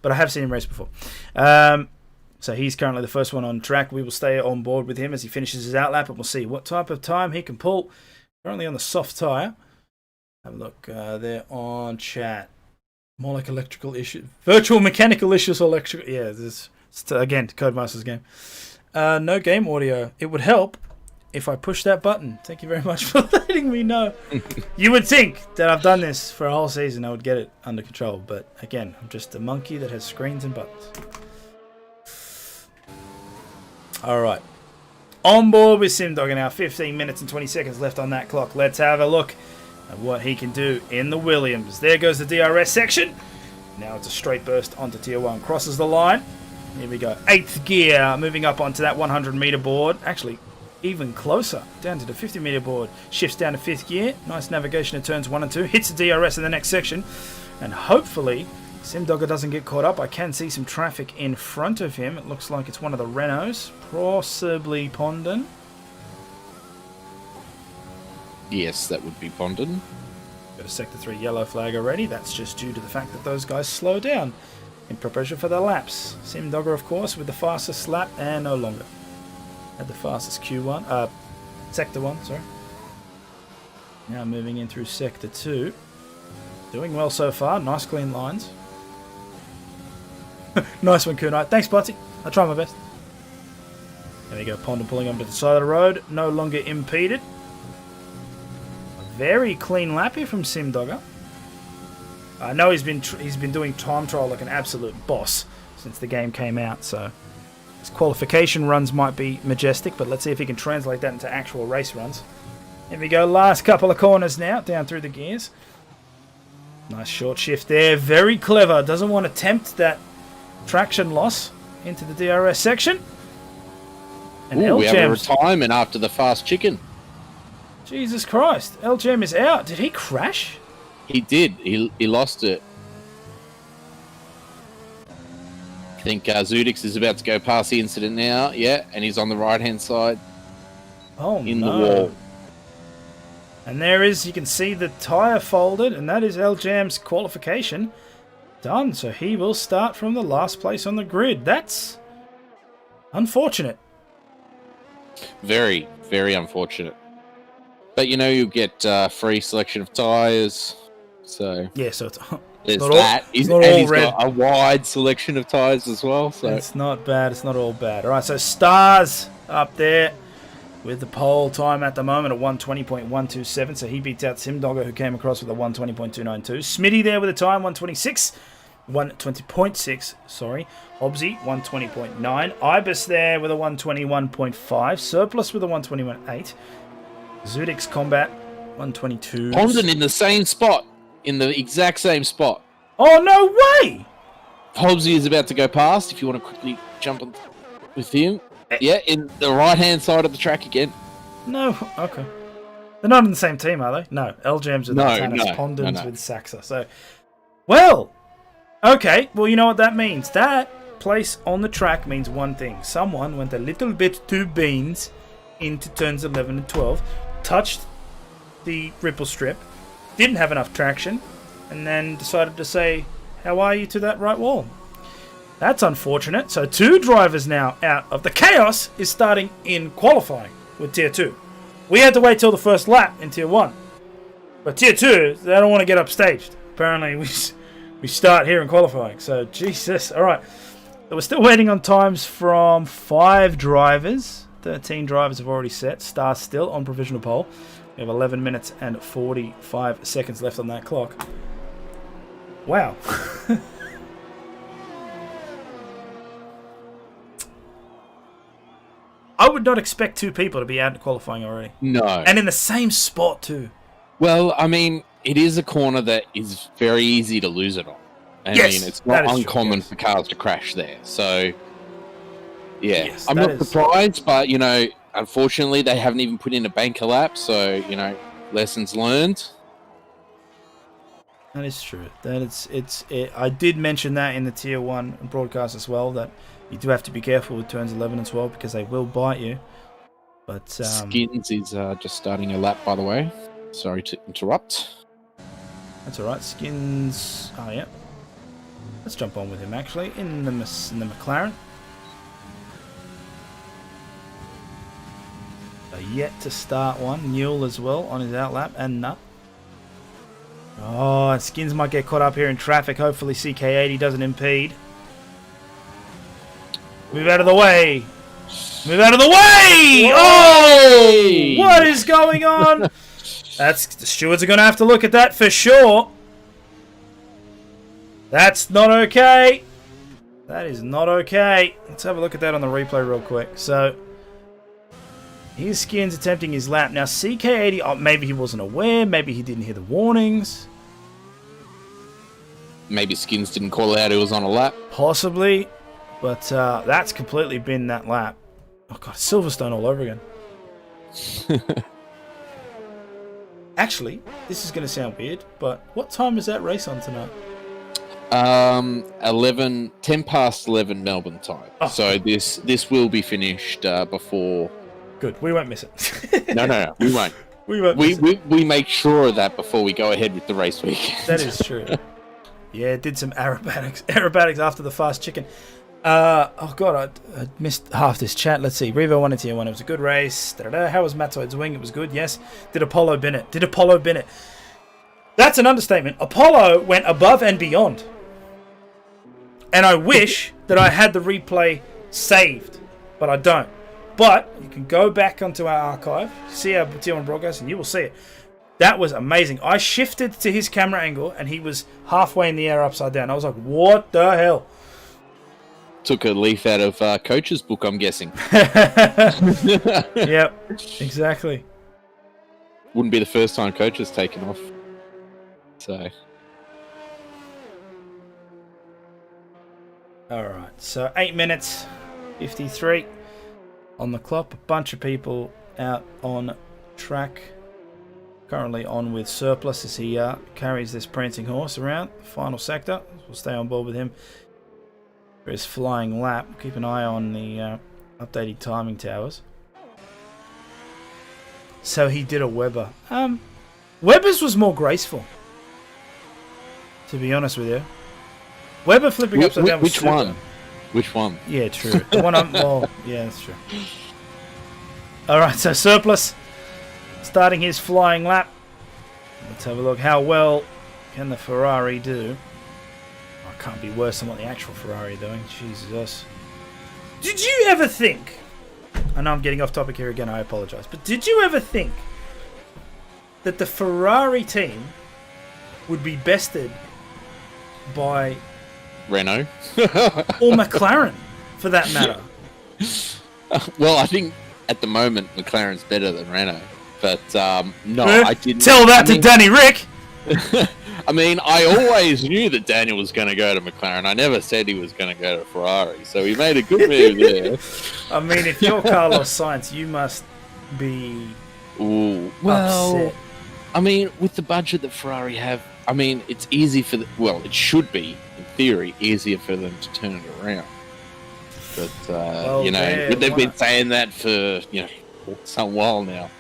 [SPEAKER 1] But I have seen him race before. So he's currently the first one on track. We will stay on board with him as he finishes his outlap, and we'll see what type of time he can pull. Currently on the soft tyre. Have a look there on chat. More like electrical issues. Virtual mechanical issues or electrical... Yeah, this again, Codemaster's game. No game audio. It would help if I push that button. Thank you very much for letting me know. You would think that I've done this for a whole season, I would get it under control. But again, I'm just a monkey that has screens and buttons. Alright. On board with Simdogger now. 15 minutes and 20 seconds left on that clock. Let's have a look at what he can do in the Williams. There goes the DRS section. Now it's a straight burst onto Tier 1. Crosses the line. Here we go. 8th gear. Moving up onto that 100 meter board. Actually, even closer. Down to the 50 meter board. Shifts down to 5th gear. Nice navigation in turns 1 and 2. Hits the DRS in the next section. And hopefully Simdogger doesn't get caught up. I can see some traffic in front of him. It looks like it's one of the Renaults. Possibly Pondon.
[SPEAKER 4] Yes, that would be Pondon.
[SPEAKER 1] Got a Sector 3 yellow flag already. That's just due to the fact that those guys slow down in preparation for their laps. Simdogger, of course, with the fastest lap and no longer. Had the fastest Q1. Sector 1, sorry. Now moving in through Sector 2. Doing well so far. Nice clean lines. Nice one, Kunai. Thanks, Butty. I'll try my best. There we go. Pondon pulling onto the side of the road. No longer impeded. A very clean lap here from Simdogger. I know he's been doing time trial like an absolute boss since the game came out, so his qualification runs might be majestic, but let's see if he can translate that into actual race runs. Here we go. Last couple of corners now, down through the gears. Nice short shift there. Very clever. Doesn't want to tempt that traction loss into the DRS section. And
[SPEAKER 4] Ooh, we have a retirement after the fast chicken.
[SPEAKER 1] Jesus Christ. LGM is out. Did he crash?
[SPEAKER 4] He did. He lost it. I think Zudix is about to go past the incident now. Yeah, and he's on the right-hand side.
[SPEAKER 1] Oh,
[SPEAKER 4] in the wall.
[SPEAKER 1] And there is, you can see the tyre folded, and that is LJam's qualification done. So he will start from the last place on the grid. That's unfortunate.
[SPEAKER 4] Very, very unfortunate. But you know, you get free selection of tyres. So
[SPEAKER 1] yeah, so
[SPEAKER 4] there's that. He's got a wide selection of tyres as well. So
[SPEAKER 1] it's not bad. It's not all bad. All right, so Stars up there with the pole time at the moment at 120.127. So he beats out Simdogger, who came across with a 120.292. Smitty there with a time 120.6. Sorry. Hobbsy 120.9. Ibis there with a 121.5. Surplus with a 121.8. Zudix Combat 122.
[SPEAKER 4] Pondon in the same spot. In the exact same spot.
[SPEAKER 1] Oh, no way!
[SPEAKER 4] Hobbsy is about to go past if you want to quickly jump on with him. Yeah, in the right-hand side of the track again.
[SPEAKER 1] No, okay. They're not in the same team, are they? No, LGM's with Tannis, Pondon's with Saxa. So, well, okay. Well, you know what that means. That place on the track means one thing. Someone went a little bit too beans into turns 11 and 12, touched the ripple strip, didn't have enough traction, and then decided to say, how are you to that right wall? That's unfortunate. So 2 drivers now out of the chaos is starting in qualifying with Tier 2. We had to wait till the first lap in Tier 1. But Tier 2, they don't want to get upstaged. Apparently we start here in qualifying. So Jesus. Alright. So we're still waiting on times from 5 drivers. 13 drivers have already set. Star still on provisional pole. We have 11 minutes and 45 seconds left on that clock. Wow. I would not expect two people to be out in qualifying already.
[SPEAKER 4] No.
[SPEAKER 1] And in the same spot, too.
[SPEAKER 4] Well, I mean, it is a corner that is very easy to lose it on. I
[SPEAKER 1] Yes,
[SPEAKER 4] mean, it's not
[SPEAKER 1] that is
[SPEAKER 4] uncommon
[SPEAKER 1] true, yes.
[SPEAKER 4] for cars to crash there. So, yeah,
[SPEAKER 1] Yes,
[SPEAKER 4] I'm
[SPEAKER 1] that
[SPEAKER 4] not
[SPEAKER 1] is-
[SPEAKER 4] surprised, but, you know, unfortunately, they haven't even put in a banker lap. So, you know, lessons learned.
[SPEAKER 1] That is true. I did mention that in the Tier 1 broadcast as well, that you do have to be careful with turns 11 and 12 because they will bite you. But
[SPEAKER 4] Skins is just starting a lap, by the way. Sorry to interrupt.
[SPEAKER 1] that's all right. Skins. Oh yeah. Let's jump on with him actually in the McLaren. Yet to start one. Newell as well on his outlap and Nut. Oh, Skins might get caught up here in traffic. Hopefully CK80 doesn't impede. Move out of the way. Move out of the way! Oh! What is going on? The stewards are going to have to look at that for sure. That's not okay. That is not okay. Let's have a look at that on the replay real quick. So, here's Skins attempting his lap. Now, CK80, oh, maybe he wasn't aware. Maybe he didn't hear the warnings.
[SPEAKER 4] Maybe Skins didn't call out it was on a lap.
[SPEAKER 1] Possibly. But that's completely been that lap. Oh, God, Silverstone all over again. Actually, this is going to sound weird, but what time is that race on tonight?
[SPEAKER 4] 10 past 11 Melbourne time.
[SPEAKER 1] Oh.
[SPEAKER 4] So this will be finished before.
[SPEAKER 1] Good, we won't miss it.
[SPEAKER 4] No, we won't.
[SPEAKER 1] We won't miss it.
[SPEAKER 4] We make sure of that before we go ahead with the race weekend.
[SPEAKER 1] That is true. Yeah, did some aerobatics after the fast chicken. Oh god, I missed half this chat. Let's see. Revo 1 and Tier 1. It was a good race. Da-da-da. How was Matzoid's wing? It was good, yes. Did Apollo bin it? That's an understatement. Apollo went above and beyond. And I wish that I had the replay saved, but I don't. But you can go back onto our archive, see our Tier 1 broadcast, and you will see it. That was amazing. I shifted to his camera angle, and he was halfway in the air upside down. I was like, what the hell?
[SPEAKER 4] Took a leaf out of Coach's book, I'm guessing.
[SPEAKER 1] Yep, exactly.
[SPEAKER 4] Wouldn't be the first time Coach has taken off. So,
[SPEAKER 1] Alright, so 8 minutes 53 on the clock. A bunch of people out on track. Currently on with Surplus as he carries this prancing horse around the final sector. We'll stay on board with him for his flying lap. Keep an eye on the updated timing towers. So he did a Weber. Weber's was more graceful, to be honest with you. Weber flipping upside down was
[SPEAKER 4] which
[SPEAKER 1] super.
[SPEAKER 4] one? Which one?
[SPEAKER 1] Yeah, true. The one well, yeah, that's true. Alright, so Surplus starting his flying lap. Let's have a look. How well can the Ferrari do? Oh, it can't be worse than what the actual Ferrari are doing. Jesus. Did you ever think... I know I'm getting off topic here again, I apologise. But did you ever think that the Ferrari team would be bested by...
[SPEAKER 4] Renault?
[SPEAKER 1] or McLaren, for that matter?
[SPEAKER 4] Well, I think at the moment McLaren's better than Renault. But no, I didn't.
[SPEAKER 1] Tell that to Danny Rick!
[SPEAKER 4] I mean, I always knew that Daniel was going to go to McLaren. I never said he was going to go to Ferrari. So he made a good move there.
[SPEAKER 1] I mean, if you're Carlos Sainz, you must be upset.
[SPEAKER 4] I mean, with the budget that Ferrari have, I mean, it's easy for it should be, in theory, easier for them to turn it around. But, they've been saying that for, some while now.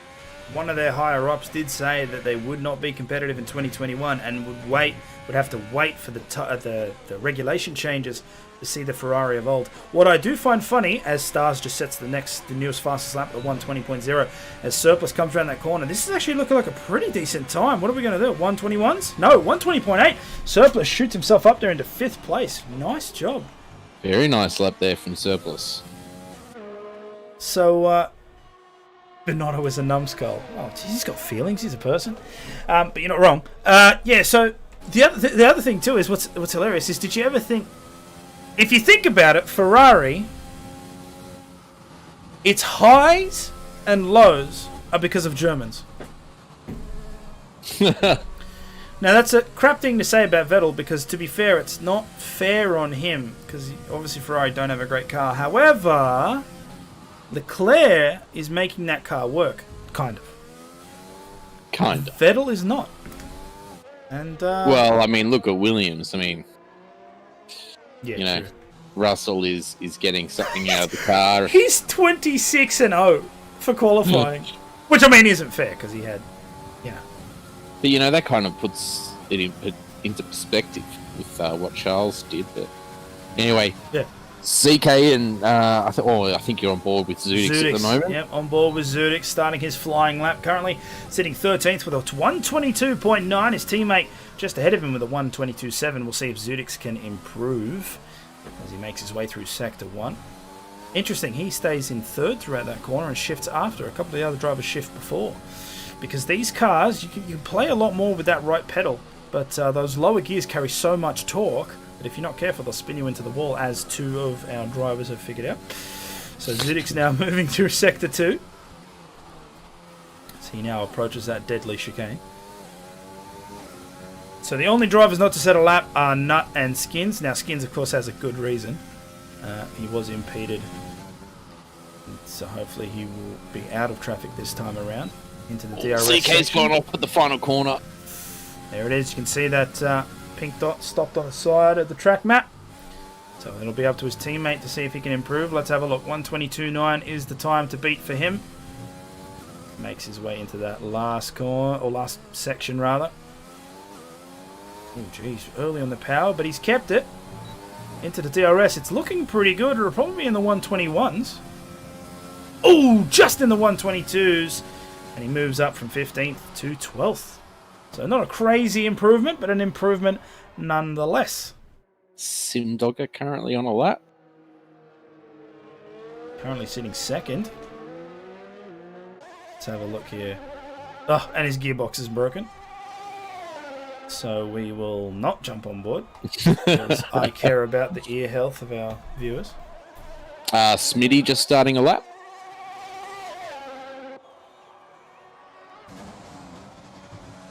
[SPEAKER 1] One of their higher-ups did say that they would not be competitive in 2021 and would have to wait for the regulation changes to see the Ferrari of old. What I do find funny, as Stars just sets the newest fastest lap at 120.0, as Surplus comes around that corner, this is actually looking like a pretty decent time. What are we going to do? 121s? No, 120.8. Surplus shoots himself up there into 5th place. Nice job.
[SPEAKER 4] Very nice lap there from Surplus.
[SPEAKER 1] So, Benotto is a numbskull. Oh, geez, he's got feelings. He's a person. But you're not wrong. Yeah, so the other thing, too, is what's hilarious is, did you ever think... If you think about it, Ferrari its highs and lows are because of Germans. Now, that's a crap thing to say about Vettel because, to be fair, it's not fair on him because obviously Ferrari don't have a great car. However, Leclerc is making that car work, kind of.
[SPEAKER 4] Kind of.
[SPEAKER 1] Vettel is not. And
[SPEAKER 4] Well, I mean, look at Williams. I mean,
[SPEAKER 1] yeah,
[SPEAKER 4] you know,
[SPEAKER 1] true.
[SPEAKER 4] Russell is getting something out of the car.
[SPEAKER 1] He's 26-0 for qualifying, which I mean isn't fair because he had, you know.
[SPEAKER 4] But you know, that kind of puts it into perspective with what Charles did. But anyway,
[SPEAKER 1] Yeah.
[SPEAKER 4] CK and I think you're on board with Zudix at the moment.
[SPEAKER 1] Yep, on board with Zudix, starting his flying lap. Currently sitting 13th with a 122.9. His teammate just ahead of him with a 122.7. We'll see if Zudix can improve as he makes his way through Sector 1. Interesting, he stays in third throughout that corner and shifts after. A couple of the other drivers shift before. Because these cars, you can play a lot more with that right pedal, but those lower gears carry so much torque that if you're not careful, they'll spin you into the wall, as two of our drivers have figured out. So Zudix now moving through Sector 2. As he now approaches that deadly chicane. So the only drivers not to set a lap are Nut and Skins. Now Skins, of course, has a good reason. He was impeded. So hopefully he will be out of traffic this time around. Into the DRS
[SPEAKER 4] CK's
[SPEAKER 1] section.
[SPEAKER 4] gone off at the final corner.
[SPEAKER 1] There it is. You can see that pink dot stopped on the side of the track map. So it'll be up to his teammate to see if he can improve. Let's have a look. 122.9 is the time to beat for him. Makes his way into that last corner, or last section rather. Oh jeez, early on the power, but he's kept it. Into the DRS. It's looking pretty good. It'll probably be in the 121s. Oh, just in the 122s. And he moves up from 15th to 12th. So not a crazy improvement, but an improvement nonetheless.
[SPEAKER 4] Simdogger currently on a lap.
[SPEAKER 1] Currently sitting second. Let's have a look here. Oh, and his gearbox is broken. So we will not jump on board. Because I care about the ear health of our viewers.
[SPEAKER 4] Smitty just starting a lap.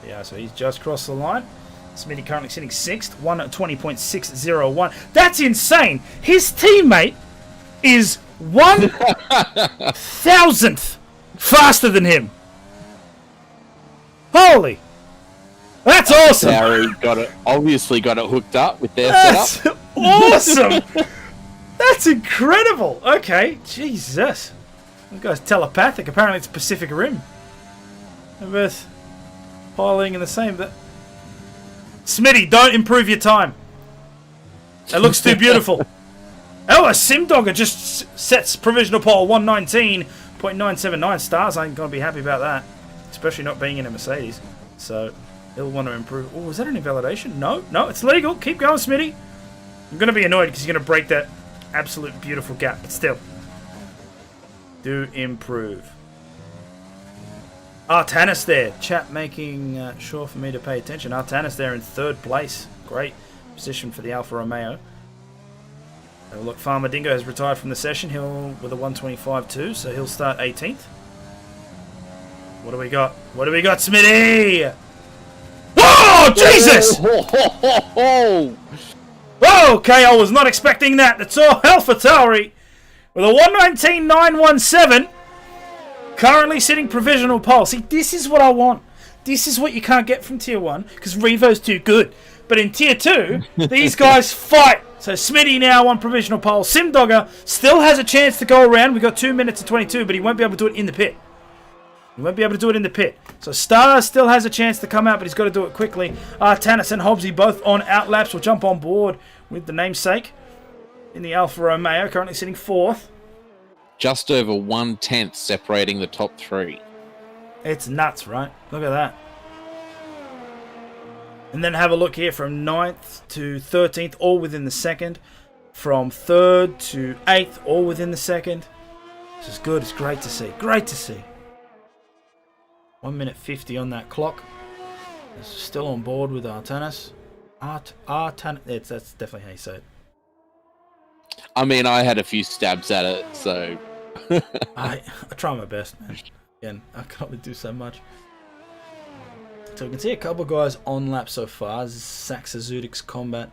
[SPEAKER 1] Yeah, so he's just crossed the line. Smitty currently sitting 6th, 1:20.601. That's insane! His teammate is 1,000th faster than him. Holy! That's awesome!
[SPEAKER 4] Harry obviously got it hooked up with their
[SPEAKER 1] That's
[SPEAKER 4] setup.
[SPEAKER 1] awesome! That's incredible! Okay, Jesus. That guy's telepathic. Apparently it's Pacific Rim. They're both piling in the same... Smitty, don't improve your time. It looks too beautiful. Oh, a Simdogger just sets provisional pole 119.979 stars. I ain't going to be happy about that. Especially not being in a Mercedes. So, he'll want to improve. Oh, is that an invalidation? No, it's legal. Keep going, Smitty. I'm going to be annoyed because you're going to break that absolute beautiful gap. But still. Do improve. Artanis there. Chat making sure for me to pay attention. Artanis there in 3rd place. Great position for the Alfa Romeo. Look, Farmer Dingo has retired from the session. He'll with a 125.2, so he'll start 18th. What do we got? What do we got, Smitty? Whoa, Jesus! Okay, I was not expecting that. That's all AlphaTauri with a 119.917. Currently sitting provisional pole. See, this is what I want. This is what you can't get from Tier 1, because Revo's too good. But in Tier 2, these guys fight. So Smitty now on provisional pole. Simdogger still has a chance to go around. We've got 2 minutes and 22, but he won't be able to do it in the pit. He won't be able to do it in the pit. So Star still has a chance to come out, but he's got to do it quickly. Tannis and Hobbsy both on outlaps. Will jump on board with the namesake in the Alfa Romeo, currently sitting 4th.
[SPEAKER 4] Just over 1/10 separating the top 3.
[SPEAKER 1] It's nuts, right? Look at that. And then have a look here from 9th to 13th, all within the second. From 3rd to 8th, all within the second. This is good. It's great to see. Great to see. 1:50 on that clock. It's still on board with Artanis. Artanis. That's definitely how you say it.
[SPEAKER 4] I mean, I had a few stabs at it, so
[SPEAKER 1] I try my best, man. Again, I can only do so much. So we can see a couple of guys on lap so far. Saxa Zudik's Combat.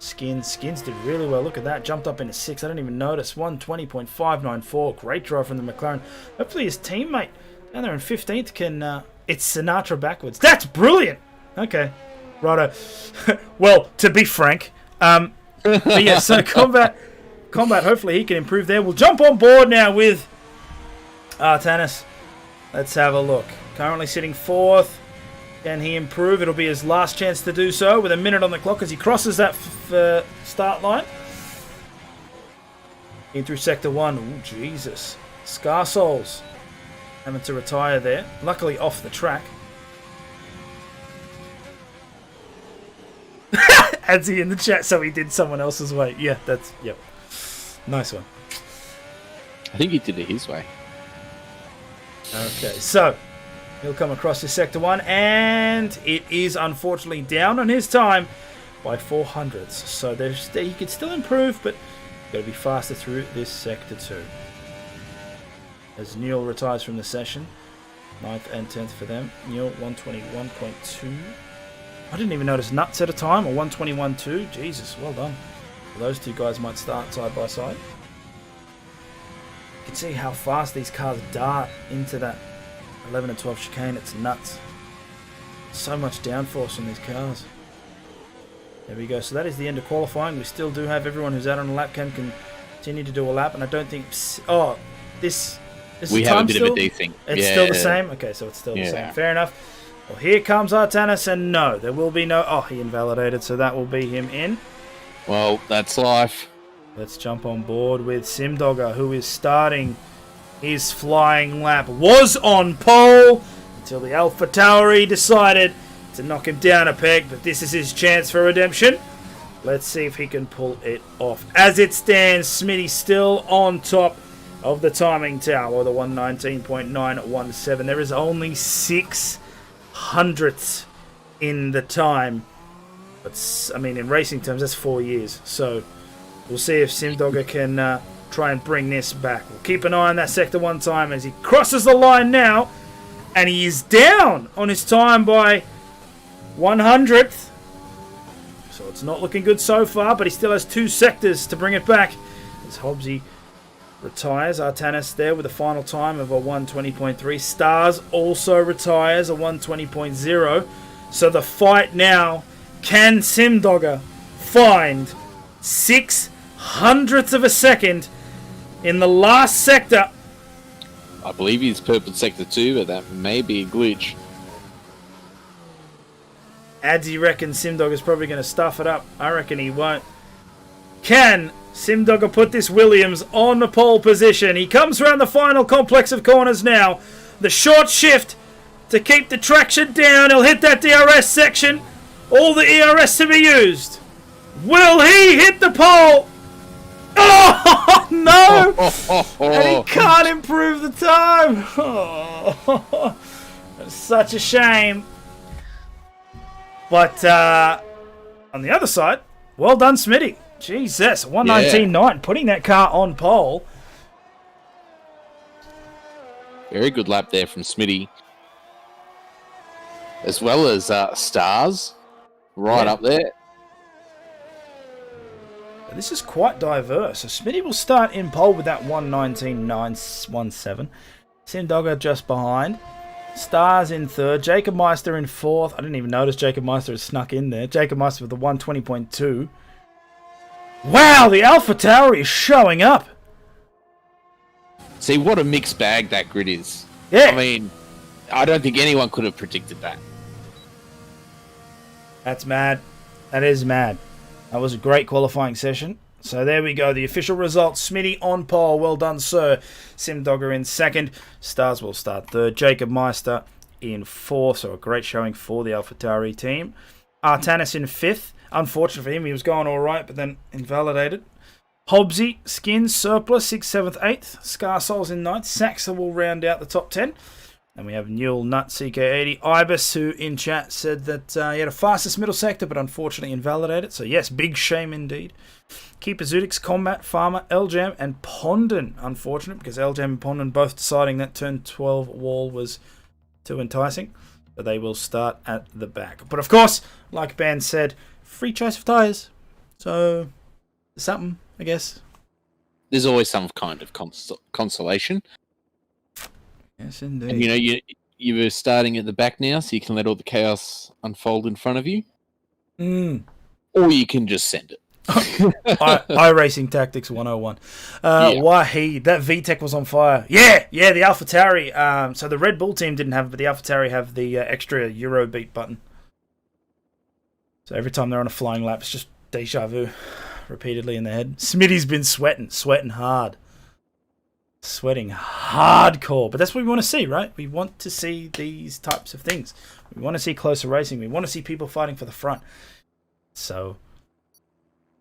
[SPEAKER 1] Skins did really well. Look at that. Jumped up into 6th. I didn't even notice. 120.594. Great drive from the McLaren. Hopefully his teammate down there in 15th can... it's Sinatra backwards. That's brilliant! Okay. Righto. Well, to be frank. But yeah, so Combat, hopefully he can improve there. We'll jump on board now with Artanis. Let's have a look. Currently sitting 4th. Can he improve? It'll be his last chance to do so with a minute on the clock as he crosses that start line. In through Sector 1. Oh, Jesus. Scar Souls having to retire there. Luckily off the track. Adds he in the chat, so he did someone else's way. Yeah, that's... Yep. Nice one.
[SPEAKER 4] I think he did it his way.
[SPEAKER 1] Okay, so... He'll come across to Sector 1, and it is unfortunately down on his time by 400ths. So he could still improve, but got to be faster through this Sector 2. As Neil retires from the session, 9th and 10th for them. Neil, 121.2. I didn't even notice Nuts at a time, or 121.2. Jesus, well done. Those two guys might start side by side. You can see how fast these cars dart into that 11 and 12 chicane. It's nuts. So much downforce on these cars. There we go. So that is the end of qualifying. We still do have everyone who's out on a lap can continue to do a lap, and I don't think... Oh, this
[SPEAKER 4] we
[SPEAKER 1] is
[SPEAKER 4] have
[SPEAKER 1] time
[SPEAKER 4] a bit
[SPEAKER 1] still?
[SPEAKER 4] of a desync.
[SPEAKER 1] It's still the same? Okay, so it's still the same. Fair enough. Well, here comes Artanis, and no, there will be no... Oh, he invalidated, so that will be him in.
[SPEAKER 4] Well, that's life.
[SPEAKER 1] Let's jump on board with Simdogger, who is starting his flying lap. Was on pole until the Alpha Tauri decided to knock him down a peg, but this is his chance for redemption. Let's see if he can pull it off. As it stands, Smitty still on top of the timing tower, or the 119.917. There is only 6 hundredths in the time. But, I mean, in racing terms, that's 4 years. So we'll see if Simdogger can try and bring this back. We'll keep an eye on that Sector 1 time as he crosses the line now. And he is down on his time by 100th. So it's not looking good so far, but he still has 2 sectors to bring it back. As Hobbsy retires. Artanis there with a final time of a 120.3. Stars also retires a 120.0. So the fight now, can Simdogger find 6 hundredths of a second in the last sector?
[SPEAKER 4] I believe he's purple Sector 2, but that may be a glitch.
[SPEAKER 1] Adzi reckons Simdogger's probably going to stuff it up. I reckon he won't. Can Simdogger put this Williams on the pole position? He comes around the final complex of corners now. The short shift to keep the traction down. He'll hit that DRS section. All the ERS to be used. Will he hit the pole? Oh, no! And he can't improve the time. Oh, that's such a shame. But on the other side, well done, Smitty. Jesus, 119.9, putting that car on pole.
[SPEAKER 4] Very good lap there from Smitty. As well as Stars, right up there.
[SPEAKER 1] This is quite diverse. So Smitty will start in pole with that 119.917. Simdogger just behind. Stars in 3rd. Jacob Meister in 4th. I didn't even notice Jacob Meister had snuck in there. Jacob Meister with the 120.2. Wow, the Alpha Tauri is showing up.
[SPEAKER 4] See, what a mixed bag that grid is.
[SPEAKER 1] Yeah.
[SPEAKER 4] I mean, I don't think anyone could have predicted that.
[SPEAKER 1] That's mad. That is mad. That was a great qualifying session. So there we go. The official results. Smitty on pole. Well done, sir. Simdogger in 2nd. Stars will start 3rd. Jacob Meister in 4th. So a great showing for the AlphaTauri team. Artanis in 5th. Unfortunate for him. He was going all right, but then invalidated. Hobbsy, Skins, Surplus, 6th, 7th, 8th. Scar Souls in 9th. Saxa will round out the top 10. And we have Newell, Nut, CK80, Ibis, who in chat said that he had a fastest middle sector, but unfortunately invalidated. So yes, big shame indeed. Keeper, Zudix, Combat, Farmer, Eljam, and Pondon. Unfortunate, because Eljam and Pondon both deciding that turn 12 wall was too enticing. So they will start at the back. But of course, like Ben said, free choice of tyres. So, something, I guess.
[SPEAKER 4] There's always some kind of consolation.
[SPEAKER 1] Yes, indeed.
[SPEAKER 4] And you were starting at the back now, so you can let all the chaos unfold in front of you. Or you can just send it.
[SPEAKER 1] iRacing Tactics 101. Wahid, that VTEC was on fire. Yeah, the AlphaTauri. So the Red Bull team didn't have it, but the AlphaTauri have the extra Eurobeat button. So every time they're on a flying lap, it's just deja vu repeatedly in their head. Smitty's been sweating hard. Sweating hardcore. But that's what we want to see, right? We want to see these types of things. We want to see closer racing. We want to see people fighting for the front. So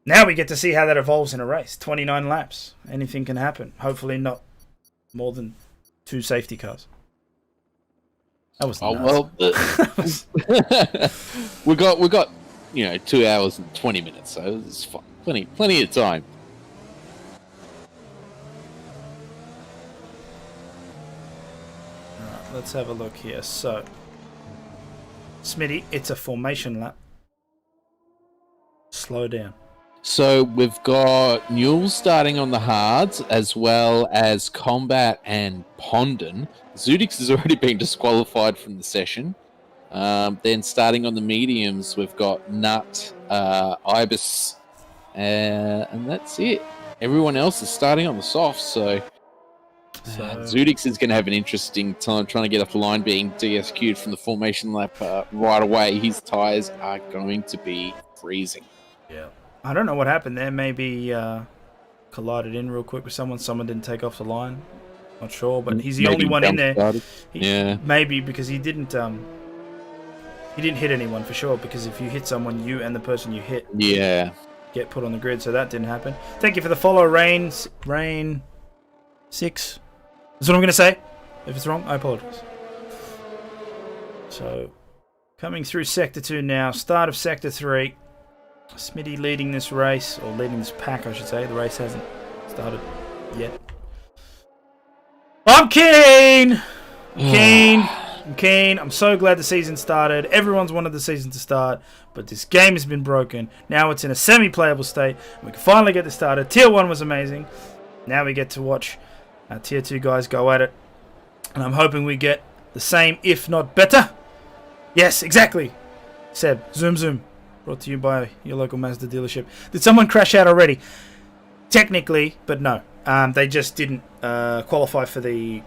[SPEAKER 1] now we get to see how that evolves in a race. 29 laps. Anything can happen. Hopefully not more than 2 safety cars. That was nuts.
[SPEAKER 4] we got 2 hours and 20 minutes, so it's fine. Plenty of time.
[SPEAKER 1] Alright, let's have a look here. So Smitty, it's a formation lap. Slow down.
[SPEAKER 4] So we've got Newell starting on the hards, as well as Combat and Pondon. Zudix has already been disqualified from the session. Then starting on the mediums, we've got Nut, Ibis, and that's it. Everyone else is starting on the softs, so Zudix is going to have an interesting time trying to get off the line, being DSQ'd from the formation lap right away. His tyres are going to be freezing.
[SPEAKER 1] Yeah. I don't know what happened there. Maybe collided in real quick with someone. Someone didn't take off the line. Not sure, but he's the only one in there. Maybe because he didn't hit anyone for sure. Because if you hit someone, you and the person you hit get put on the grid. So that didn't happen. Thank you for the follow, Rain 6. That's what I'm going to say. If it's wrong, I apologize. So coming through Sector 2 now. Start of Sector 3. Smitty leading this race, or leading this pack, I should say. The race hasn't started yet. I'm keen! I'm keen. I'm so glad the season started. Everyone's wanted the season to start, but this game has been broken. Now it's in a semi-playable state. We can finally get this started. Tier 1 was amazing. Now we get to watch our Tier 2 guys go at it. And I'm hoping we get the same, if not better. Yes, exactly. Seb, zoom. Brought to you by your local Mazda dealership. Did someone crash out already? Technically, but no. They just didn't qualify for the.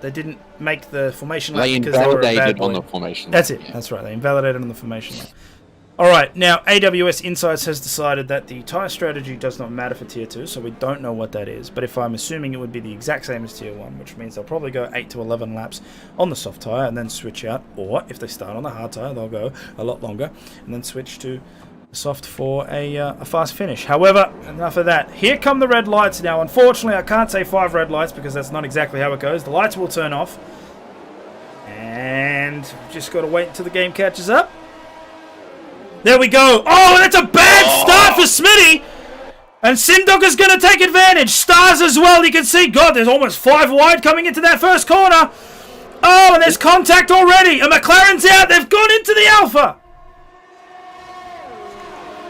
[SPEAKER 1] They didn't make the formation lap because they were a bad boy.
[SPEAKER 4] On the formation.
[SPEAKER 1] That's it. Yeah. That's right. They invalidated on the formation lap. All right. Now, AWS Insights has decided that the tyre strategy does not matter for Tier 2, so we don't know what that is. But if I'm assuming it would be the exact same as Tier 1, which means they'll probably go 8 to 11 laps on the soft tyre and then switch out. Or if they start on the hard tyre, they'll go a lot longer and then switch to the soft for a fast finish. However, enough of that. Here come the red lights now. Unfortunately, I can't say 5 red lights because that's not exactly how it goes. The lights will turn off. And we've just got to wait until the game catches up. There we go. Oh, that's a bad start for Smitty. And Simdog is going to take advantage. Stars as well. You can see, God, there's almost 5 wide coming into that first corner. Oh, and there's contact already. And McLaren's out. They've gone into the Alpha.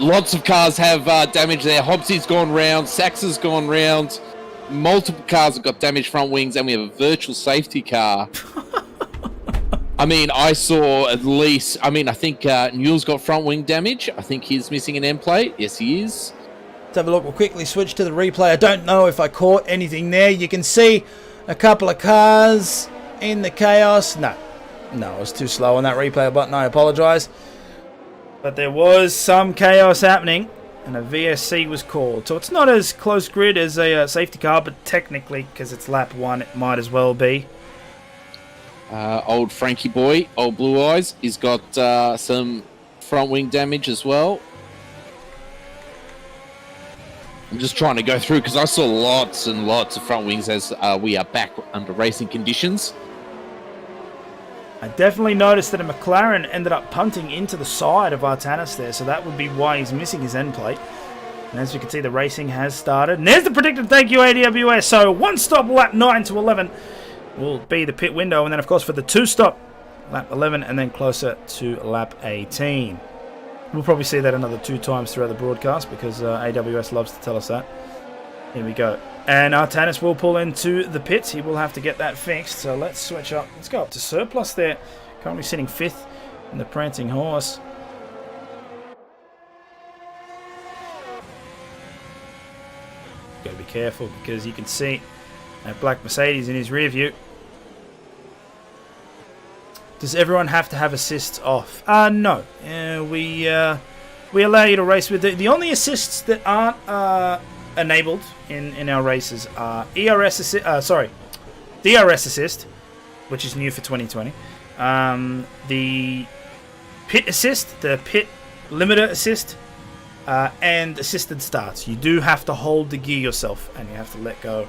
[SPEAKER 4] Lots of cars have damage there. Hobbsy's gone round. Sachs has gone round. Multiple cars have got damaged front wings. And we have a virtual safety car. I mean, I saw at least... I think Newell's got front wing damage. I think he's missing an end plate. Yes, he is.
[SPEAKER 1] Let's have a look. We'll quickly switch to the replay. I don't know if I caught anything there. You can see a couple of cars in the chaos. No, it was too slow on that replay button. I apologise. But there was some chaos happening, and a VSC was called. So it's not as close grid as a safety car, but technically, because it's lap 1, it might as well be.
[SPEAKER 4] Old Frankie boy, old Blue Eyes, he's got some front wing damage as well. I'm just trying to go through because I saw lots and lots of front wings as we are back under racing conditions.
[SPEAKER 1] I definitely noticed that a McLaren ended up punting into the side of Artanis there, so that would be why he's missing his end plate. And as you can see, the racing has started. And there's the predicted thank you, ADWS. So one stop lap 9 to 11 will be the pit window. And then, of course, for the two stop, lap 11 and then closer to lap 18. We'll probably see that another 2 times throughout the broadcast because AWS loves to tell us that. Here we go. And Artanis will pull into the pits. He will have to get that fixed. So let's switch up. Let's go up to Surplus there. Currently sitting 5th in the Prancing Horse. Got to be careful because you can see that black Mercedes in his rear view. Does everyone have to have assists off? No. We allow you to race with the only assists that aren't enabled in our races are DRS assist, which is new for 2020. The pit assist, the pit limiter assist, and assisted starts. You do have to hold the gear yourself, and you have to let go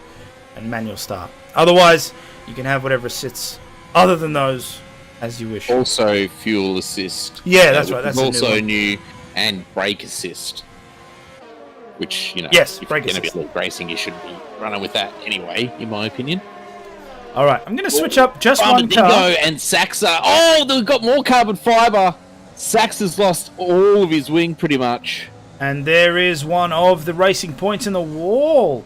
[SPEAKER 1] and manual start. Otherwise, you can have whatever assists other than those as you wish.
[SPEAKER 4] Also, fuel assist.
[SPEAKER 1] Yeah, that's right. That's
[SPEAKER 4] also new, and brake assist. Which, you know,
[SPEAKER 1] yes,
[SPEAKER 4] if you're
[SPEAKER 1] brake
[SPEAKER 4] going to be racing, you should be running with that anyway, in my opinion.
[SPEAKER 1] All right, I'm going to switch up just one car.
[SPEAKER 4] And Saxa. Oh, they've got more carbon fiber. Saxa's lost all of his wing, pretty much.
[SPEAKER 1] And there is one of the racing points in the wall.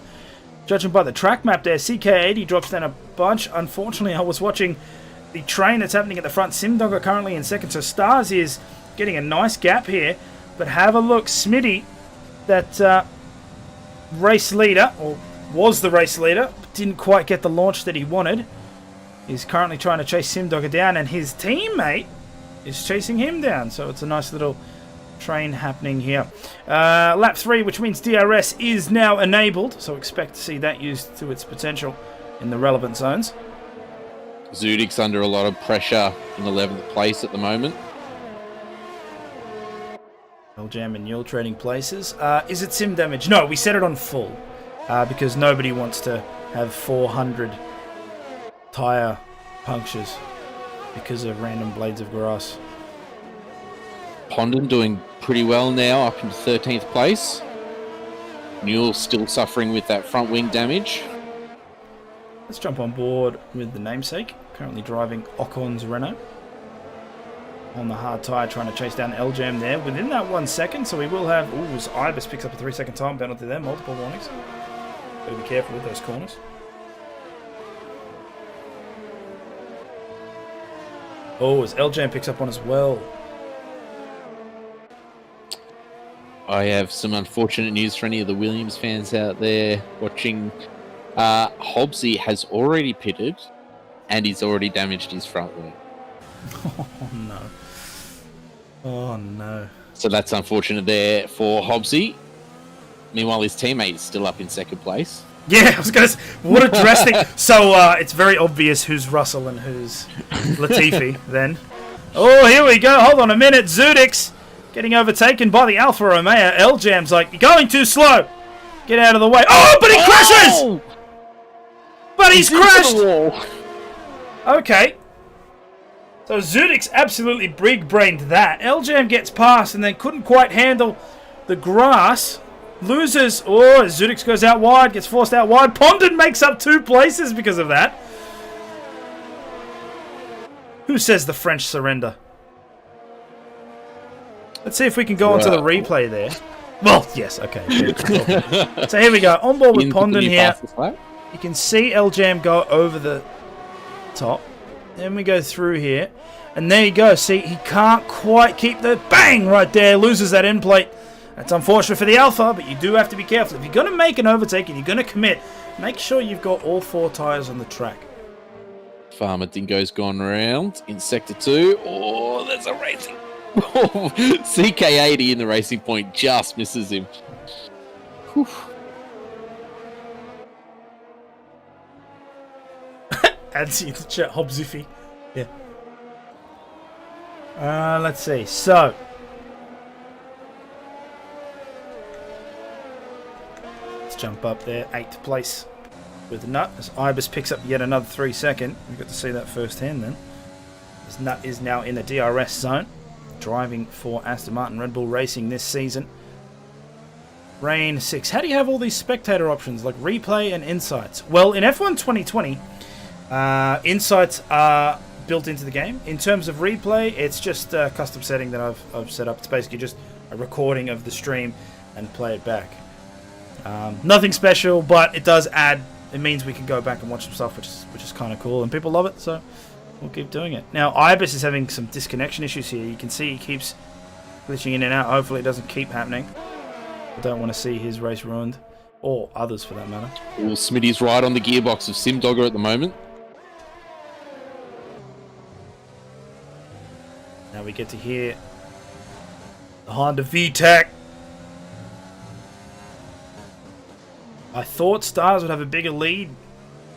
[SPEAKER 1] Judging by the track map there, CK80 drops down a bunch. Unfortunately, I was watching the train that's happening at the front. Simdogger currently in second, so Stars is getting a nice gap here. But have a look, Smitty, that race leader, or was the race leader, didn't quite get the launch that he wanted. He's currently trying to chase Simdogger down, and his teammate is chasing him down. So it's a nice little train happening here. Lap 3, which means DRS is now enabled, so expect to see that used to its potential in the relevant zones.
[SPEAKER 4] Zudik's under a lot of pressure in 11th place at the moment.
[SPEAKER 1] Jam and Yule trading places. Is it sim damage? No, we set it on full because nobody wants to have 400 tyre punctures because of random blades of grass.
[SPEAKER 4] Pondon doing pretty well now, up into 13th place. Newell still suffering with that front wing damage.
[SPEAKER 1] Let's jump on board with the namesake, currently driving Ocon's Renault. On the hard tyre, trying to chase down L-Jam there within that 1 second, so we will have... Ooh, as Ibis picks up a 3-second time penalty there, multiple warnings. Gotta be careful with those corners. Oh, as L-Jam picks up one as well.
[SPEAKER 4] I have some unfortunate news for any of the Williams fans out there watching. Hobbsy has already pitted, and he's already damaged his front wing.
[SPEAKER 1] Oh, no. Oh, no.
[SPEAKER 4] So that's unfortunate there for Hobbsy. Meanwhile, his teammate is still up in second place.
[SPEAKER 1] Yeah, I was going to say, what a drastic... So, it's very obvious who's Russell and who's Latifi, then. Oh, here we go. Hold on a minute. Zudix getting overtaken by the Alfa Romeo. L-Jam's like, you're going too slow. Get out of the way. Oh, but he crashes! But he's crashed! Okay. So Zudix absolutely brig-brained that. L-Jam gets past and then couldn't quite handle the grass. Loses. Oh, Zudix goes out wide, gets forced out wide. Pondon makes up 2 places because of that. Who says the French surrender? Let's see if we can go onto the replay there. Well, yes, okay. So here we go. On board with Pondon here. You can see L-Jam go over the top. Then we go through here. And there you go. See, he can't quite keep the bang right there. Loses that end plate. That's unfortunate for the Alpha, but you do have to be careful. If you're going to make an overtake and you're going to commit, make sure you've got all 4 tyres on the track.
[SPEAKER 4] Farmer Dingo's gone around in Sector 2. Oh, there's a racing. CK80 in the racing point just misses him. Whew.
[SPEAKER 1] Ads in the chat, Hobbsiffy. Yeah. Let's see. So. Let's jump up there. 8th place with the nut. As Ibis picks up yet another 3 second. We got to see that firsthand then. This nut is now in the DRS zone, driving for Aston Martin Red Bull Racing this season. Rain 6. How do you have all these spectator options like replay and insights? Well, in F1 2020, insights are built into the game. In terms of replay, it's just a custom setting that I've set up. It's basically just a recording of the stream and play it back. Nothing special, but it does add. It means we can go back and watch some stuff, which is kind of cool, and people love it. So we'll keep doing it. Now Ibis is having some disconnection issues here. You can see he keeps glitching in and out. Hopefully it doesn't keep happening. I don't want to see his race ruined, or others for that matter.
[SPEAKER 4] Well, Smitty's right on the gearbox of Simdogger at the moment.
[SPEAKER 1] Now we get to hear the Honda VTEC. I thought Stars would have a bigger lead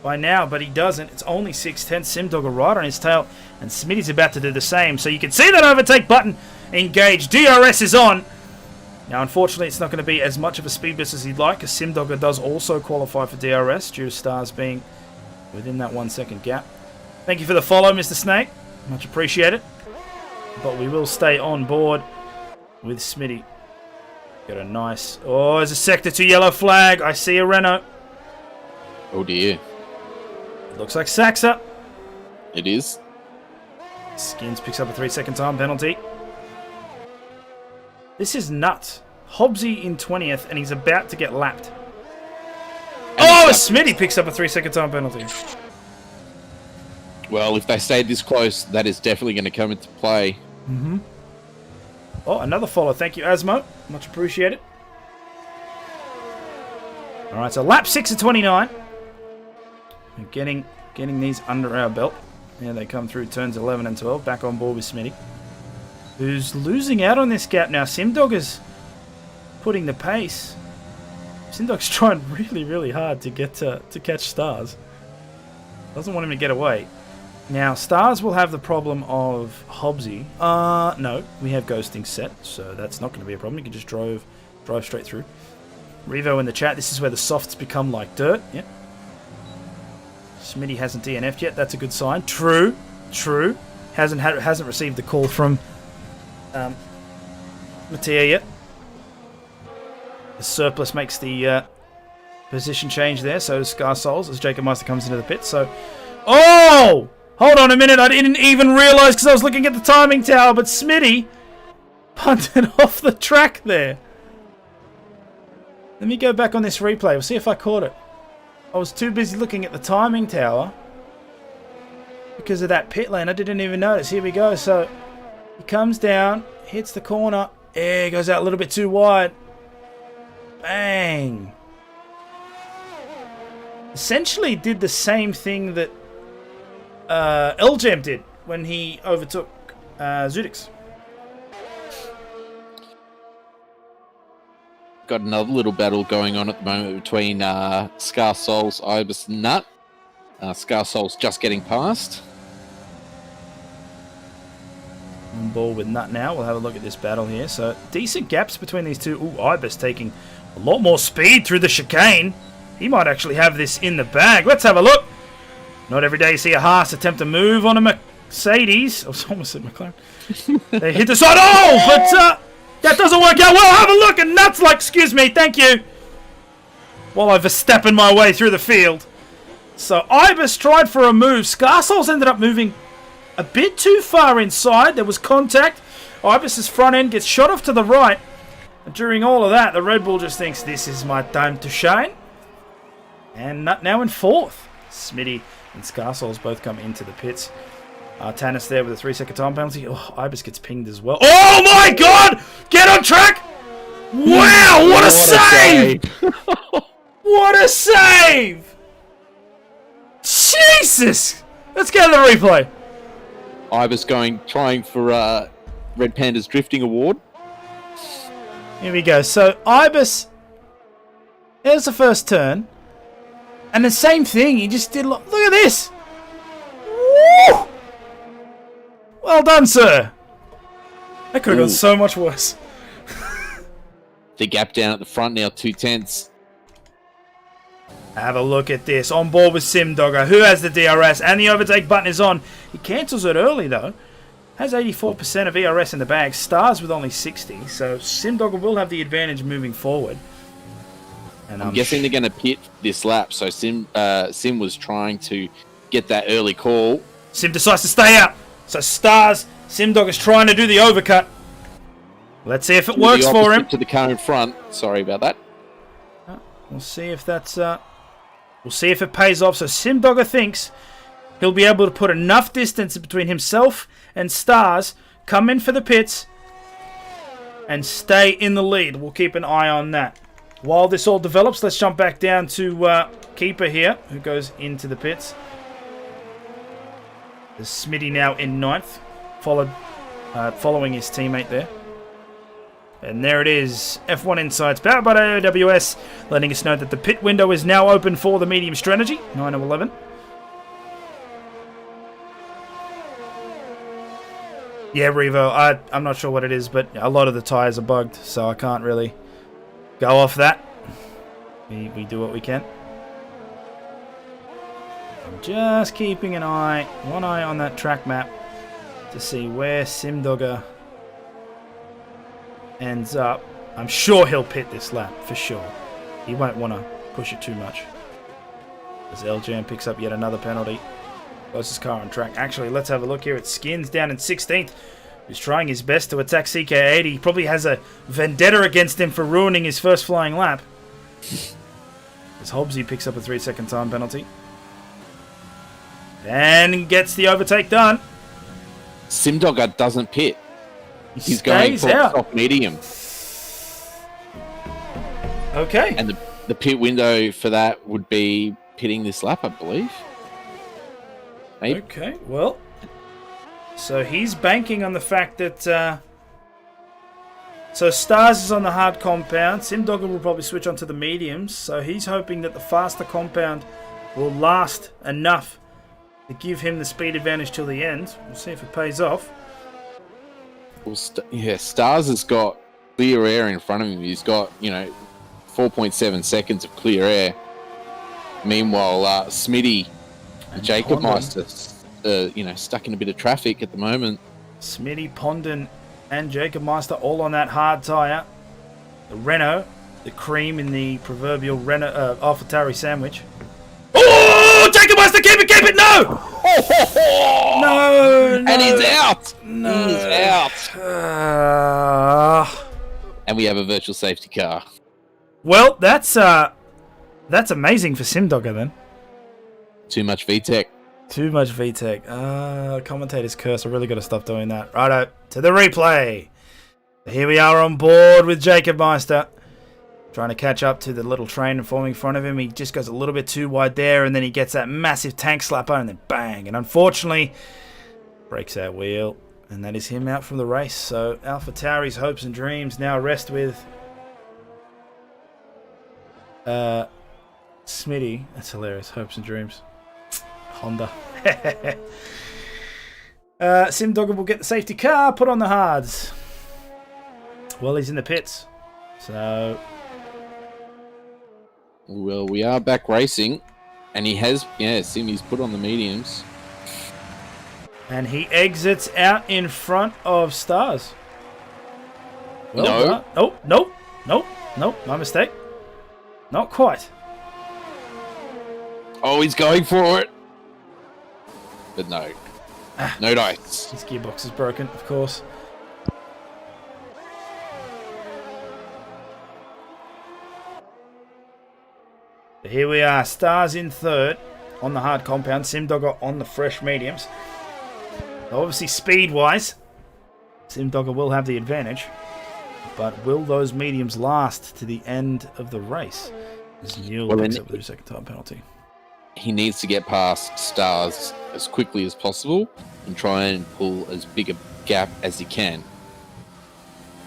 [SPEAKER 1] by now, but he doesn't. It's only 6/10. Simdogger right on his tail, and Smitty's about to do the same. So you can see that overtake button engaged. DRS is on. Now, unfortunately, it's not going to be as much of a speed boost as he'd like, because Simdogger does also qualify for DRS, due to Stars being within that 1 second gap. Thank you for the follow, Mr. Snake. Much appreciated. But we will stay on board with Smitty. Got a nice... Oh, there's a Sector 2 yellow flag. I see a Renault.
[SPEAKER 4] Oh dear.
[SPEAKER 1] It looks like Saxa.
[SPEAKER 4] It is.
[SPEAKER 1] Skins picks up a 3-second time penalty. This is nuts. Hobbsy in 20th, and he's about to get lapped. Oh, Smitty picks up a 3-second time penalty.
[SPEAKER 4] Well, if they stayed this close, that is definitely going to come into play.
[SPEAKER 1] Mm-hmm. Oh, another follow. Thank you, Asmo. Much appreciated. All right, so lap 6 of 29. We're getting these under our belt. Here they come through turns 11 and 12. Back on board with Smitty, who's losing out on this gap now. Simdogger's putting the pace. Simdogger's trying really, really hard to get to catch Stars. Doesn't want him to get away. Now, Stars will have the problem of Hobbsy. No, we have ghosting set, so that's not going to be a problem. You can just drive straight through. Revo in the chat, this is where the softs become like dirt. Yep. Smitty hasn't DNF'd yet. That's a good sign. True. Hasn't received the call from Mattia yet. The surplus makes the position change there. So does Scar Souls as Jacob Meister comes into the pit. So, oh! Hold on a minute. I didn't even realise because I was looking at the timing tower. But Smitty punted off the track there. Let me go back on this replay. We'll see if I caught it. I was too busy looking at the timing tower because of that pit lane. I didn't even notice. Here we go. So he comes down, hits the corner. Yeah, goes out a little bit too wide. Bang. Essentially did the same thing that L-Jam did when he overtook Zudix.
[SPEAKER 4] Got another little battle going on at the moment between Scar Souls, Ibis, and Nut. Scar Souls just getting past.
[SPEAKER 1] On ball with Nut now. We'll have a look at this battle here. So decent gaps between these two. Ooh, Ibis taking a lot more speed through the chicane. He might actually have this in the bag. Let's have a look. Not every day you see a Haas attempt to move on a Mercedes. I was almost said McLaren. They hit the side. Oh, but that doesn't work out well. Have a look. And Nut's like, excuse me, thank you. While I Verstappen my way through the field. So Ibis tried for a move. Scarsouls ended up moving a bit too far inside. There was contact. Ibis's front end gets shot off to the right. And during all of that, the Red Bull just thinks this is my time to shine. And Nut now in fourth. Smitty and Scarsouls both come into the pits. Tannis there with a 3-second time penalty. Oh, Ibis gets pinged as well. Oh my god! Get on track! Wow, what a save! What a save! Jesus! Let's get the replay.
[SPEAKER 4] Ibis trying for Red Panda's drifting award.
[SPEAKER 1] Here we go. So Ibis, there's the first turn. And the same thing, he just did. Look at this! Woo! Well done, sir. That could have gone so much worse.
[SPEAKER 4] The gap down at the front now, 2/10.
[SPEAKER 1] Have a look at this. On board with Simdogger, who has the DRS, and the overtake button is on. He cancels it early, though. Has 84% of ERS in the bag. Stars with only 60, so Simdogger will have the advantage moving forward. And
[SPEAKER 4] I'm guessing they're going to pit this lap, so Sim was trying to get that early call.
[SPEAKER 1] Sim decides to stay out. So Stars, Simdogger's trying to do the overcut. Let's see if it works for him.
[SPEAKER 4] To the car in front. Sorry about that.
[SPEAKER 1] We'll see if that's... we'll see if it pays off. So Simdogger thinks he'll be able to put enough distance between himself and Stars, come in for the pits, and stay in the lead. We'll keep an eye on that. While this all develops, let's jump back down to Keeper here, who goes into the pits. There's Smitty now in 9th, following his teammate there. And there it is, F1 Insights, powered by AWS, letting us know that the pit window is now open for the medium strategy, 9 to 11. Yeah, Revo, I'm not sure what it is, but a lot of the tyres are bugged, so I can't really go off that. We do what we can. I'm just keeping one eye on that track map to see where Simdogger ends up. I'm sure he'll pit this lap, for sure. He won't want to push it too much. As LJM picks up yet another penalty. Closest car on track. Actually, let's have a look here at Skins down in 16th. He's trying his best to attack CK80. He probably has a vendetta against him for ruining his first flying lap. As Hobbsy picks up a 3-second time penalty. And gets the overtake done.
[SPEAKER 4] Simdogger doesn't pit. He's going for soft medium.
[SPEAKER 1] Okay.
[SPEAKER 4] And the pit window for that would be pitting this lap, I believe. Maybe.
[SPEAKER 1] Okay, well. So he's banking on the fact that... so Stars is on the hard compound. Simdogger will probably switch onto the mediums. So he's hoping that the faster compound will last enough to give him the speed advantage till the end. We'll see if it pays off.
[SPEAKER 4] Well, Stars has got clear air in front of him. He's got, 4.7 seconds of clear air. Meanwhile, Smitty, Jacob Meister, stuck in a bit of traffic at the moment.
[SPEAKER 1] Smitty, Pondon, and Jacob Meister all on that hard tyre. The Renault, the cream in the proverbial Renault AlphaTauri sandwich. Oh, Jacob Meister, keep it, no! No,
[SPEAKER 4] and he's out.
[SPEAKER 1] No.
[SPEAKER 4] He's out. And we have a virtual safety car.
[SPEAKER 1] Well, that's amazing for Simdogger then.
[SPEAKER 4] Too much VTEC.
[SPEAKER 1] Too much VTEC. Commentator's curse. I really got to stop doing that. Righto, to the replay. Here we are on board with Jacob Meister. Trying to catch up to the little train forming in front of him. He just goes a little bit too wide there, and then he gets that massive tank slapper, and then bang. And unfortunately, breaks our wheel. And that is him out from the race. So AlphaTauri's hopes and dreams now rest with Smitty. That's hilarious. Hopes and dreams. Honda. Simdogger will get the safety car, put on the hards. Well, he's in the pits. So...
[SPEAKER 4] Well, we are back racing, and he has, Simmy's put on the mediums.
[SPEAKER 1] And he exits out in front of Stars.
[SPEAKER 4] Well,
[SPEAKER 1] no. Nope, my mistake. Not quite.
[SPEAKER 4] Oh, he's going for it. But no. No dice.
[SPEAKER 1] His gearbox is broken, of course. Here we are, Stars in third on the hard compound, Simdogger on the fresh mediums. Obviously, speed-wise, Simdogger will have the advantage, but will those mediums last to the end of the race? As Neil picks up with a second time penalty.
[SPEAKER 4] He needs to get past Stars as quickly as possible and try and pull as big a gap as he can.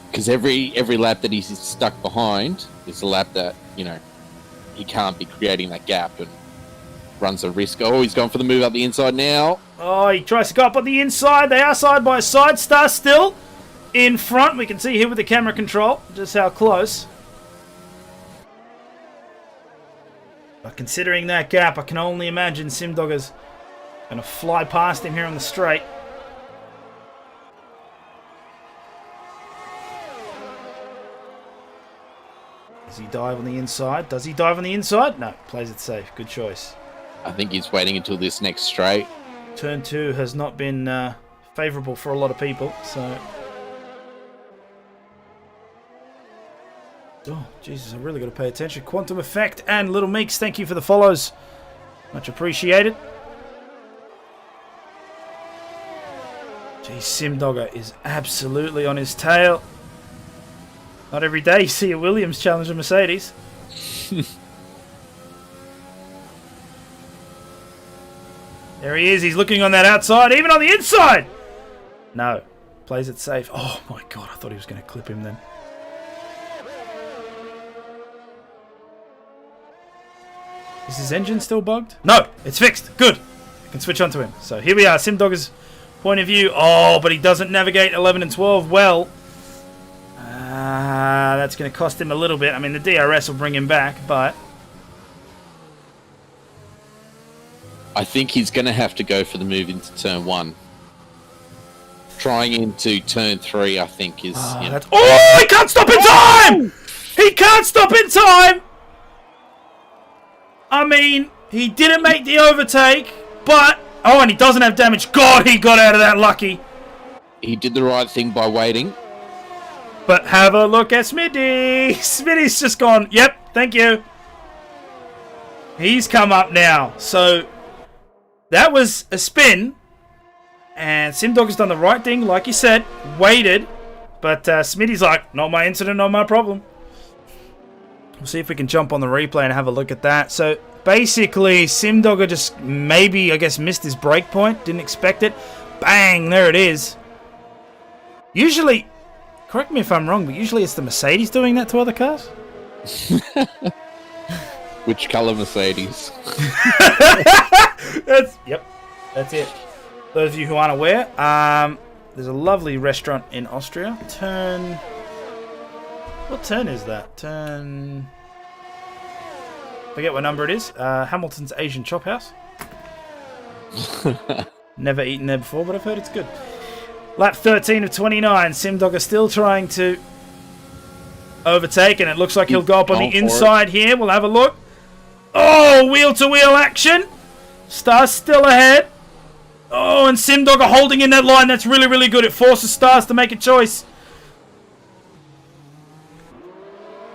[SPEAKER 4] Because every lap that he's stuck behind is a lap that, he can't be creating that gap and runs a risk. Oh, he's gone for the move up the inside now.
[SPEAKER 1] Oh, he tries to go up on the inside. They are side by side. Star still in front. We can see here with the camera control just how close. But considering that gap, I can only imagine Simdogger's going to fly past him here on the straight. Does he dive on the inside? Does he dive on the inside? No, plays it safe. Good choice.
[SPEAKER 4] I think he's waiting until this next straight.
[SPEAKER 1] Turn 2 has not been favourable for a lot of people, so... Oh, Jesus, I really got to pay attention. Quantum Effect and Little Meeks, thank you for the follows. Much appreciated. Geez, Simdogger is absolutely on his tail. Not every day you see a Williams challenge a Mercedes. There he is. He's looking on that outside, even on the inside. No. Plays it safe. Oh, my God. I thought he was going to clip him then. Is his engine still bugged? No, it's fixed. Good. I can switch onto him. So here we are. Simdogger's point of view. Oh, but he doesn't navigate 11 and 12 well. That's going to cost him a little bit. I mean, the DRS will bring him back, but...
[SPEAKER 4] I think he's going to have to go for the move into turn 1. Trying into turn 3, I think, is...
[SPEAKER 1] Oh, he can't stop in time! He can't stop in time! I mean, he didn't make the overtake, but... Oh, and he doesn't have damage. God, he got out of that lucky.
[SPEAKER 4] He did the right thing by waiting.
[SPEAKER 1] But have a look at Smitty. Smitty's just gone, yep, thank you. He's come up now. So, that was a spin. And Simdogger's done the right thing, like you said. Waited. But Smitty's like, not my incident, not my problem. We'll see if we can jump on the replay and have a look at that. So, basically, Simdogger just maybe, I guess, missed his break point. Didn't expect it. Bang, there it is. Usually... Correct me if I'm wrong, but usually it's the Mercedes doing that to other cars?
[SPEAKER 4] Which colour Mercedes?
[SPEAKER 1] Yep, that's it. Those of you who aren't aware, there's a lovely restaurant in Austria. What turn is that? Forget what number it is. Hamilton's Asian Chop House. Never eaten there before, but I've heard it's good. Lap 13 of 29. Simdogger still trying to overtake, and it looks like he'll go up on the inside here. We'll have a look. Oh, wheel-to-wheel action. Stars still ahead. Oh, and Simdogger holding in that line. That's really, really good. It forces Stars to make a choice.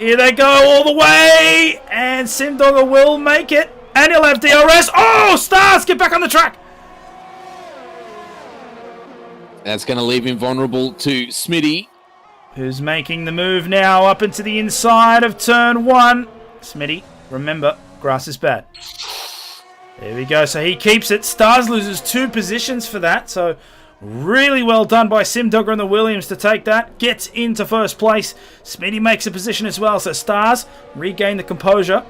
[SPEAKER 1] Here they go all the way. And Simdogger will make it. And he'll have DRS. Oh, Stars, get back on the track.
[SPEAKER 4] That's going to leave him vulnerable to Smitty.
[SPEAKER 1] Who's making the move now up into the inside of turn 1. Smitty, remember, grass is bad. There we go. So he keeps it. Stars loses 2 positions for that. So really well done by Simdogger and the Williams to take that. Gets into first place. Smitty makes a position as well. So Stars regain the composure.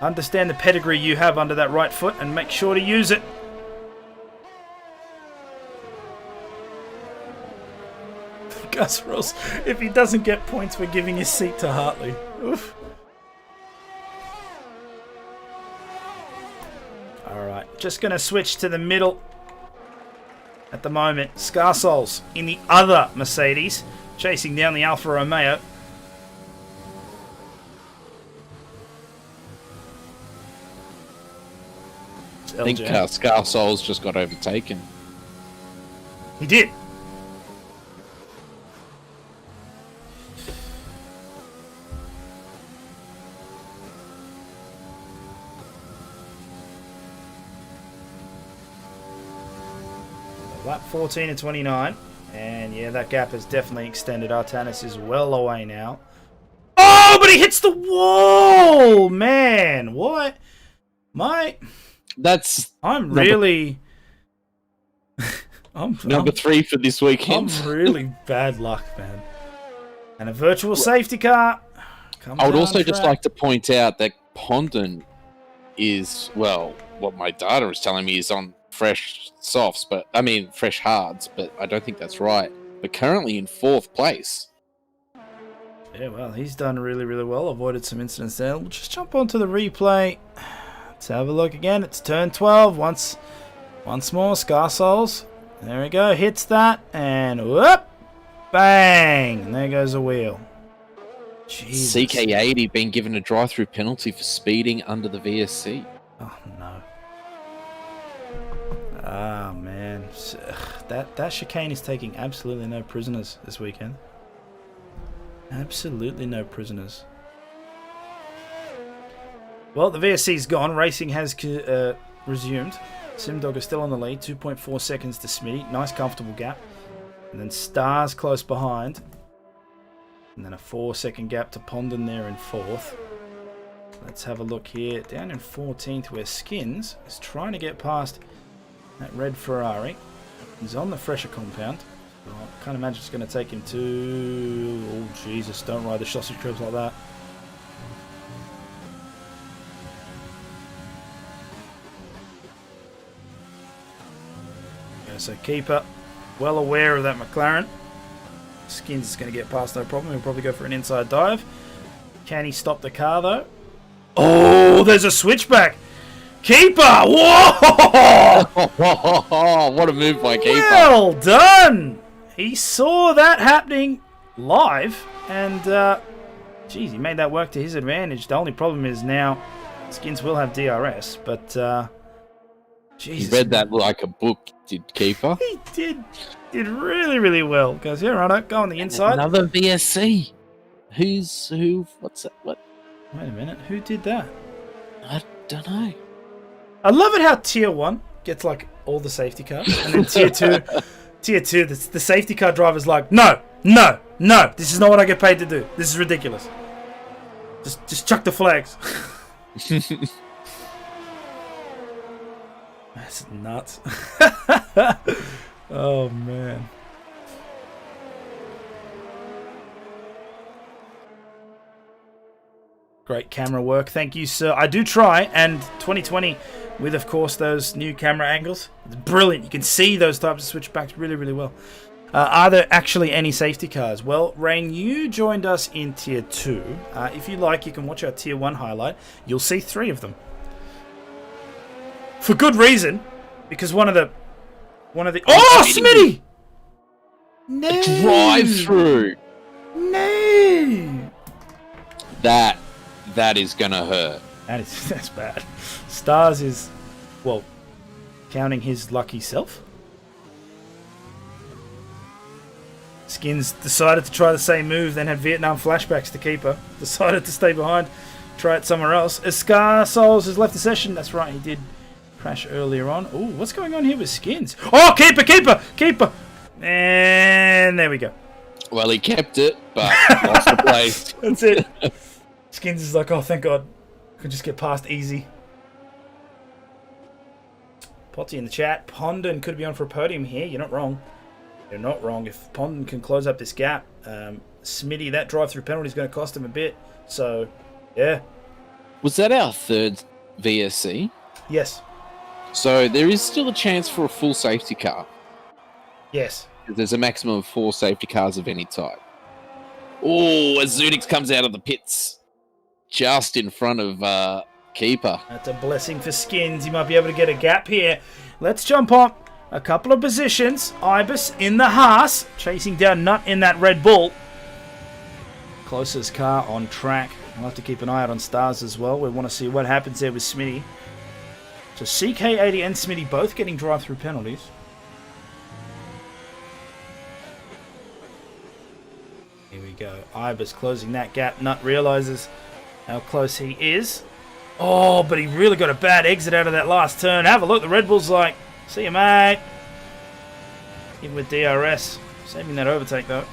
[SPEAKER 1] Understand the pedigree you have under that right foot and make sure to use it. Gus Ross, if he doesn't get points for giving his seat to Hartley. Oof. Alright, just going to switch to the middle. At the moment, Scarsols in the other Mercedes, chasing down the Alfa Romeo.
[SPEAKER 4] I think Scarsols just got overtaken.
[SPEAKER 1] He did. Lap 14 and 29. And yeah, that gap has definitely extended. Artanis is well away now. Oh, but he hits the wall! Man, what? I'm really...
[SPEAKER 4] Number 3 for this weekend.
[SPEAKER 1] I'm really bad luck, man. And a virtual safety car.
[SPEAKER 4] I would also just like to point out that Pondon is, well, what my data is telling me is on fresh softs, but I mean fresh hards, but I don't think that's right. But currently in 4th place.
[SPEAKER 1] Yeah, well, he's done really, really well. Avoided some incidents there. We'll just jump onto the replay. Let's have a look again. It's turn 12. Once more, Scar Souls. There we go. Hits that. And whoop. Bang. And there goes a wheel. Jesus.
[SPEAKER 4] CK80 being given a drive-through penalty for speeding under the VSC.
[SPEAKER 1] Oh, no. Ah, man. That chicane is taking absolutely no prisoners this weekend. Absolutely no prisoners. Well, the VSC's gone. Racing has resumed. Simdog is still on the lead. 2.4 seconds to Smitty. Nice, comfortable gap. And then Stars close behind. And then a 4-second gap to Pondon there in 4th. Let's have a look here. Down in 14th where Skins is trying to get past that red Ferrari. He's on the fresher compound. Well, I can't imagine it's going to take him to... Oh, Jesus, don't ride the chassis trips like that. Yeah, so Keeper, well aware of that McLaren. Skins is going to get past no problem. He'll probably go for an inside dive. Can he stop the car, though? Oh, there's a switchback. Keeper! Whoa!
[SPEAKER 4] What a move by Keeper.
[SPEAKER 1] Well done! He saw that happening live, and geez, he made that work to his advantage. The only problem is now Skins will have DRS, but Jesus.
[SPEAKER 4] He read that like a book, did Keeper.
[SPEAKER 1] He did really, really well. Goes, yeah, right, go on the inside.
[SPEAKER 4] Another VSC. Who? What's that? What?
[SPEAKER 1] Wait a minute, who did that?
[SPEAKER 4] I don't know.
[SPEAKER 1] I love it how Tier 1 gets like all the safety cars, and then Tier 2, the safety car driver's like, no, this is not what I get paid to do. This is ridiculous. Just chuck the flags. That's nuts. Oh, man. Great camera work. Thank you, sir. I do try, and 2020 with, of course, those new camera angles. It's brilliant. You can see those types of switchbacks really, really well. Are there actually any safety cars? Well, Rain, you joined us in Tier 2. If you like, you can watch our Tier 1 highlight. You'll see 3 of them. For good reason, because one of the... Oh, Smitty! No!
[SPEAKER 4] Drive-through!
[SPEAKER 1] No!
[SPEAKER 4] That is gonna hurt.
[SPEAKER 1] That's bad. Stars is, well, counting his lucky self. Skins decided to try the same move, then had Vietnam flashbacks to Keeper. Decided to stay behind, try it somewhere else. Scar Souls has left the session. That's right, he did crash earlier on. Oh, what's going on here with Skins? Oh, Keeper! And there we go.
[SPEAKER 4] Well, he kept it, but lost the place.
[SPEAKER 1] That's it. Skins is like, oh, thank God. I could just get past easy. Potty in the chat. Pondon could be on for a podium here. You're not wrong. You're not wrong. If Pondon can close up this gap, Smitty, that drive-through penalty is going to cost him a bit. So, yeah.
[SPEAKER 4] Was that our third VSC?
[SPEAKER 1] Yes.
[SPEAKER 4] So there is still a chance for a full safety car.
[SPEAKER 1] Yes.
[SPEAKER 4] There's a maximum of 4 safety cars of any type. Oh, as Zunix comes out of the pits. Just in front of Keeper.
[SPEAKER 1] That's a blessing for Skins. He might be able to get a gap here. Let's jump on a couple of positions. Ibis in the Haas, chasing down Nut in that Red Bull. Closest car on track. We'll have to keep an eye out on Stars as well. We want to see what happens there with Smitty. So CK80 and Smitty both getting drive-through penalties. Here we go. Ibis closing that gap. Nut realizes how close he is. Oh, but he really got a bad exit out of that last turn. Have a look. The Red Bull's like, see you, mate. Even with DRS. Saving that overtake, though.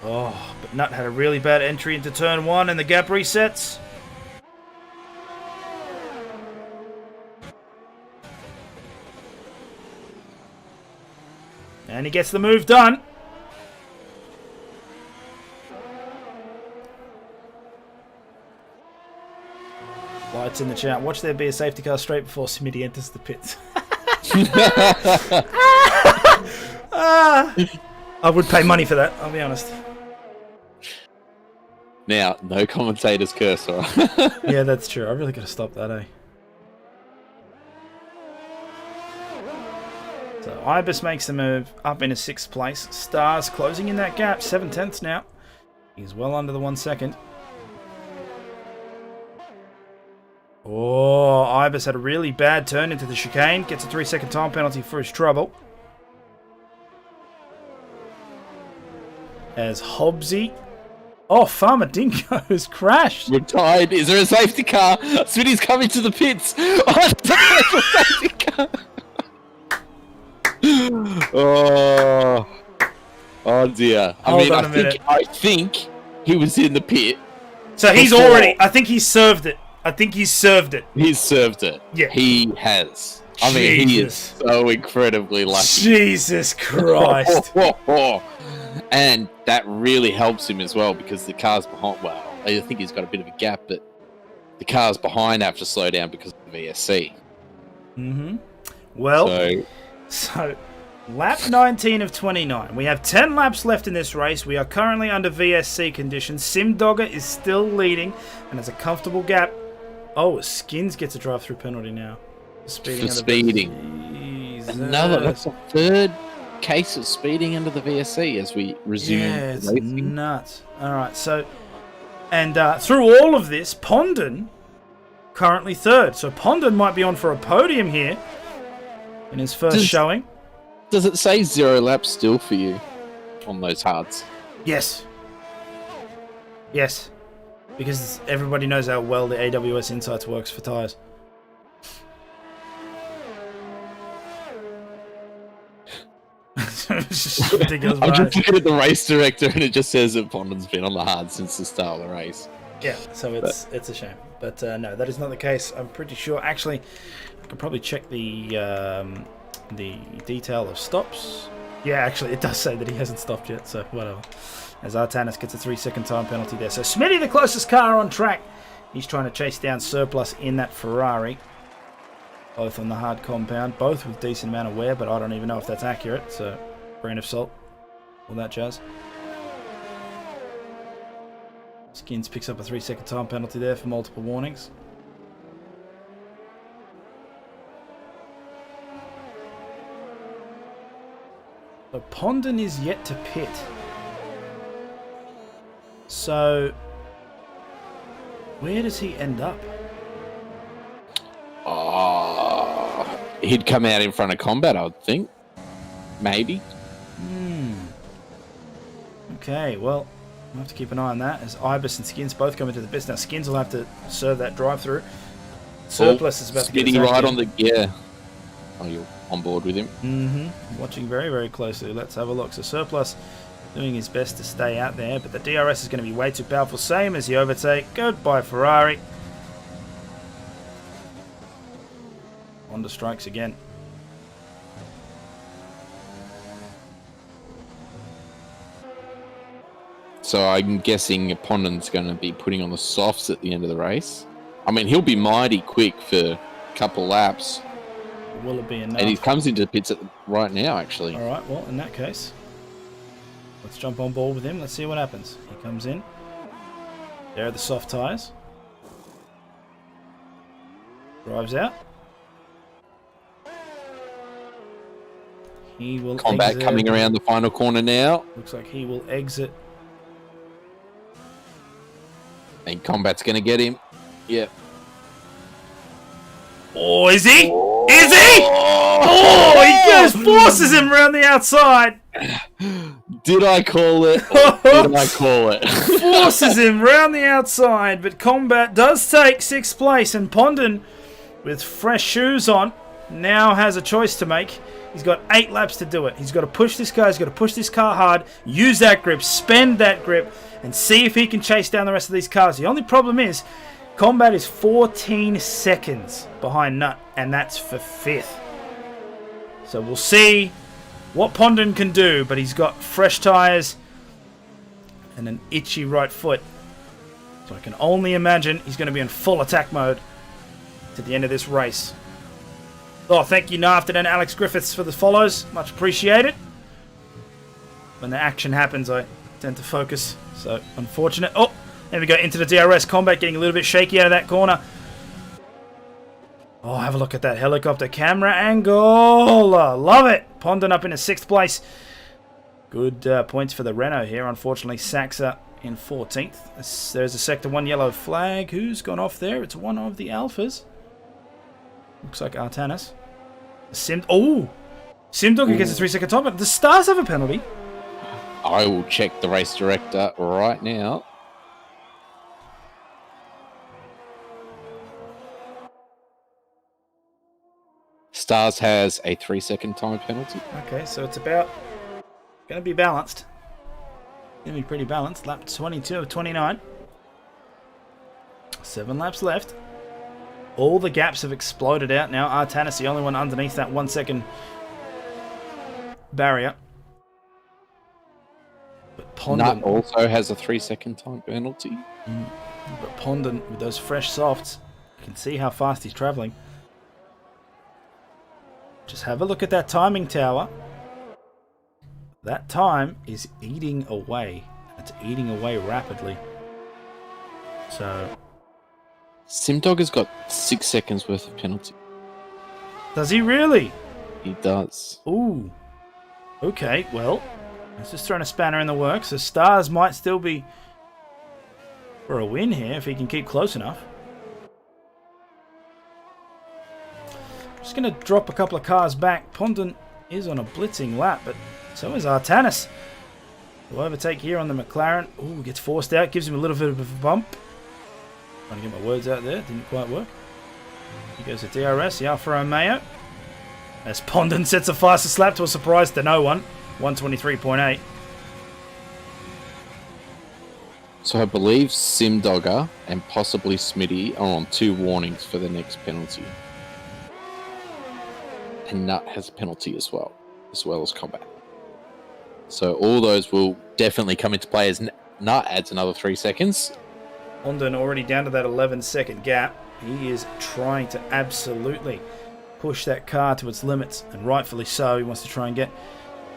[SPEAKER 1] Oh, but Nut had a really bad entry into turn 1 and the gap resets. And he gets the move done. Lights in the chat. Watch there be a safety car straight before Smitty enters the pits. I would pay money for that, I'll be honest.
[SPEAKER 4] Now, no commentator's curse, all right?
[SPEAKER 1] Yeah, that's true. I really got to stop that, eh? So Ibis makes the move up into 6th place. Stars closing in that gap, 7/10 now. He's well under the 1 second. Oh, Ibis had a really bad turn into the chicane. Gets a 3-second time penalty for his trouble. As Hobbsy... Oh, Farmer Dingo's crashed.
[SPEAKER 4] Retired. Is there a safety car? Smitty's coming to the pits. Oh, there's a safety car. Oh dear. I think he was in the pit.
[SPEAKER 1] So he's already... I think he's served it. He's served it. Yeah.
[SPEAKER 4] He has. I mean, he is so incredibly lucky.
[SPEAKER 1] Jesus Christ.
[SPEAKER 4] And that really helps him as well because the car's behind. Well, I think he's got a bit of a gap, but the cars behind have to slow down because of the VSC.
[SPEAKER 1] Mm-hmm. Well, so lap 19 of 29. We have 10 laps left in this race. We are currently under VSC conditions. Simdogger is still leading and has a comfortable gap. Oh, Skins gets a drive-through penalty now.
[SPEAKER 4] Speeding. Another. That's the third case of speeding under the VSC as we resume.
[SPEAKER 1] Yeah, it's nuts. All right, so and through all of this, Pondon currently 3rd. So Pondon might be on for a podium here in his first showing.
[SPEAKER 4] Does it say 0 laps still for you on those hards?
[SPEAKER 1] Yes. Yes. Because everybody knows how well the AWS Insights works for tyres. It's just ridiculous.
[SPEAKER 4] I'm just looking at the race director and it just says that Pondon's been on the hard since the start of the race.
[SPEAKER 1] Yeah, so it's a shame. But no, that is not the case. I'm pretty sure. Actually, I could probably check the detail of stops. Yeah, actually, it does say that he hasn't stopped yet, so whatever. As Artanis gets a 3-second time penalty there. So Smitty, the closest car on track. He's trying to chase down Surplus in that Ferrari. Both on the hard compound, both with decent amount of wear, but I don't even know if that's accurate, so grain of salt, all that jazz. Skins picks up a 3-second time penalty there for multiple warnings. So Pondon is yet to pit. So where does he end up?
[SPEAKER 4] He'd come out in front of Combat, I would think. Maybe.
[SPEAKER 1] Okay, well, we'll have to keep an eye on that as Ibis and Skins both come into the bits. Now, Skins will have to serve that drive-through. Surplus is about to get
[SPEAKER 4] right on the gear. Oh, you're on board with him?
[SPEAKER 1] Mm-hmm. Watching very, very closely. Let's have a look. So Surplus doing his best to stay out there, but the DRS is going to be way too powerful. Same as the overtake. Goodbye, Ferrari. Honda strikes again.
[SPEAKER 4] So I'm guessing Pondon's going to be putting on the softs at the end of the race. I mean, he'll be mighty quick for a couple laps.
[SPEAKER 1] Will it be enough?
[SPEAKER 4] And he comes into the pits right now, actually.
[SPEAKER 1] All right, well, in that case, let's jump on board with him. Let's see what happens. He comes in. There are the soft tyres. Drives out. He will
[SPEAKER 4] Combat
[SPEAKER 1] exit.
[SPEAKER 4] Coming around the final corner now.
[SPEAKER 1] Looks like he will exit.
[SPEAKER 4] And Combat's going to get him. Yep.
[SPEAKER 1] Oh, is he? Oh. Is he? Oh, he just forces him around the outside.
[SPEAKER 4] Did I call it? Did I call it?
[SPEAKER 1] Forces him round the outside, but Combat does take 6th place, and Pondon, with fresh shoes on, now has a choice to make. He's got 8 laps to do it. He's got to push this car. He's got to push this car hard, use that grip, spend that grip, and see if he can chase down the rest of these cars. The only problem is, Combat is 14 seconds behind Nut, and that's for 5th. So we'll see what Pondon can do, but he's got fresh tyres and an itchy right foot. So I can only imagine he's going to be in full attack mode to the end of this race. Oh, thank you, Nafton and Alex Griffiths, for the follows. Much appreciated. when the action happens, I tend to focus. So, unfortunate. Oh, there we go. Into the DRS combat, getting a little bit shaky out of that corner. Oh, have a look at that helicopter camera angle. Love it. Pondon up into 6th place. Good points for the Renault here. Unfortunately, Saxa in 14th. There's a Sector 1 yellow flag. Who's gone off there? It's one of the Alphas. Looks like Artanis. Simdog gets a 3-second time, but the Stars have a penalty.
[SPEAKER 4] I will check the race director right now. Stars has a 3-second time penalty.
[SPEAKER 1] Okay, so it's about going to be balanced. Going to be pretty balanced. Lap 22 of 29. 7 laps left. All the gaps have exploded out now. Artanis, the only one underneath that 1-second barrier. But Pondon
[SPEAKER 4] Nut also has a 3-second time penalty.
[SPEAKER 1] But Pondon, with those fresh softs, you can see how fast he's travelling. Just have a look at that timing tower. That time is eating away. It's eating away rapidly. So...
[SPEAKER 4] Simdog has got 6 seconds worth of penalty.
[SPEAKER 1] Does he really?
[SPEAKER 4] He does.
[SPEAKER 1] Ooh. Okay, well, let's just throw a spanner in the works. The Stars might still be for a win here if he can keep close enough. Just going to drop a couple of cars back. Pondon is on a blitzing lap, but so is Artanis. Will overtake here on the McLaren. Ooh, gets forced out. Gives him a little bit of a bump. Trying to get my words out there. Didn't quite work. He goes to DRS, the Alfa Romeo. As Pondon sets a fastest lap to a surprise to no one. 123.8.
[SPEAKER 4] So I believe Simdogger and possibly Smitty are on 2 warnings for the next penalty. And Nut has a penalty as well as Combat. So all those will definitely come into play as Nut adds another 3 seconds.
[SPEAKER 1] Pondon already down to that 11-second gap. He is trying to absolutely push that car to its limits, and rightfully so. He wants to try and get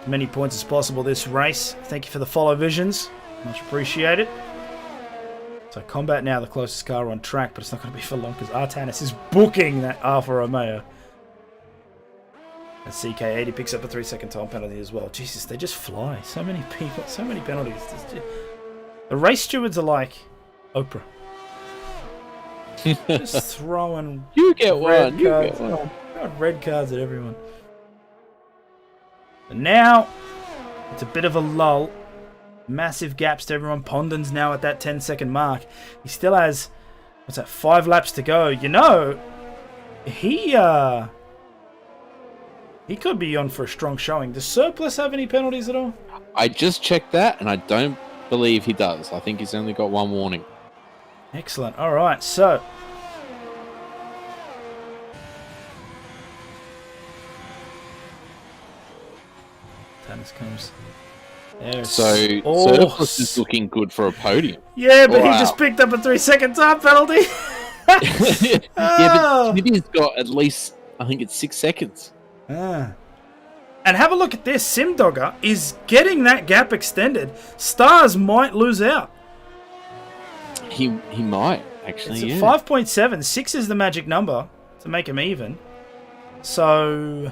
[SPEAKER 1] as many points as possible this race. Thank you for the follow visions. Much appreciated. So Combat now the closest car on track, but it's not going to be for long because Artanis is booking that Alfa Romeo. And CK80 picks up a 3-second time penalty as well. Jesus, they just fly. So many people, so many penalties. The race stewards are like Oprah. Just throwing
[SPEAKER 4] You get one.
[SPEAKER 1] Throwing red cards at everyone. And now, it's a bit of a lull. Massive gaps to everyone. Pondon's now at that 10-second mark. He still has, 5 laps to go. You know, he could be on for a strong showing. Does Surplus have any penalties at all?
[SPEAKER 4] I just checked that, and I don't believe he does. I think he's only got 1 warning.
[SPEAKER 1] Excellent. All right, so Tannis comes there.
[SPEAKER 4] Surplus is looking good for a podium.
[SPEAKER 1] Yeah, but he just picked up a 3-second time penalty.
[SPEAKER 4] Yeah, but Smitty's got at least, I think it's 6 seconds.
[SPEAKER 1] And have a look at this. Simdogger is getting that gap extended. Stars might lose out.
[SPEAKER 4] He might, actually,
[SPEAKER 1] It's
[SPEAKER 4] yeah.
[SPEAKER 1] 5.7. 6 is the magic number to make him even. So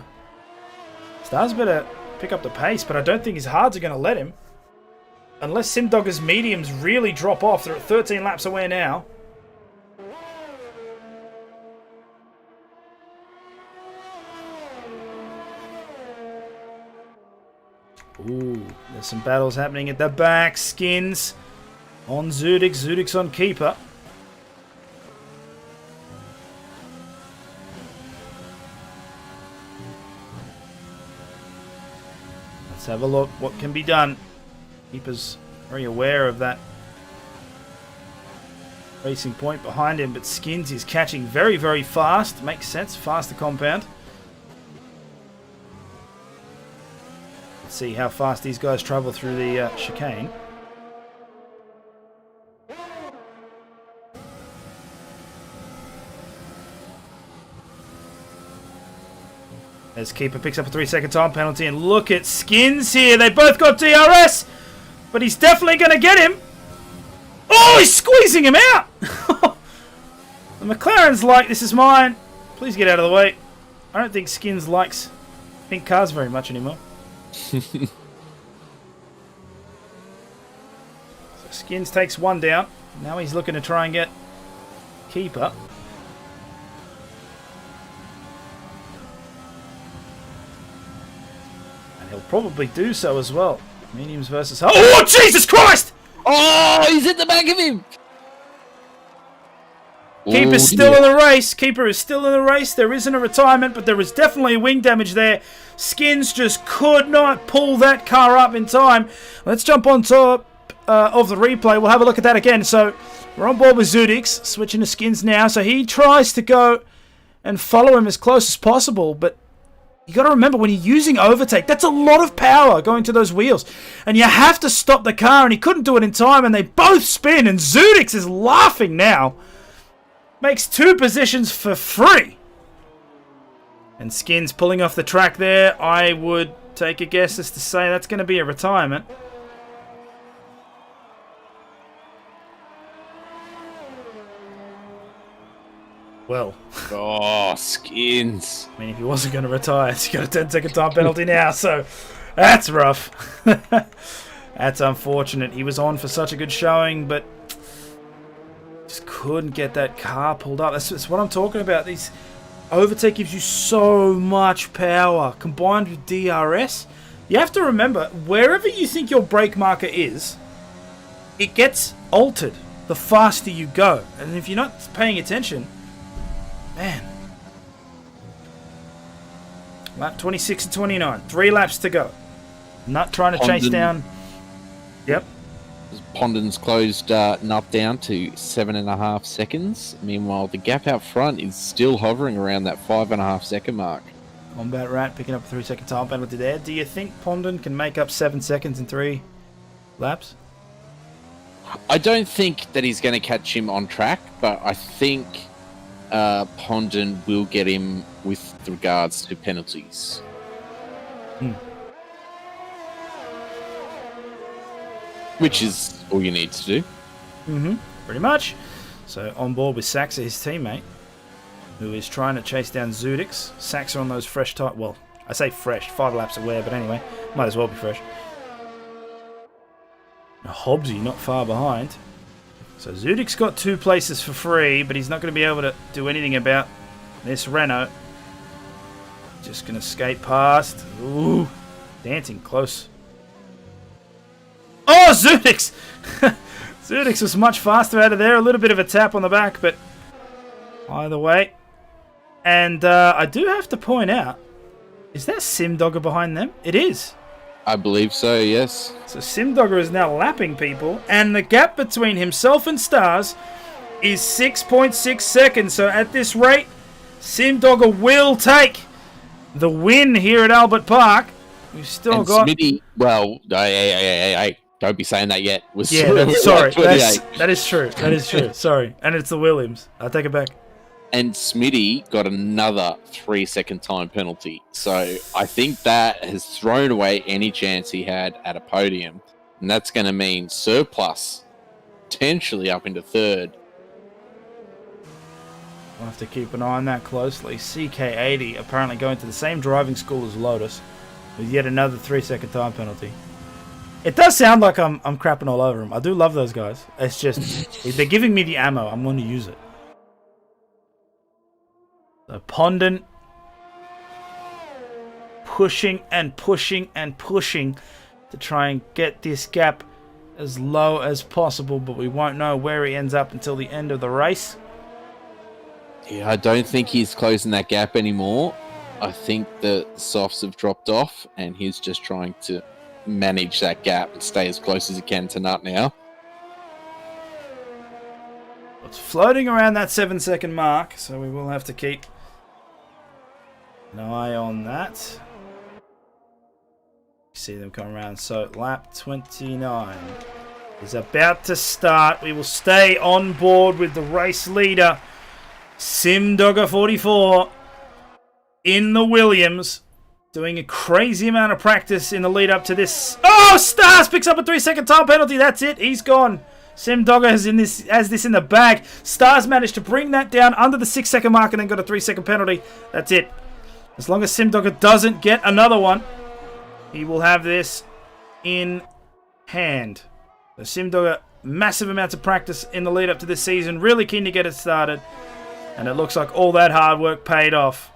[SPEAKER 1] Stars better pick up the pace, but I don't think his hards are going to let him. Unless Simdogger's mediums really drop off. They're at 13 laps away now. Ooh, there's some battles happening at the back. Skins on Zudix. Zudix on keeper. Let's have a look what can be done. Keeper's very aware of that racing point behind him, but Skins is catching very, very fast. Makes sense. Faster compound. Let's see how fast these guys travel through the chicane. As Keeper picks up a 3-second time penalty, and look at Skins here. They both got DRS, but he's definitely going to get him. Oh, he's squeezing him out. The McLaren's like, this is mine. Please get out of the way. I don't think Skins likes pink cars very much anymore. So Skins takes one down. Now he's looking to try and get Keeper. And he'll probably do so as well. Mediums versus... Oh, Jesus Christ!
[SPEAKER 4] Oh, he's at the back of him.
[SPEAKER 1] Keeper's still in the race. Keeper is still in the race. There isn't a retirement, but there is definitely wing damage there. Skins just could not pull that car up in time. Let's jump on top of the replay. We'll have a look at that again. So we're on board with Zudix, switching to Skins now. So he tries to go and follow him as close as possible, but you got to remember, when you're using overtake, that's a lot of power going to those wheels. And you have to stop the car, and he couldn't do it in time, and they both spin, and Zudix is laughing now. Makes 2 positions for free. And Skins pulling off the track there. I would take a guess as to say that's going to be a retirement. Well.
[SPEAKER 4] Oh, Skins.
[SPEAKER 1] I mean, if he wasn't going to retire, he's got a 10-second time penalty now, so that's rough. That's unfortunate. He was on for such a good showing, but just couldn't get that car pulled up. That's what I'm talking about. These overtake gives you so much power, combined with DRS. You have to remember, wherever you think your brake marker is, it gets altered the faster you go. And if you're not paying attention, man. Lap 26 and 29. 3 laps to go. Not trying to chase down. Yep.
[SPEAKER 4] Pondon's closed Nup down to 7.5 seconds. Meanwhile, the gap out front is still hovering around that 5.5 second mark.
[SPEAKER 1] Combat Rat picking up a 3-second time penalty there. Do you think Pondon can make up 7 seconds in 3 laps?
[SPEAKER 4] I don't think that he's going to catch him on track, but I think Pondon will get him with regards to penalties. Which is all you need to do.
[SPEAKER 1] Pretty much. So on board with Saxa, his teammate, who is trying to chase down Zudix. Saxa on those fresh tyre. Well, I say fresh, 5 laps away, but anyway, might as well be fresh. Now, Hobbsy not far behind. So Zudix got 2 places for free, but he's not going to be able to do anything about this Renault. Just going to skate past. Ooh, dancing close. Oh, Zudix! Zudix was much faster out of there. A little bit of a tap on the back, but either way. And I do have to point out, is that Simdogger behind them? It is.
[SPEAKER 4] I believe so, yes.
[SPEAKER 1] So Simdogger is now lapping people, and the gap between himself and Stars is 6.6 seconds. So at this rate, Simdogger will take the win here at Albert Park. We've still
[SPEAKER 4] And
[SPEAKER 1] got...
[SPEAKER 4] Smitty, well, hey, don't be saying that yet.
[SPEAKER 1] Yeah, sorry. That is true. That is true. Sorry. And it's the Williams. I'll take it back.
[SPEAKER 4] And Smitty got another 3-second time penalty. So I think that has thrown away any chance he had at a podium. And that's going to mean surplus, potentially up into 3rd.
[SPEAKER 1] We'll have to keep an eye on that closely. CK80 apparently going to the same driving school as Lotus, with yet another 3-second time penalty. It does sound like I'm crapping all over them. I do love those guys. It's just, if they're giving me the ammo, I'm going to use it. So Pondon pushing and pushing and pushing to try and get this gap as low as possible, but we won't know where he ends up until the end of the race.
[SPEAKER 4] Yeah, I don't think he's closing that gap anymore. I think the softs have dropped off, and he's just trying to manage that gap and stay as close as he can to Nut now.
[SPEAKER 1] It's floating around that 7-second mark, so we will have to keep an eye on that. See them come around. So lap 29 is about to start. We will stay on board with the race leader, Simdogger 44. in the Williams, doing a crazy amount of practice in the lead up to this. Oh, Stars picks up a 3-second time penalty. That's it. He's gone. Sim Dogger has this in the bag. Stars managed to bring that down under the 6-second mark and then got a 3-second penalty. That's it. As long as Sim Dogger doesn't get another one, he will have this in hand. The Sim Dogger, massive amounts of practice in the lead up to this season. Really keen to get it started. And it looks like all that hard work paid off.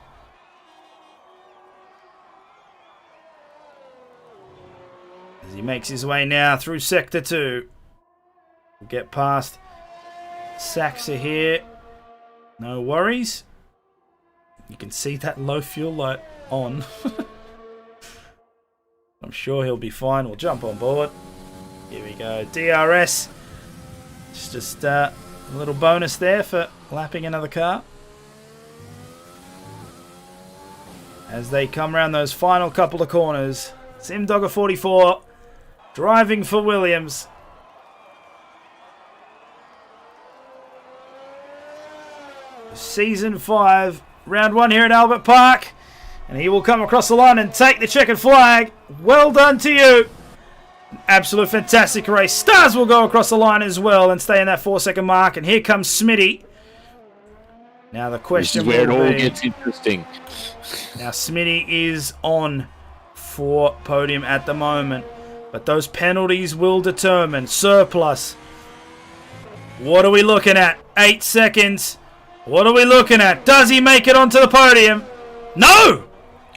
[SPEAKER 1] As he makes his way now through Sector 2. We'll get past Saxa here. No worries. You can see that low fuel light on. I'm sure he'll be fine. We'll jump on board. Here we go. DRS. It's just a little bonus there for lapping another car. As they come around those final couple of corners. Sim Dogger 44 driving for Williams. Season 5, round 1 here at Albert Park. And he will come across the line and take the checkered flag. Well done to you. Absolute fantastic race. Stars will go across the line as well and stay in that 4-second mark. And here comes Smitty. Now the question
[SPEAKER 4] this is where
[SPEAKER 1] will
[SPEAKER 4] it all
[SPEAKER 1] be,
[SPEAKER 4] gets interesting.
[SPEAKER 1] Now Smitty is on for podium at the moment. But those penalties will determine. Surplus. What are we looking at? 8 seconds. What are we looking at? Does he make it onto the podium? No!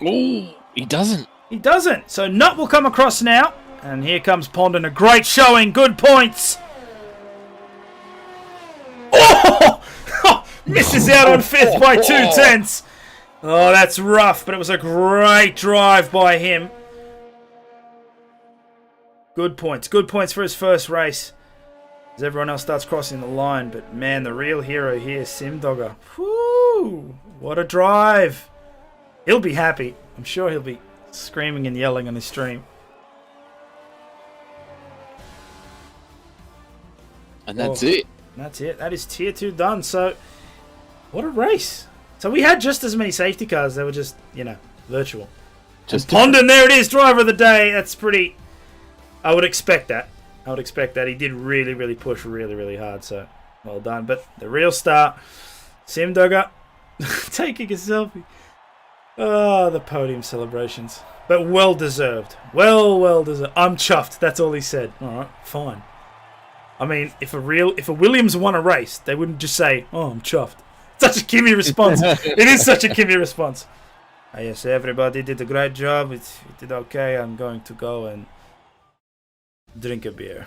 [SPEAKER 4] Oh, he doesn't.
[SPEAKER 1] He doesn't. So Nut will come across now. And here comes Pondon. A great showing. Good points. Oh! Misses out on 5th by 2/10. Oh, that's rough. But it was a great drive by him. Good points. Good points for his first race. As everyone else starts crossing the line. But man, the real hero here, Sim Dogger. Whoo! What a drive. He'll be happy. I'm sure he'll be screaming and yelling on his stream.
[SPEAKER 4] And that's it.
[SPEAKER 1] That's it. That is tier 2 done. So, what a race. So we had just as many safety cars. They were just, virtual. Just Pondon, there it is. Driver of the day. That's pretty... I would expect that. He did really, really push really, really hard. So, well done. But the real star, Sim Dogger, taking a selfie. Oh, the podium celebrations. But well deserved. Well deserved. I'm chuffed. That's all he said. All right, fine. I mean, if a Williams won a race, they wouldn't just say, "Oh, I'm chuffed." Such a Kimmy response. It is such a Kimmy response. Yes, everybody did a great job. It did okay. I'm going to go and drink a beer.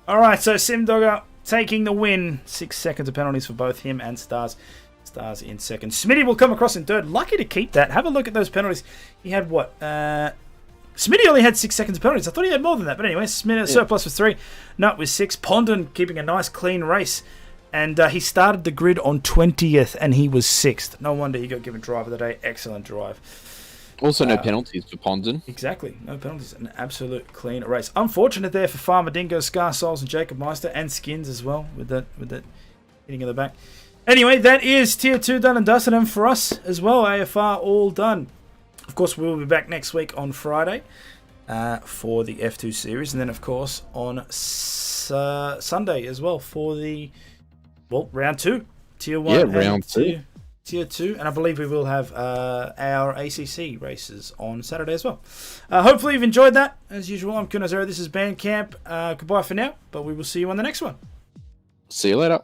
[SPEAKER 1] All right, so Sim Dogger taking the win. 6 seconds of penalties for both him and Stars. Stars in second. Smitty will come across in third. Lucky to keep that. Have a look at those penalties. He had what? Smitty only had 6 seconds of penalties. I thought he had more than that. But anyway, Smitty surplus was 3. Nut was 6. Pondon keeping a nice clean race. And he started the grid on 20th and he was 6th. No wonder he got given driver of the day. Excellent drive.
[SPEAKER 4] Also no penalties for Pondon.
[SPEAKER 1] Exactly. No penalties. An absolute clean race. Unfortunate there for Farmer Dingo, Scar Souls and Jacob Meister and Skins as well with that hitting in the back. Anyway, that is tier 2 done and dusted, and for us as well, AFR all done. Of course, we will be back next week on Friday for the F2 series, and then of course on Sunday as well for the round 2, tier 1.
[SPEAKER 4] Yeah, round 2.
[SPEAKER 1] Tier 2, and I believe we will have our ACC races on Saturday as well. Hopefully you've enjoyed that. As usual, I'm Kunazero. This is Bandcamp. Goodbye for now, but we will see you on the next one.
[SPEAKER 4] See you later.